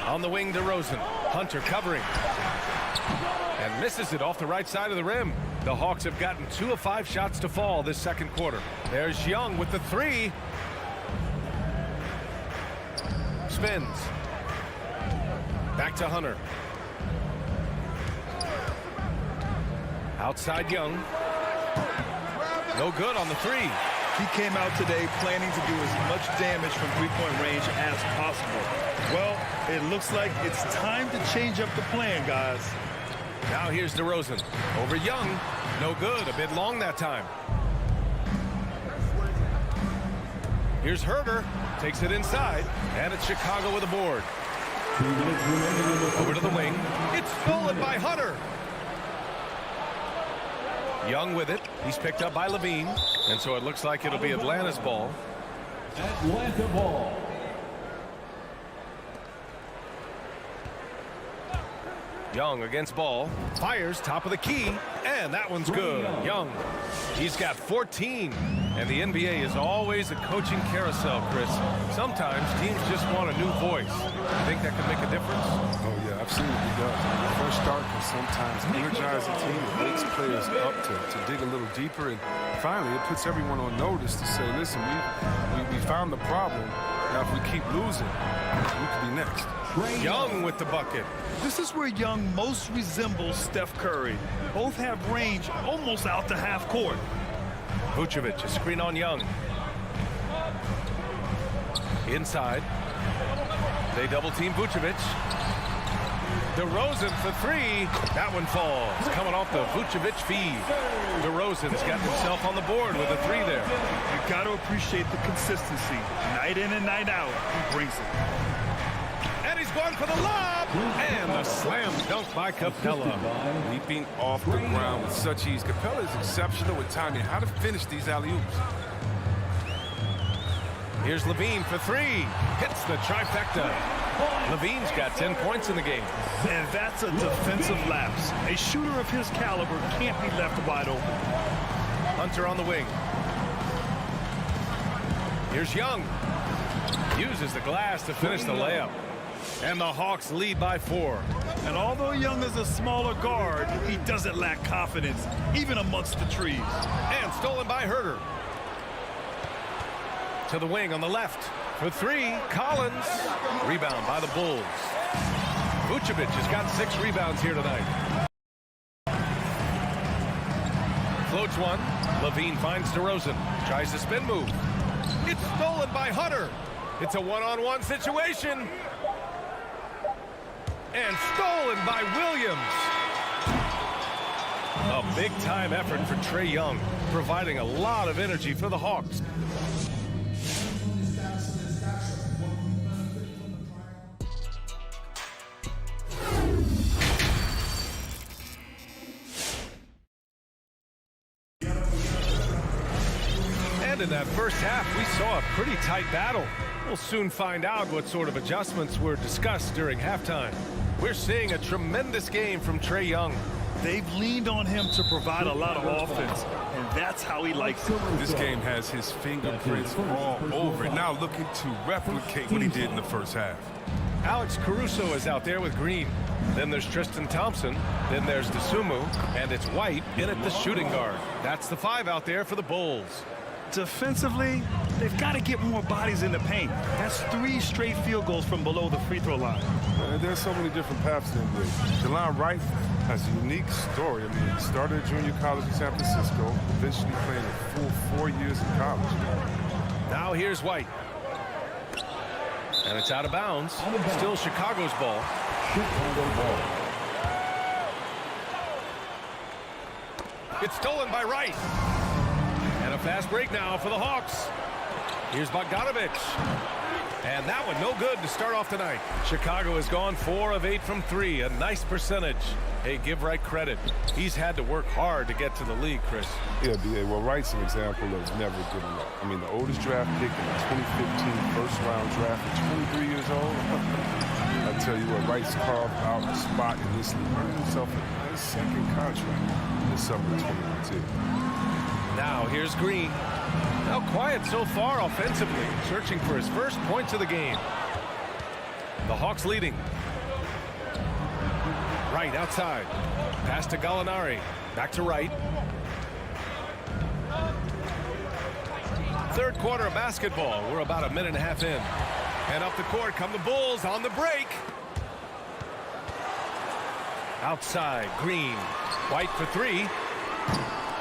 On the wing, DeRozan. Hunter covering. And misses it off the right side of the rim. The Hawks have gotten 2 of 5 shots to fall this second quarter. There's Young with the 3. Spins. Back to Hunter. Outside Young. No good on the 3. He came out today planning to do as much damage from three-point range as possible. Well, it looks like it's time to change up the plan, guys. Now here's DeRozan. Over Young. No good. A bit long that time. Here's Herter. Takes it inside. And it's Chicago with a board. Over to the wing. It's stolen by Hunter. Young with it. He's picked up by Levine. And so it looks like it'll be Atlanta's ball. Atlanta ball. Young against Ball. Fires top of the key. And that one's good. Young. He's got 14. And the NBA is always a coaching carousel, Chris. Sometimes teams just want a new voice. You think that could make a difference? Oh, yeah, absolutely does. The first start can sometimes energize a team. It wakes players up to dig a little deeper. And finally, it puts everyone on notice to say, listen, we found the problem. Now, if we keep losing, we could be next. Young with the bucket. This is where Young most resembles Steph Curry. Both have range almost out to half court. Vucevic, a screen on Young. Inside. They double team Vucevic. DeRozan for three. That one falls. Coming off the Vucevic feed. DeRozan's got himself on the board with a three there. You got to appreciate the consistency. Night in and night out, he brings it. And he's going for the lob. And the slam dunk by Capella. Leaping off the ground with such ease. Capella is exceptional with timing. How to finish these alley-oops. Here's Levine for three. Hits the trifecta. Levine's got 10 points in the game. And that's a defensive lapse. A shooter of his caliber can't be left wide open. Hunter on the wing. Here's Young. Uses the glass to finish the layup. And the Hawks lead by 4. And although Young is a smaller guard, he doesn't lack confidence, even amongst the trees. And stolen by Herter. To the wing on the left. For three, Collins. Rebound by the Bulls. Vucevic has got 6 rebounds here tonight. Floats one. Levine finds DeRozan. Tries the spin move. It's stolen by Hunter. It's a one-on-one situation. And stolen by Williams. A big-time effort for Trae Young, providing a lot of energy for the Hawks. And in that first half, we saw a pretty tight battle. We'll soon find out what sort of adjustments were discussed during halftime. We're seeing a tremendous game from Trae Young. They've leaned on him to provide a lot of offense, and that's how he likes it. This game has his fingerprints all over it. Now looking to replicate what he did in the first half. Alex Caruso is out there with Green. Then there's Tristan Thompson. Then there's DeSumo. And it's White in at the shooting guard. That's the 5 out there for the Bulls. Defensively, they've got to get more bodies in the paint. That's 3 straight field goals from below the free throw line. There's so many different paths in the NBA. Delon Wright has a unique story. I mean, he started at junior college in San Francisco, eventually playing a full 4 years in college. Now here's White. And it's out of bounds. Still Chicago's ball. It's stolen by Wright. And a fast break now for the Hawks. Here's Bogdanovic. And that one no good to start off tonight. Chicago has gone 4 of 8 from 3. A nice percentage. Hey, give Wright credit. He's had to work hard to get to the league, Chris. Yeah, B.A. Well, Wright's an example of never giving up. I mean, the oldest draft pick in the 2015 first-round draft at 23 years old. I tell you what, Wright's carved out a spot in this league. Earned himself a nice second contract in the summer of 2022. Now here's Green. Now quiet so far offensively, searching for his first points of the game. The Hawks leading. Wright outside. Pass to Gallinari. Back to Wright. Third quarter of basketball. We're about a minute and a half in. And up the court come the Bulls on the break. Outside, Green. White for 3.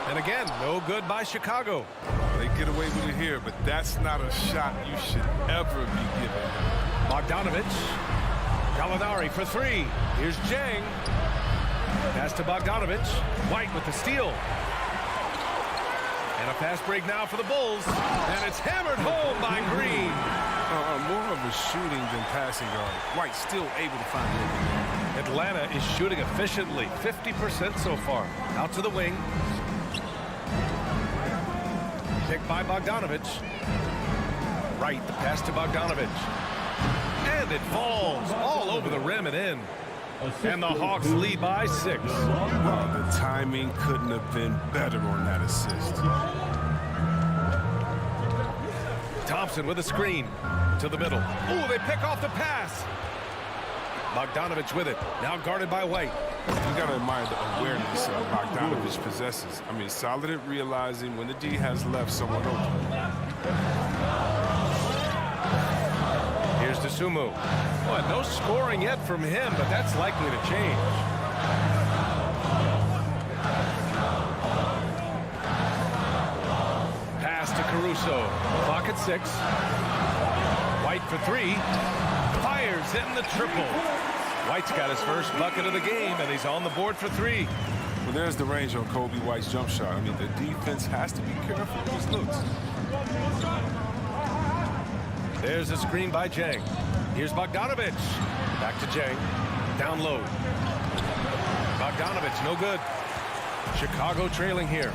And again, no good by Chicago. They get away with it here, but that's not a shot you should ever be given. Bogdanovic. Gallinari for 3. Here's Jang. Pass to Bogdanovic. White with the steal. And a fast break now for the Bulls. And it's hammered home by Green. More of a shooting than passing guard. White still able to find it. Atlanta is shooting efficiently. 50% so far. Out to the wing. Picked by Bogdanovic. Right, the pass to Bogdanovic. And it falls all over the rim and in. And the Hawks lead by 6. The timing couldn't have been better on that assist. Thompson with a screen to the middle. Ooh, they pick off the pass. Bogdanovic with it. Now guarded by White. You got to admire the awareness Bogdanovic possesses. I mean, solid at realizing when the D has left someone open. Here's DeSumo. Well, no scoring yet from him, but that's likely to change. Pass to Caruso. Clock at 6. White for three. Fires in the triple. White's got his first bucket of the game, and he's on the board for three. Well, there's the range on Kobe White's jump shot. I mean, the defense has to be careful with his looks. There's a screen by Jang. Here's Bogdanovich. Back to Jang. Down low. Bogdanovich, no good. Chicago trailing here.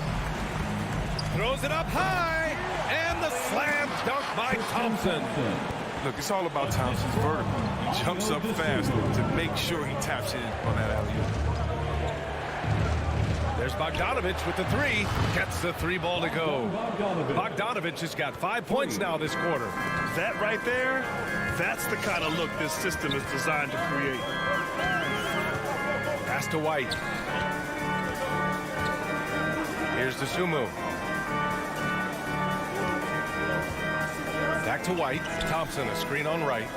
Throws it up high. And the slam dunk by Thompson. Look, it's all about Thompson's vertical. He jumps up fast to make sure he taps in on that alley-oop. There's Bogdanovich with the three. Gets the three ball to go. Bogdanovich has got 5 points now this quarter. That right there, that's the kind of look this system is designed to create. Pass to White. Here's the Sumu. Back to White. Thompson, a screen on right.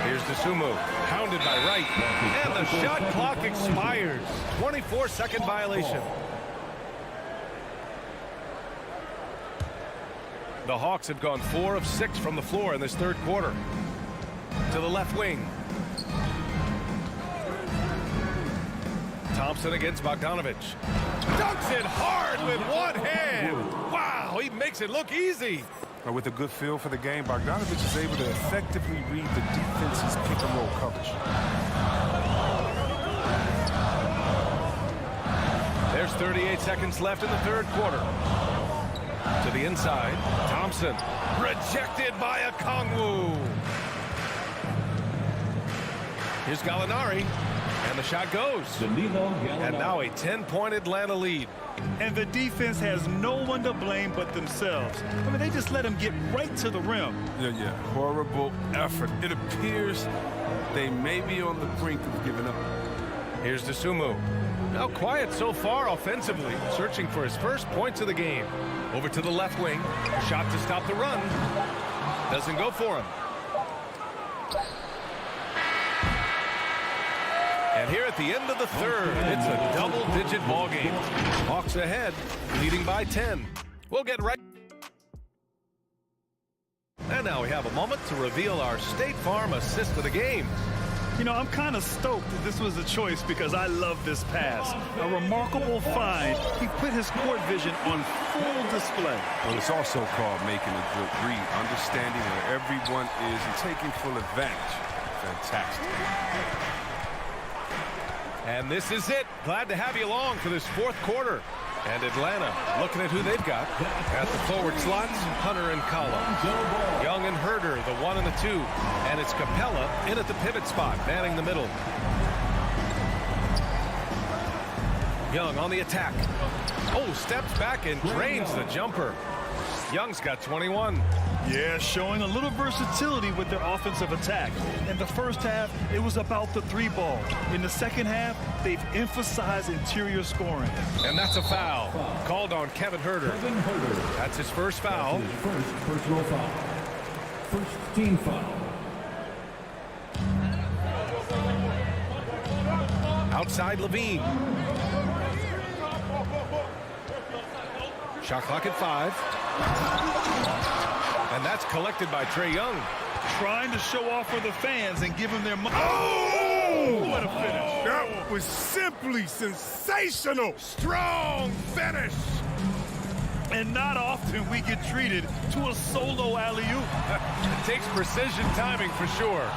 Here's the Sumu. Pounded by Wright. And the shot clock expires. 24-second violation. The Hawks have gone 4 of 6 from the floor in this third quarter. To the left wing. Thompson against Bogdanovich. Dunks it hard with one hand. Wow, he makes it look easy. With a good feel for the game, Bogdanovich is able to effectively read the defense's pick-and-roll coverage. There's 38 seconds left in the third quarter. To the inside, Thompson. Rejected by Okongwu. Here's Gallinari. And the shot goes. And now a 10-point Atlanta lead. And the defense has no one to blame but themselves. I mean, they just let him get right to the rim. Yeah. Horrible effort. It appears they may be on the brink of giving up. Here's the Sumu. Now quiet so far offensively, searching for his first points of the game. Over to the left wing. Shot to stop the run. Doesn't go for him. And here at the end of the third, it's a double-digit ball game. Hawks ahead, leading by 10. We'll get right. And now we have a moment to reveal our State Farm assist of the game. You know, I'm kind of stoked that this was a choice because I love this pass. A remarkable find. He put his court vision on full display. Well, it's also called making a good read, understanding where everyone is and taking full advantage. Fantastic. And this is it. Glad to have you along for this fourth quarter. And Atlanta looking at who they've got. At the forward slots, Hunter and Collins. Young and Herder, the 1 and the 2. And it's Capella in at the pivot spot, manning the middle. Young on the attack. Oh, steps back and drains the jumper. Young's got 21. Yeah, showing a little versatility with their offensive attack. In the first half, it was about the three ball. In the second half, they've emphasized interior scoring. And that's a foul. Called on Kevin Herder. That's his first foul. His first personal foul. First team foul. Outside Levine. Shot clock at 5. And that's collected by Trae Young. Trying to show off for the fans and give them their money. Oh! What a finish. That was simply sensational. Strong finish. And not often we get treated to a solo alley-oop. It takes precision timing for sure.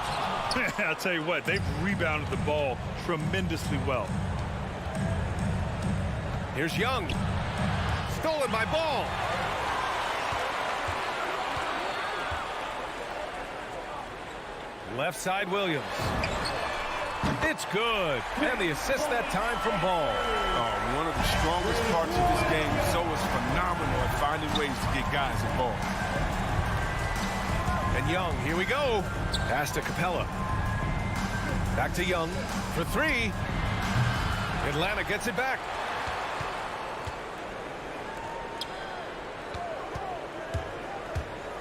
I'll tell you what, they've rebounded the ball tremendously well. Here's Young. Stolen by Ball. Left side Williams. It's good. And the assist that time from Ball. Oh, one of the strongest parts of this game. Zoe is phenomenal at finding ways to get guys involved. And Young, here we go. Pass to Capella. Back to Young for 3. Atlanta gets it back.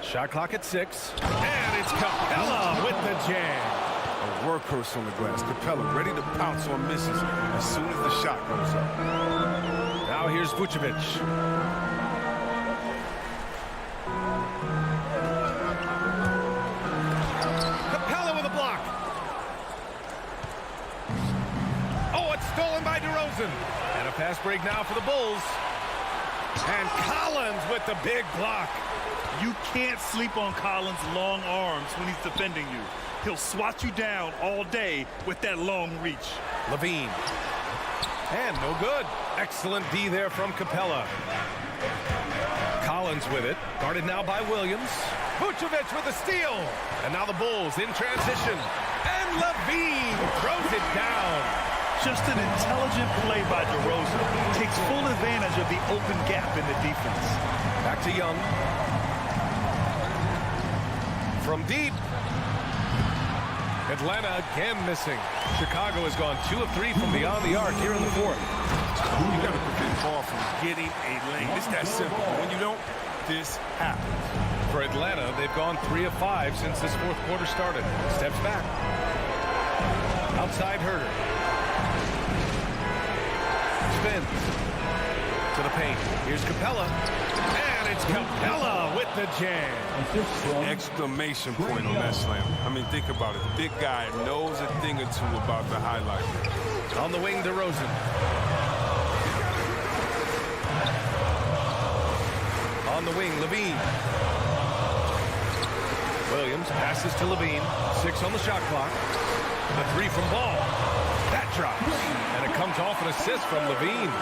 Shot clock at 6. And it's Capella with the jam. A workhorse on the glass. Capella ready to pounce on misses as soon as the shot goes up. Now here's Vucevic. stolen by DeRozan. And a fast break now for the Bulls. And Collins with the big block. You can't sleep on Collins' long arms when he's defending you. He'll swat you down all day with that long reach. Levine. And no good. Excellent D there from Capella. Collins with it. Guarded now by Williams. Vucevic with a steal. And now the Bulls in transition. And Levine throws it down. Just an intelligent play by DeRozan. Takes full advantage of the open gap in the defense. Back to Young. From deep. Atlanta again missing. Chicago has gone 2 of 3 from beyond the arc here in the fourth. You got to prevent ball from getting a lane. It's that simple. When you don't, this happens. For Atlanta, they've gone 3 of 5 since this fourth quarter started. Steps back. Outside Herter. Spins. To the paint. Here's Capella. And it's Capella with the jam. Exclamation point on that slam. I mean, think about it. Big guy knows a thing or two about the highlight. On the wing, DeRozan. On the wing, Levine. Williams passes to Levine. 6 on the shot clock. The 3 from Ball. That drops. And it comes off an assist from Levine.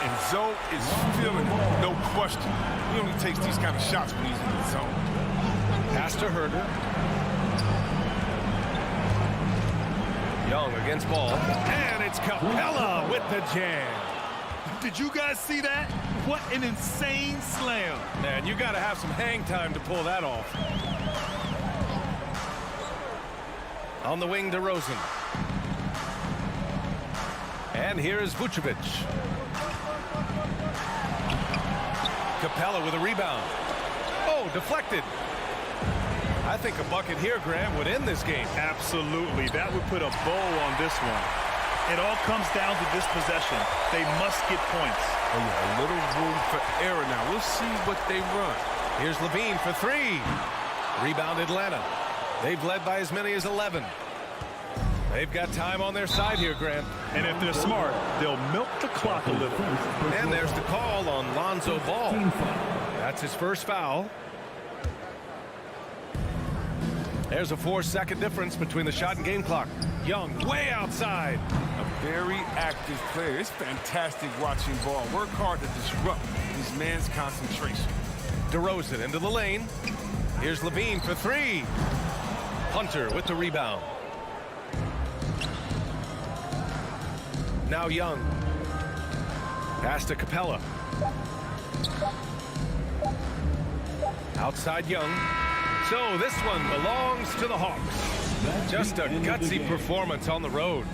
And Zoe is feeling it, no question. He only takes these kind of shots when he's in the zone. Pass to Herter. Young against Ball. And it's Capella with the jam. Did you guys see that? What an insane slam. Man, you got to have some hang time to pull that off. On the wing, DeRozan. And here's Vucevic. Capella with a rebound. Oh, deflected. I think a bucket here, Grant, would end this game. Absolutely. That would put a bow on this one. It all comes down to this possession. They must get points. Oh, yeah, a little room for error now. We'll see what they run. Here's Levine for 3. Rebound Atlanta. They've led by as many as 11. They've got time on their side here, Grant. And if they're smart, they'll milk the clock a little. And there's the call on Lonzo Ball. That's his first foul. There's a 4-second difference between the shot and game clock. Young way outside. A very active player. It's fantastic watching Ball work hard to disrupt his man's concentration. DeRozan into the lane. Here's Levine for 3. Hunter with the rebound. Now Young. Pass to Capella. Outside Young. So this one belongs to the Hawks. Just a gutsy performance on the road.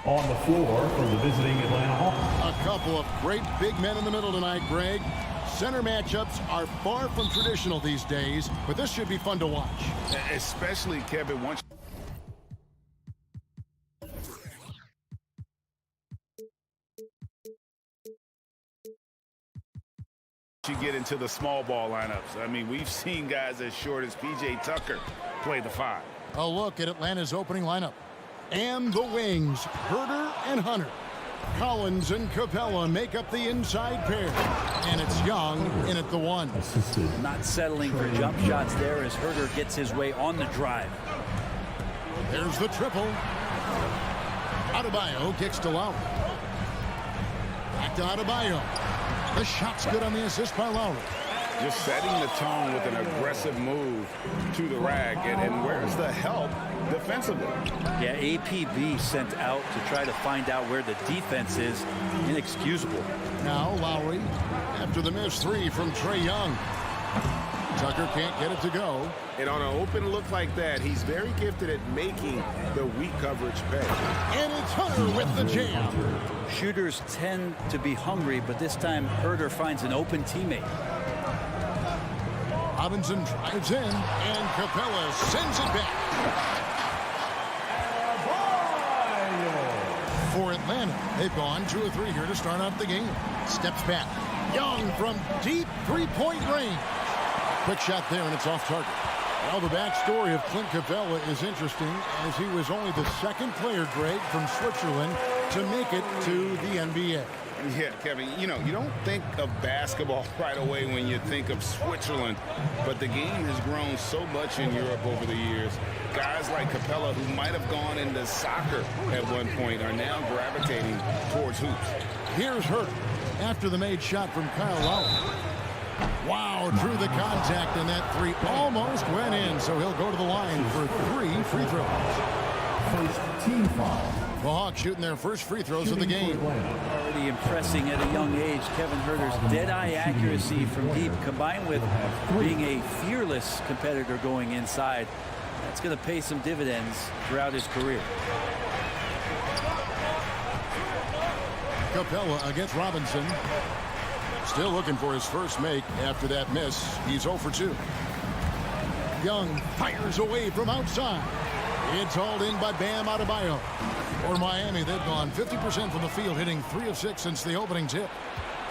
On the floor for the visiting Atlanta Hawks. A couple of great big men in the middle tonight, Greg. Center matchups are far from traditional these days, but this should be fun to watch. Especially, Kevin, once you get into the small ball lineups. I mean, we've seen guys as short as P.J. Tucker play the 5. A look at Atlanta's opening lineup. And the wings, Herter and Hunter. Collins and Capella make up the inside pair. And it's Young in at the 1. Not settling for jump shots there as Herter gets his way on the drive. There's the triple. Adebayo kicks to Lowry. Back to Adebayo. The shot's good on the assist by Lowry. Just setting the tone with an aggressive move to the rack. And where's the help defensively? Yeah, APB sent out to try to find out where the defense is. Inexcusable. Now Lowry after the missed 3 from Trae Young. Tucker can't get it to go. And on an open look like that, he's very gifted at making the weak coverage pay. And it's Hunter with the jam. Shooters tend to be hungry, but this time Herter finds an open teammate. Robinson drives in, and Capella sends it back. For Atlanta, they've gone 2 of 3 here to start out the game. Steps back. Young from deep three-point range. Quick shot there, and it's off target. Well, the backstory of Clint Capella is interesting, as he was only the second player, Greg, from Switzerland to make it to the NBA. Yeah, Kevin, you don't think of basketball right away when you think of Switzerland, but the game has grown so much in Europe over the years. Guys like Capella, who might have gone into soccer at one point, are now gravitating towards hoops. Here's Hurt after the made shot from Kyle Lowry. Wow, drew the contact, and that 3 almost went in, so he'll go to the line for 3 free throws. First team foul. The Hawks shooting their first free throws of the game. Already impressing at a young age. Kevin Herter's dead-eye accuracy from deep, combined with being a fearless competitor going inside. That's going to pay some dividends throughout his career. Capella against Robinson. Still looking for his first make after that miss. He's 0 for 2. Young fires away from outside. It's hauled in by Bam Adebayo. For Miami, they've gone 50% from the field, hitting 3 of 6 since the opening tip.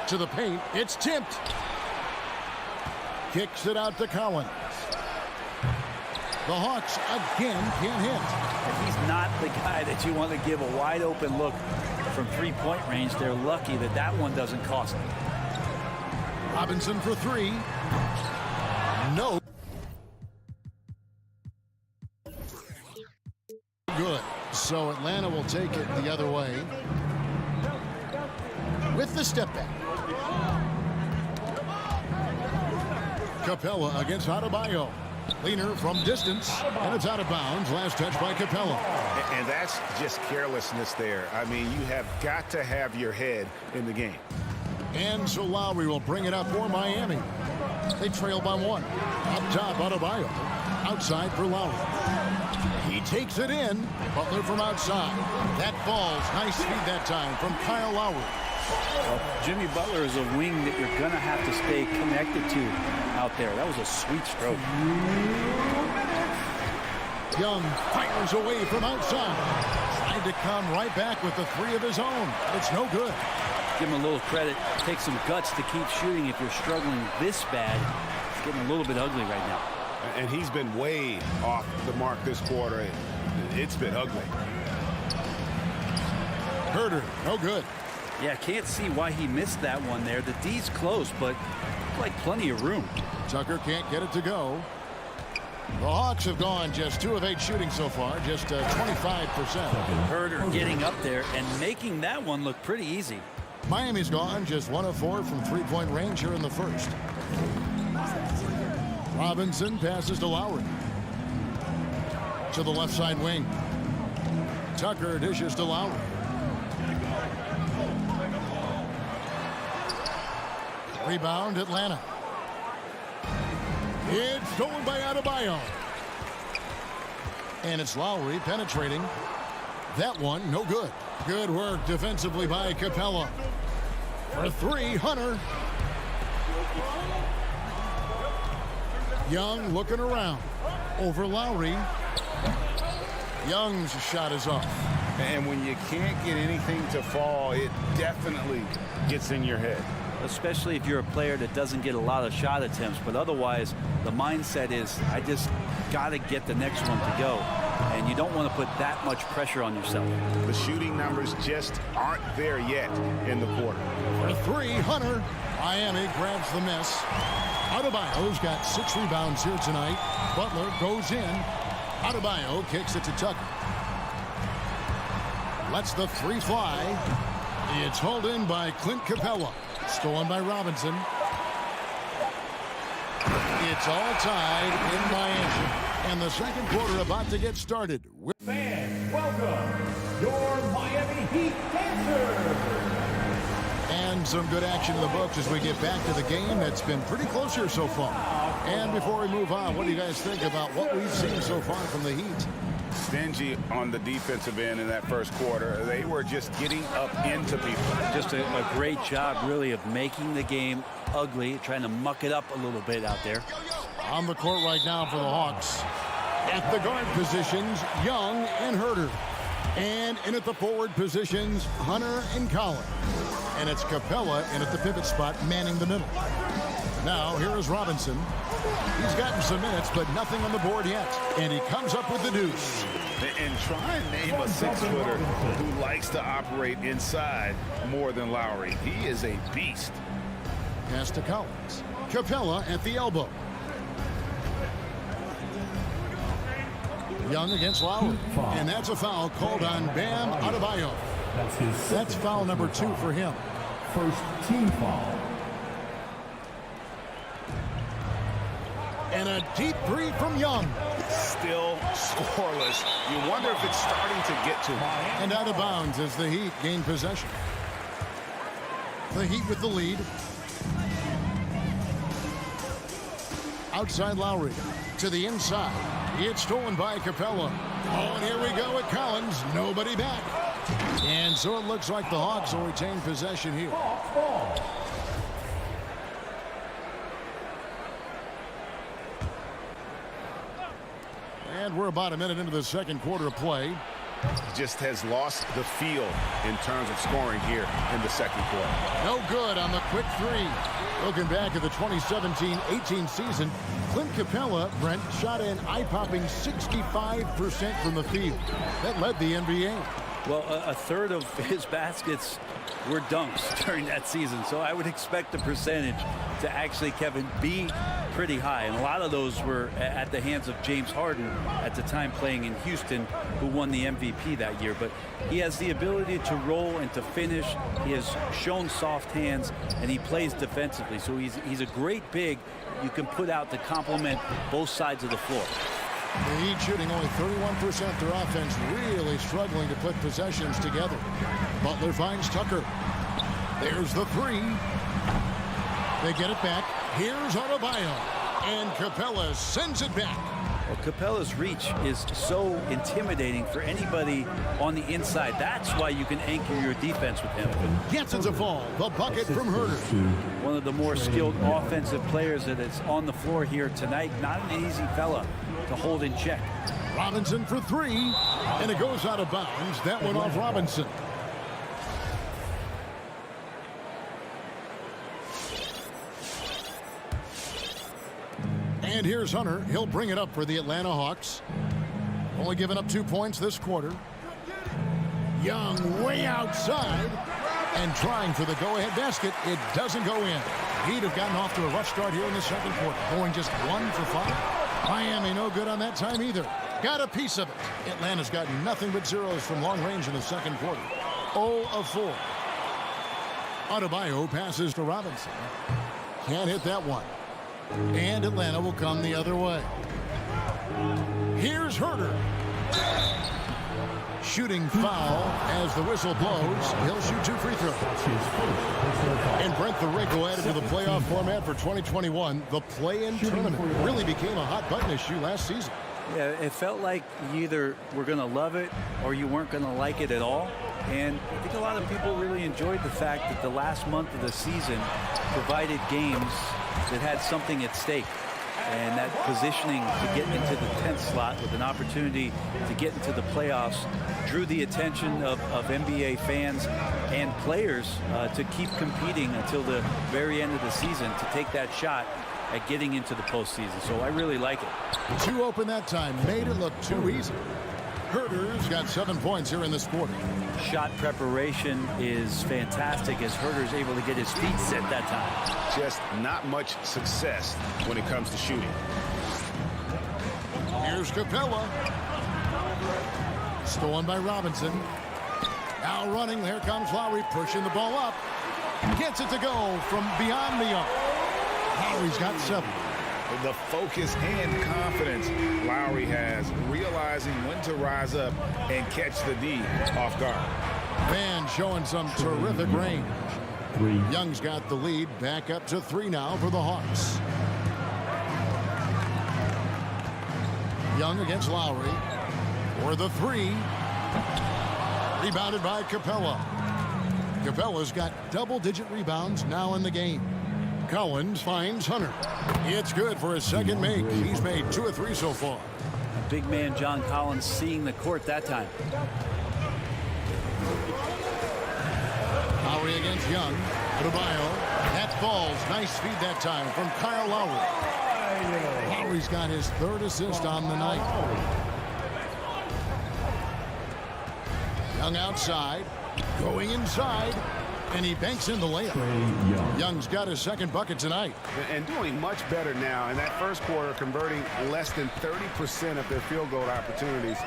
To the paint, it's tipped. Kicks it out to Collins. The Hawks again can't hit. If he's not the guy that you want to give a wide open look from three-point range, they're lucky that that one doesn't cost them. Robinson for 3. No. Good. So Atlanta will take it the other way with the step back. Capella against Adebayo. Leaner from distance, and it's out of bounds. Last touch by Capella. And that's just carelessness there. I mean, you have got to have your head in the game. And so Lowry will bring it up for Miami. They trail by 1. Up top, Adebayo. Outside for Lowry. He takes it in. Butler from outside. That falls. Nice speed that time from Kyle Lowry. Well, Jimmy Butler is a wing that you're going to have to stay connected to out there. That was a sweet stroke. Young fires away from outside. Trying to come right back with the 3 of his own. It's no good. Give him a little credit. Take some guts to keep shooting if you're struggling this bad. It's getting a little bit ugly right now. And he's been way off the mark this quarter. It's been ugly. Herter, no good. Yeah, can't see why he missed that one there. The D's close, but like plenty of room. Tucker can't get it to go. The Hawks have gone just 2 of 8 shooting so far, just 25%. Herter getting up there and making that one look pretty easy. Miami's gone just 1 of 4 from three-point range here in the first. Robinson passes to Lowry. To the left side wing. Tucker dishes to Lowry. Rebound, Atlanta. It's stolen by Adebayo. And it's Lowry penetrating. That one, no good. Good work defensively by Capella. For 3, Hunter. Young looking around. Over Lowry. Young's shot is off. And when you can't get anything to fall, it definitely gets in your head. Especially if you're a player that doesn't get a lot of shot attempts, but otherwise the mindset is I just got to get the next one to go, and you don't want to put that much pressure on yourself. The shooting numbers just aren't there yet in the quarter. For 3, Hunter. Miami grabs the miss. Adebayo's got 6 rebounds here tonight. Butler goes in. Adebayo kicks it to Tucker. Lets the 3 fly. It's hauled in by Clint Capella. Stolen by Robinson. It's all tied in Miami. And the second quarter about to get started. Fans, welcome your Miami Heat dancers. And some good action in the books as we get back to the game that's been pretty close here so far. And before we move on, what do you guys think about what we've seen so far from the Heat? Stingy on the defensive end in that first quarter. They were just getting up into people. Just a great job, really, of making the game ugly, trying to muck it up a little bit out there. On the court right now for the Hawks. At the guard positions, Young and Herter. And in at the forward positions, Hunter and Collins. And it's Capella in at the pivot spot, manning the middle. Now, here is Robinson. He's gotten some minutes, but nothing on the board yet. And he comes up with the deuce. And try and name a 6-footer who likes to operate inside more than Lowry. He is a beast. Pass to Collins. Capella at the elbow. Young against Lowry. And that's a foul called on Bam Adebayo. That's foul number 2 for him. First team foul. And a deep three from Young. Still scoreless. You wonder if it's starting to get to him. And out of bounds as the Heat gain possession. The Heat with the lead. Outside Lowry. To the inside. It's stolen by Capella. Oh, and here we go with Collins. Nobody back. And so it looks like the Hawks will retain possession here. And we're about a minute into the second quarter of play. Just has lost the feel in terms of scoring here in the second quarter. No good on the quick three. Looking back at the 2017-18 season, Clint Capella, Brent, shot an eye-popping 65% from the field. That led the NBA. Well, a third of his baskets were dunks during that season, so I would expect the percentage to actually, Kevin, be pretty high. And a lot of those were at the hands of James Harden at the time playing in Houston, who won the MVP that year. But he has the ability to roll and to finish. He has shown soft hands, and he plays defensively. So he's a great big you can put out to complement both sides of the floor. The Heat shooting only 31% their offense, really struggling to put possessions together. Butler finds Tucker. There's the three. They get it back. Here's Adebayo. And Capella sends it back. Well, Capella's reach is so intimidating for anybody on the inside. That's why you can anchor your defense with him. Gets it to fall. The bucket from Herter. One of the more skilled offensive players that is on the floor here tonight. Not an easy fella to hold in check. Robinson for three. And it goes out of bounds. That went off Robinson. And here's Hunter. He'll bring it up for the Atlanta Hawks. Only giving up 2 points this quarter. Young way outside. And trying for the go-ahead basket. It doesn't go in. He'd have gotten off to a rough start here in the second quarter. Going just 1 for 5. Miami no good on that time either. Got a piece of it. Atlanta's got nothing but zeros from long range in the second quarter. 0 of 4. Adebayo passes to Robinson. Can't hit that one. And Atlanta will come the other way. Here's Herter. Shooting foul as the whistle blows. He'll shoot 2 free throws. And Brent Therico added to the playoff format for 2021. The play-in tournament really became a hot button issue last season. Yeah, it felt like you either were going to love it or you weren't going to like it at all. And I think a lot of people really enjoyed the fact that the last month of the season provided games that had something at stake. And that positioning to get into the 10th slot with an opportunity to get into the playoffs drew the attention of NBA fans and players to keep competing until the very end of the season to take that shot at getting into the postseason. So I really like it. 2 open that time. Made it look too easy. Herter's got 7 points here in this quarter. Shot preparation is fantastic as Herter's able to get his feet set that time. Just not much success when it comes to shooting. Here's Capella. Stolen by Robinson. Now running. Here comes Lowry pushing the ball up. Gets it to go from beyond the arc. Lowry's got 7. The focus and confidence Lowry has, realizing when to rise up and catch the D off guard. Van showing some terrific range. Young's got the lead. Back up to 3 now for the Hawks. Young against Lowry. For the three. Rebounded by Capella. Capella's got double-digit rebounds now in the game. Collins finds Hunter. It's good for his second make. He's made 2 of 3 so far. Big man John Collins seeing the court that time. Lowry against Young. Adebayo. That falls. Nice feed that time from Kyle Lowry. Lowry's got his 3rd assist on the night. Young outside. Going inside. And he banks in the layup. Young's got his 2nd bucket tonight. And doing much better now. In that first quarter, converting less than 30% of their field goal opportunities.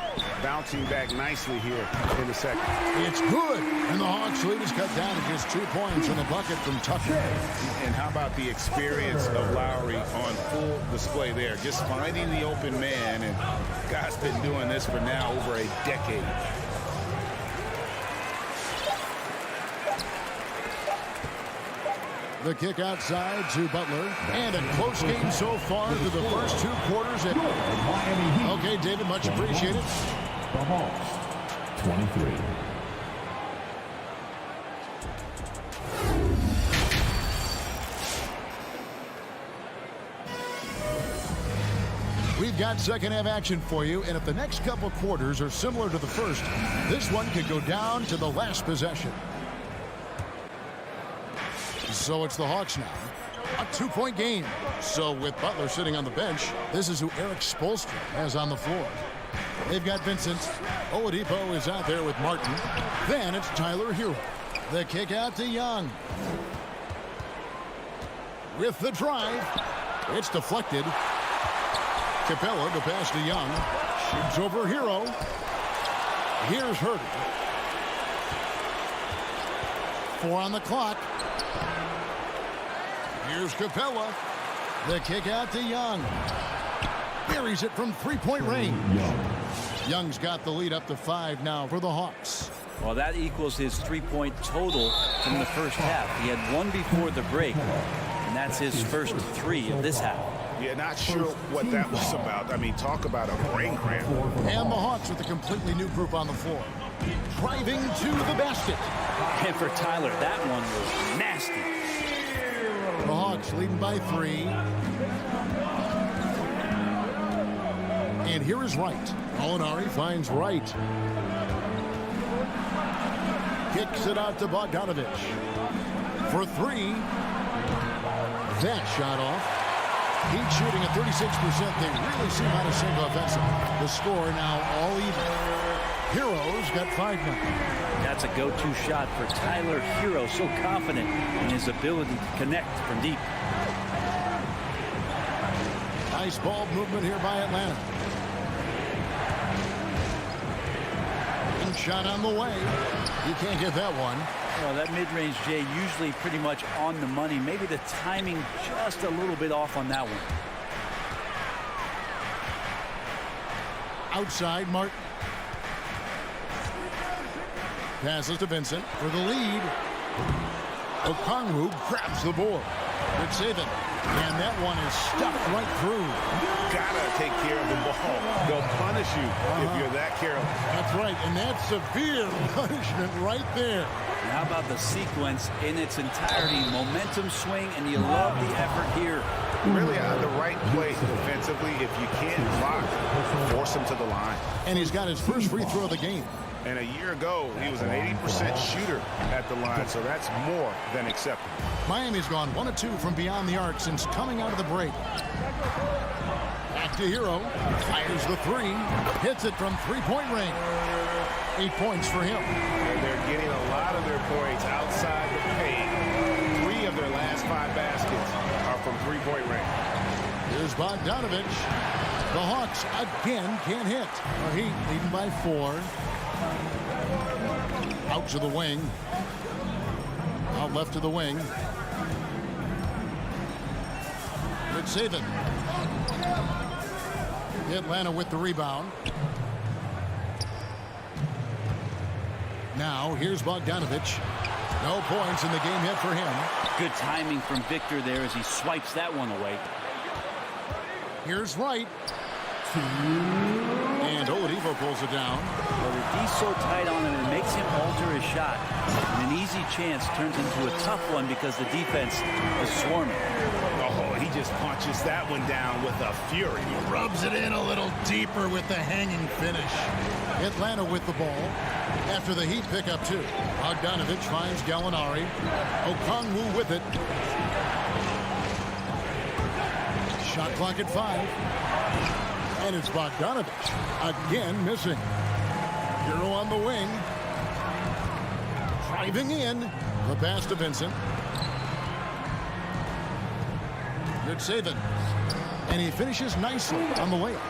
Bouncing back nicely here in the second. It's good. And the Hawks lead is cut down to just 2 points in the bucket from Tucker. And how about the experience of Lowry on full display there? Just finding the open man. And guy's been doing this for now over a decade. The kick outside to Butler. And a close game so far through the first 2 quarters. Okay, David, much appreciated. The Hawks, 23. We've got second half action for you, and if the next couple quarters are similar to the first, this one could go down to the last possession. So it's the Hawks now. A 2-point game. So with Butler sitting on the bench, this is who Eric Spoelstra has on the floor. They've got Vincent. Oladipo is out there with Martin. Then it's Tyler Hero. The kick out to Young. With the drive. It's deflected. Capella to pass to Young. Shoots over Hero. Here's Hurd. 4 on the clock. Here's Capella. The kick out to Young. Buries it from 3-point range. Young's got the lead up to 5 now for the Hawks. Well, that equals his 3-point total from the first half. He had 1 before the break, and that's his first 3 of this half. Yeah, not sure what that was about. I mean, talk about a brain cramp. And the Hawks with a completely new group on the floor. Driving to the basket. And for Tyler, that one was nasty. The Hawks leading by 3. And here is Wright. Molinari finds Wright. Kicks it out to Bogdanovich. For 3. That shot off. Heat shooting at 36%. They really seem out of sync offensively. The score now all even. Hero's got 5 now. That's a go-to shot for Tyler Hero. So confident in his ability to connect from deep. Nice ball movement here by Atlanta. And shot on the way. He can't get that one. Well, that mid-range, Jay, usually pretty much on the money. Maybe the timing just a little bit off on that one. Outside, Martin. Passes to Vincent for the lead. Okongwu grabs the board. Good save it. And that one is stuffed right through. Gotta take care of the ball. They'll punish you if you're that careless. That's right, and that's severe punishment right there. And how about the sequence in its entirety? Momentum swing, and you love the effort here. Really the right play defensively. If you can't block, force him to the line. And he's got his first free throw of the game. And a year ago, he was an 80% shooter at the line, so that's more than acceptable. Miami's gone 1 of 2 from beyond the arc since coming out of the break. Back to Hero. Fires the 3. Hits it from 3-point range. 8 points for him. And they're getting a lot of their points outside the paint. 3 of their last 5 baskets are from 3-point range. Here's Bogdanovich. The Hawks again can't hit. The Heat leading by 4. Out to the wing. Out left to the wing. Good saving. Atlanta with the rebound. Now here's Bogdanovich. No points in the game yet for him. Good timing from Victor there as he swipes that one away. Here's Wright. And Oladipo pulls it down. Well, the D's so tight on him, it makes him alter his shot. And an easy chance turns into a tough one because the defense is swarming. Oh, he just punches that one down with a fury. Rubs it in a little deeper with the hanging finish. Atlanta with the ball. After the Heat pick up 2. Bogdanovich finds Gallinari. Okongwu with it. Shot clock at 5. And it's Bogdanovich again missing. Hero on the wing. Driving in. The pass to Vincent. Good saving. And he finishes nicely on the layup.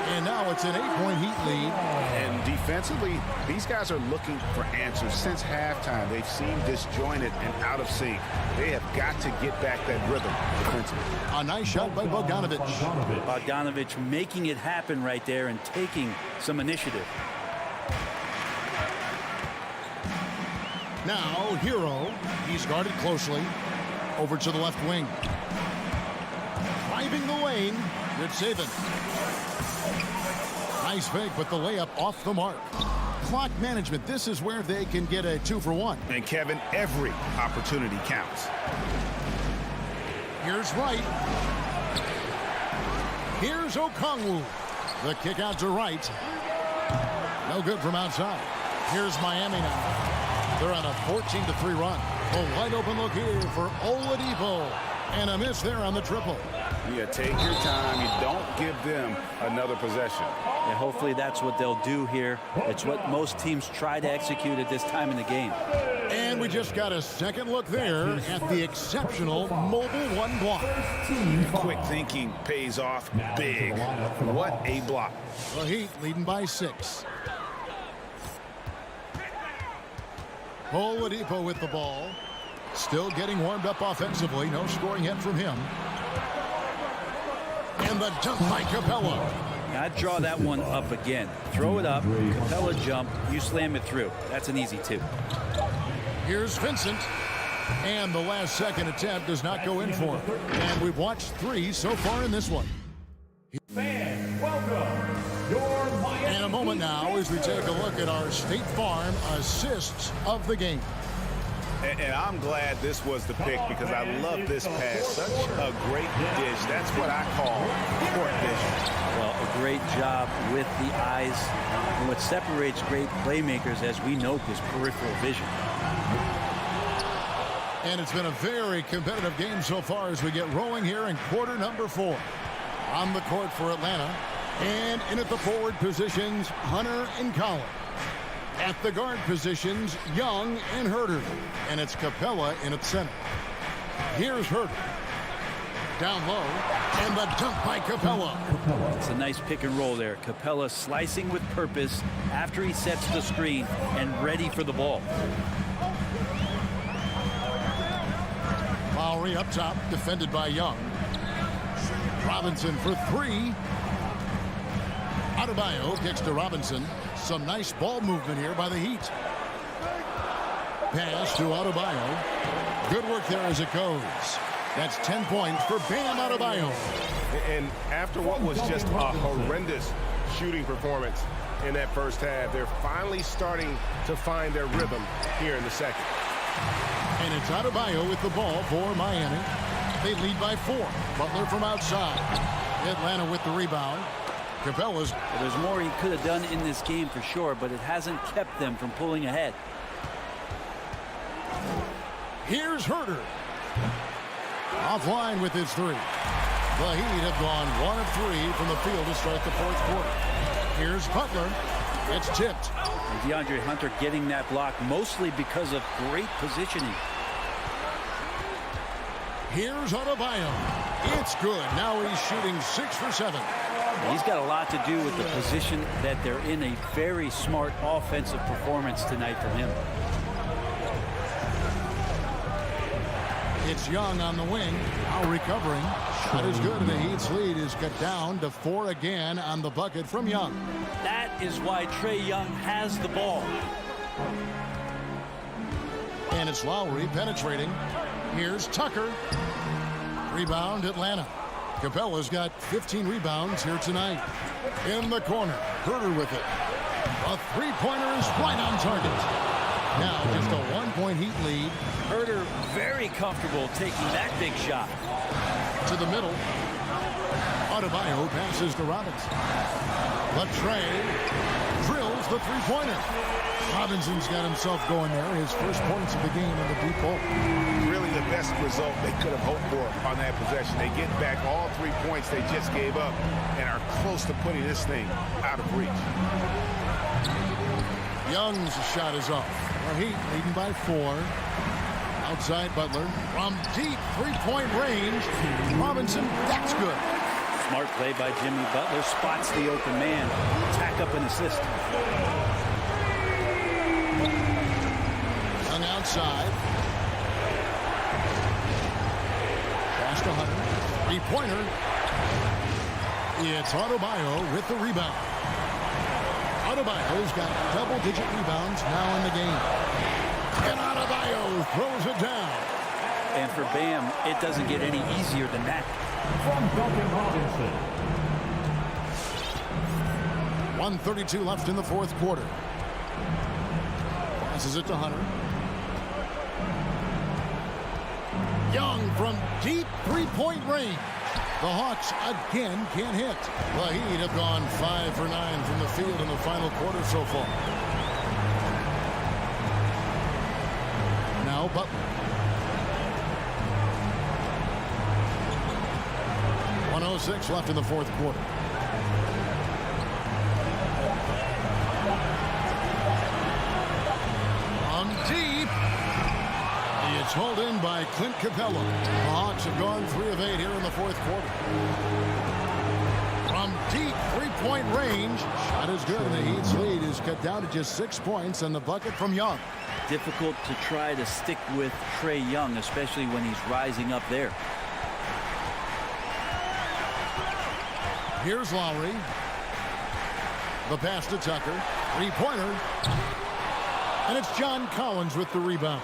And now it's an 8-point Heat lead. And defensively, these guys are looking for answers. Since halftime, they've seemed disjointed and out of sync. They have got to get back that rhythm defensively. A nice shot by Bogdanovich. Bogdanovich making it happen right there and taking some initiative. Now, Hero. He's guarded closely. Over to the left wing. Driving the lane. Good saving. Nice fake, but the layup off the mark. Clock management. This is where they can get a 2-for-1. And Kevin, every opportunity counts. Here's Wright. Here's Okongwu. The kick out to Wright. No good from outside. Here's Miami now. They're on a 14-3 run. A wide open look here for Oladipo. And a miss there on the triple. Yeah, take your time. You don't give them another possession. And hopefully that's what they'll do here. It's what most teams try to execute at this time in the game. And we just got a second look there at the exceptional mobile 1 block. Quick thinking pays off big. What a block. The Heat leading by 6. Oladipo with the ball. Still getting warmed up offensively. No scoring yet from him. And the dunk by Capella. I'd draw that one up again. Throw it up, Capella jump, you slam it through. That's an easy 2. Here's Vincent. And the last second attempt does not go in for him. And we've watched 3 so far in this one. Fans, welcome. In a moment now as we take a look at our State Farm assists of the game. And I'm glad this was the pick because I love this pass. Such a great dish. That's what I call court vision. Well, a great job with the eyes. And what separates great playmakers, as we note, is peripheral vision. And it's been a very competitive game so far as we get rolling here in quarter number 4. On the court for Atlanta. And in at the forward positions, Hunter and Collins. At the guard positions, Young and Herter. And it's Capella in at center. Here's Herter. Down low. And the dunk by Capella. It's a nice pick and roll there. Capella slicing with purpose after he sets the screen and ready for the ball. Lowry up top, defended by Young. Robinson for 3. Adebayo kicks to Robinson. Some nice ball movement here by the Heat. Pass to Adebayo. Good work there as it goes. That's 10 points for Bam Adebayo. And after what was just a horrendous shooting performance in that first half, they're finally starting to find their rhythm here in the second. And it's Adebayo with the ball for Miami. They lead by 4. Butler from outside. Atlanta with the rebound. Capella's. Well, there's more he could have done in this game for sure, but it hasn't kept them from pulling ahead. Here's Herter. Offline with his 3. The Heat have gone 1 of 3 from the field to start the 4th quarter. Here's Butler. It's tipped. And DeAndre Hunter getting that block mostly because of great positioning. Here's Adebayo. It's good. Now he's shooting 6 for 7. He's got a lot to do with the position that they're in. A very smart offensive performance tonight from him. It's Young on the wing. Now recovering. Shot is good. The Heat's lead is cut down to 4 again on the bucket from Young. That is why Trae Young has the ball. And it's Lowry penetrating. Here's Tucker. Rebound Atlanta. Capella's got 15 rebounds here tonight. In the corner, Herter with it. A three-pointer is right on target. Now just a 1-point Heat lead. Herter very comfortable taking that big shot. To the middle. Adebayo passes to Robinson. Latrey drills the three-pointer. Robinson's got himself going there. His first points of the game in the deep hole. Really the best result they could have hoped for on that possession. They get back all 3 points they just gave up and are close to putting this thing out of reach. Young's shot is off. The Heat leading by 4. Outside Butler. From deep three-point range. Robinson, that's good. Smart play by Jimmy. Butler spots the open man. Tack up an assist. Young outside. Pass to Hunter. Three-pointer. It's Adebayo with the rebound. Adebayo's got double-digit rebounds now in the game. And Adebayo throws it down. And for Bam, it doesn't get any easier than that. From Duncan Robinson. 1:32 left in the fourth quarter. Passes it to Hunter. Young from deep three-point range. The Hawks again can't hit. The Heat have gone 5 for 9 from the field in the final quarter so far. Now Butler. 1:06 left in the fourth quarter. On deep. It's hauled in by Clint Capella. The Hawks have gone 3 of 8 here in the fourth quarter. From deep three-point range. Shot is good, and the Heat's lead is cut down to just 6 points, and the bucket from Young. Difficult to try to stick with Trae Young, especially when he's rising up there. Here's Lowry. The pass to Tucker. Three-pointer. And it's John Collins with the rebound.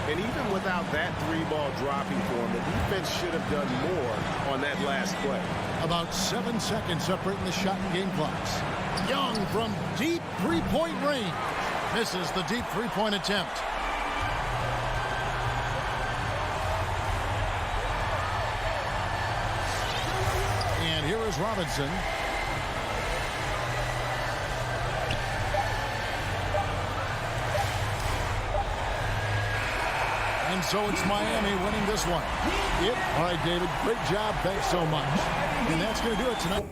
And even without that 3-ball dropping for him, the defense should have done more on that last play. About 7 seconds separating the shot and game clocks. Young from deep three-point range. Misses the deep three-point attempt. And here is Robinson. And so it's Miami winning this one. All right, David, great job. Thanks so much. And that's going to do it tonight.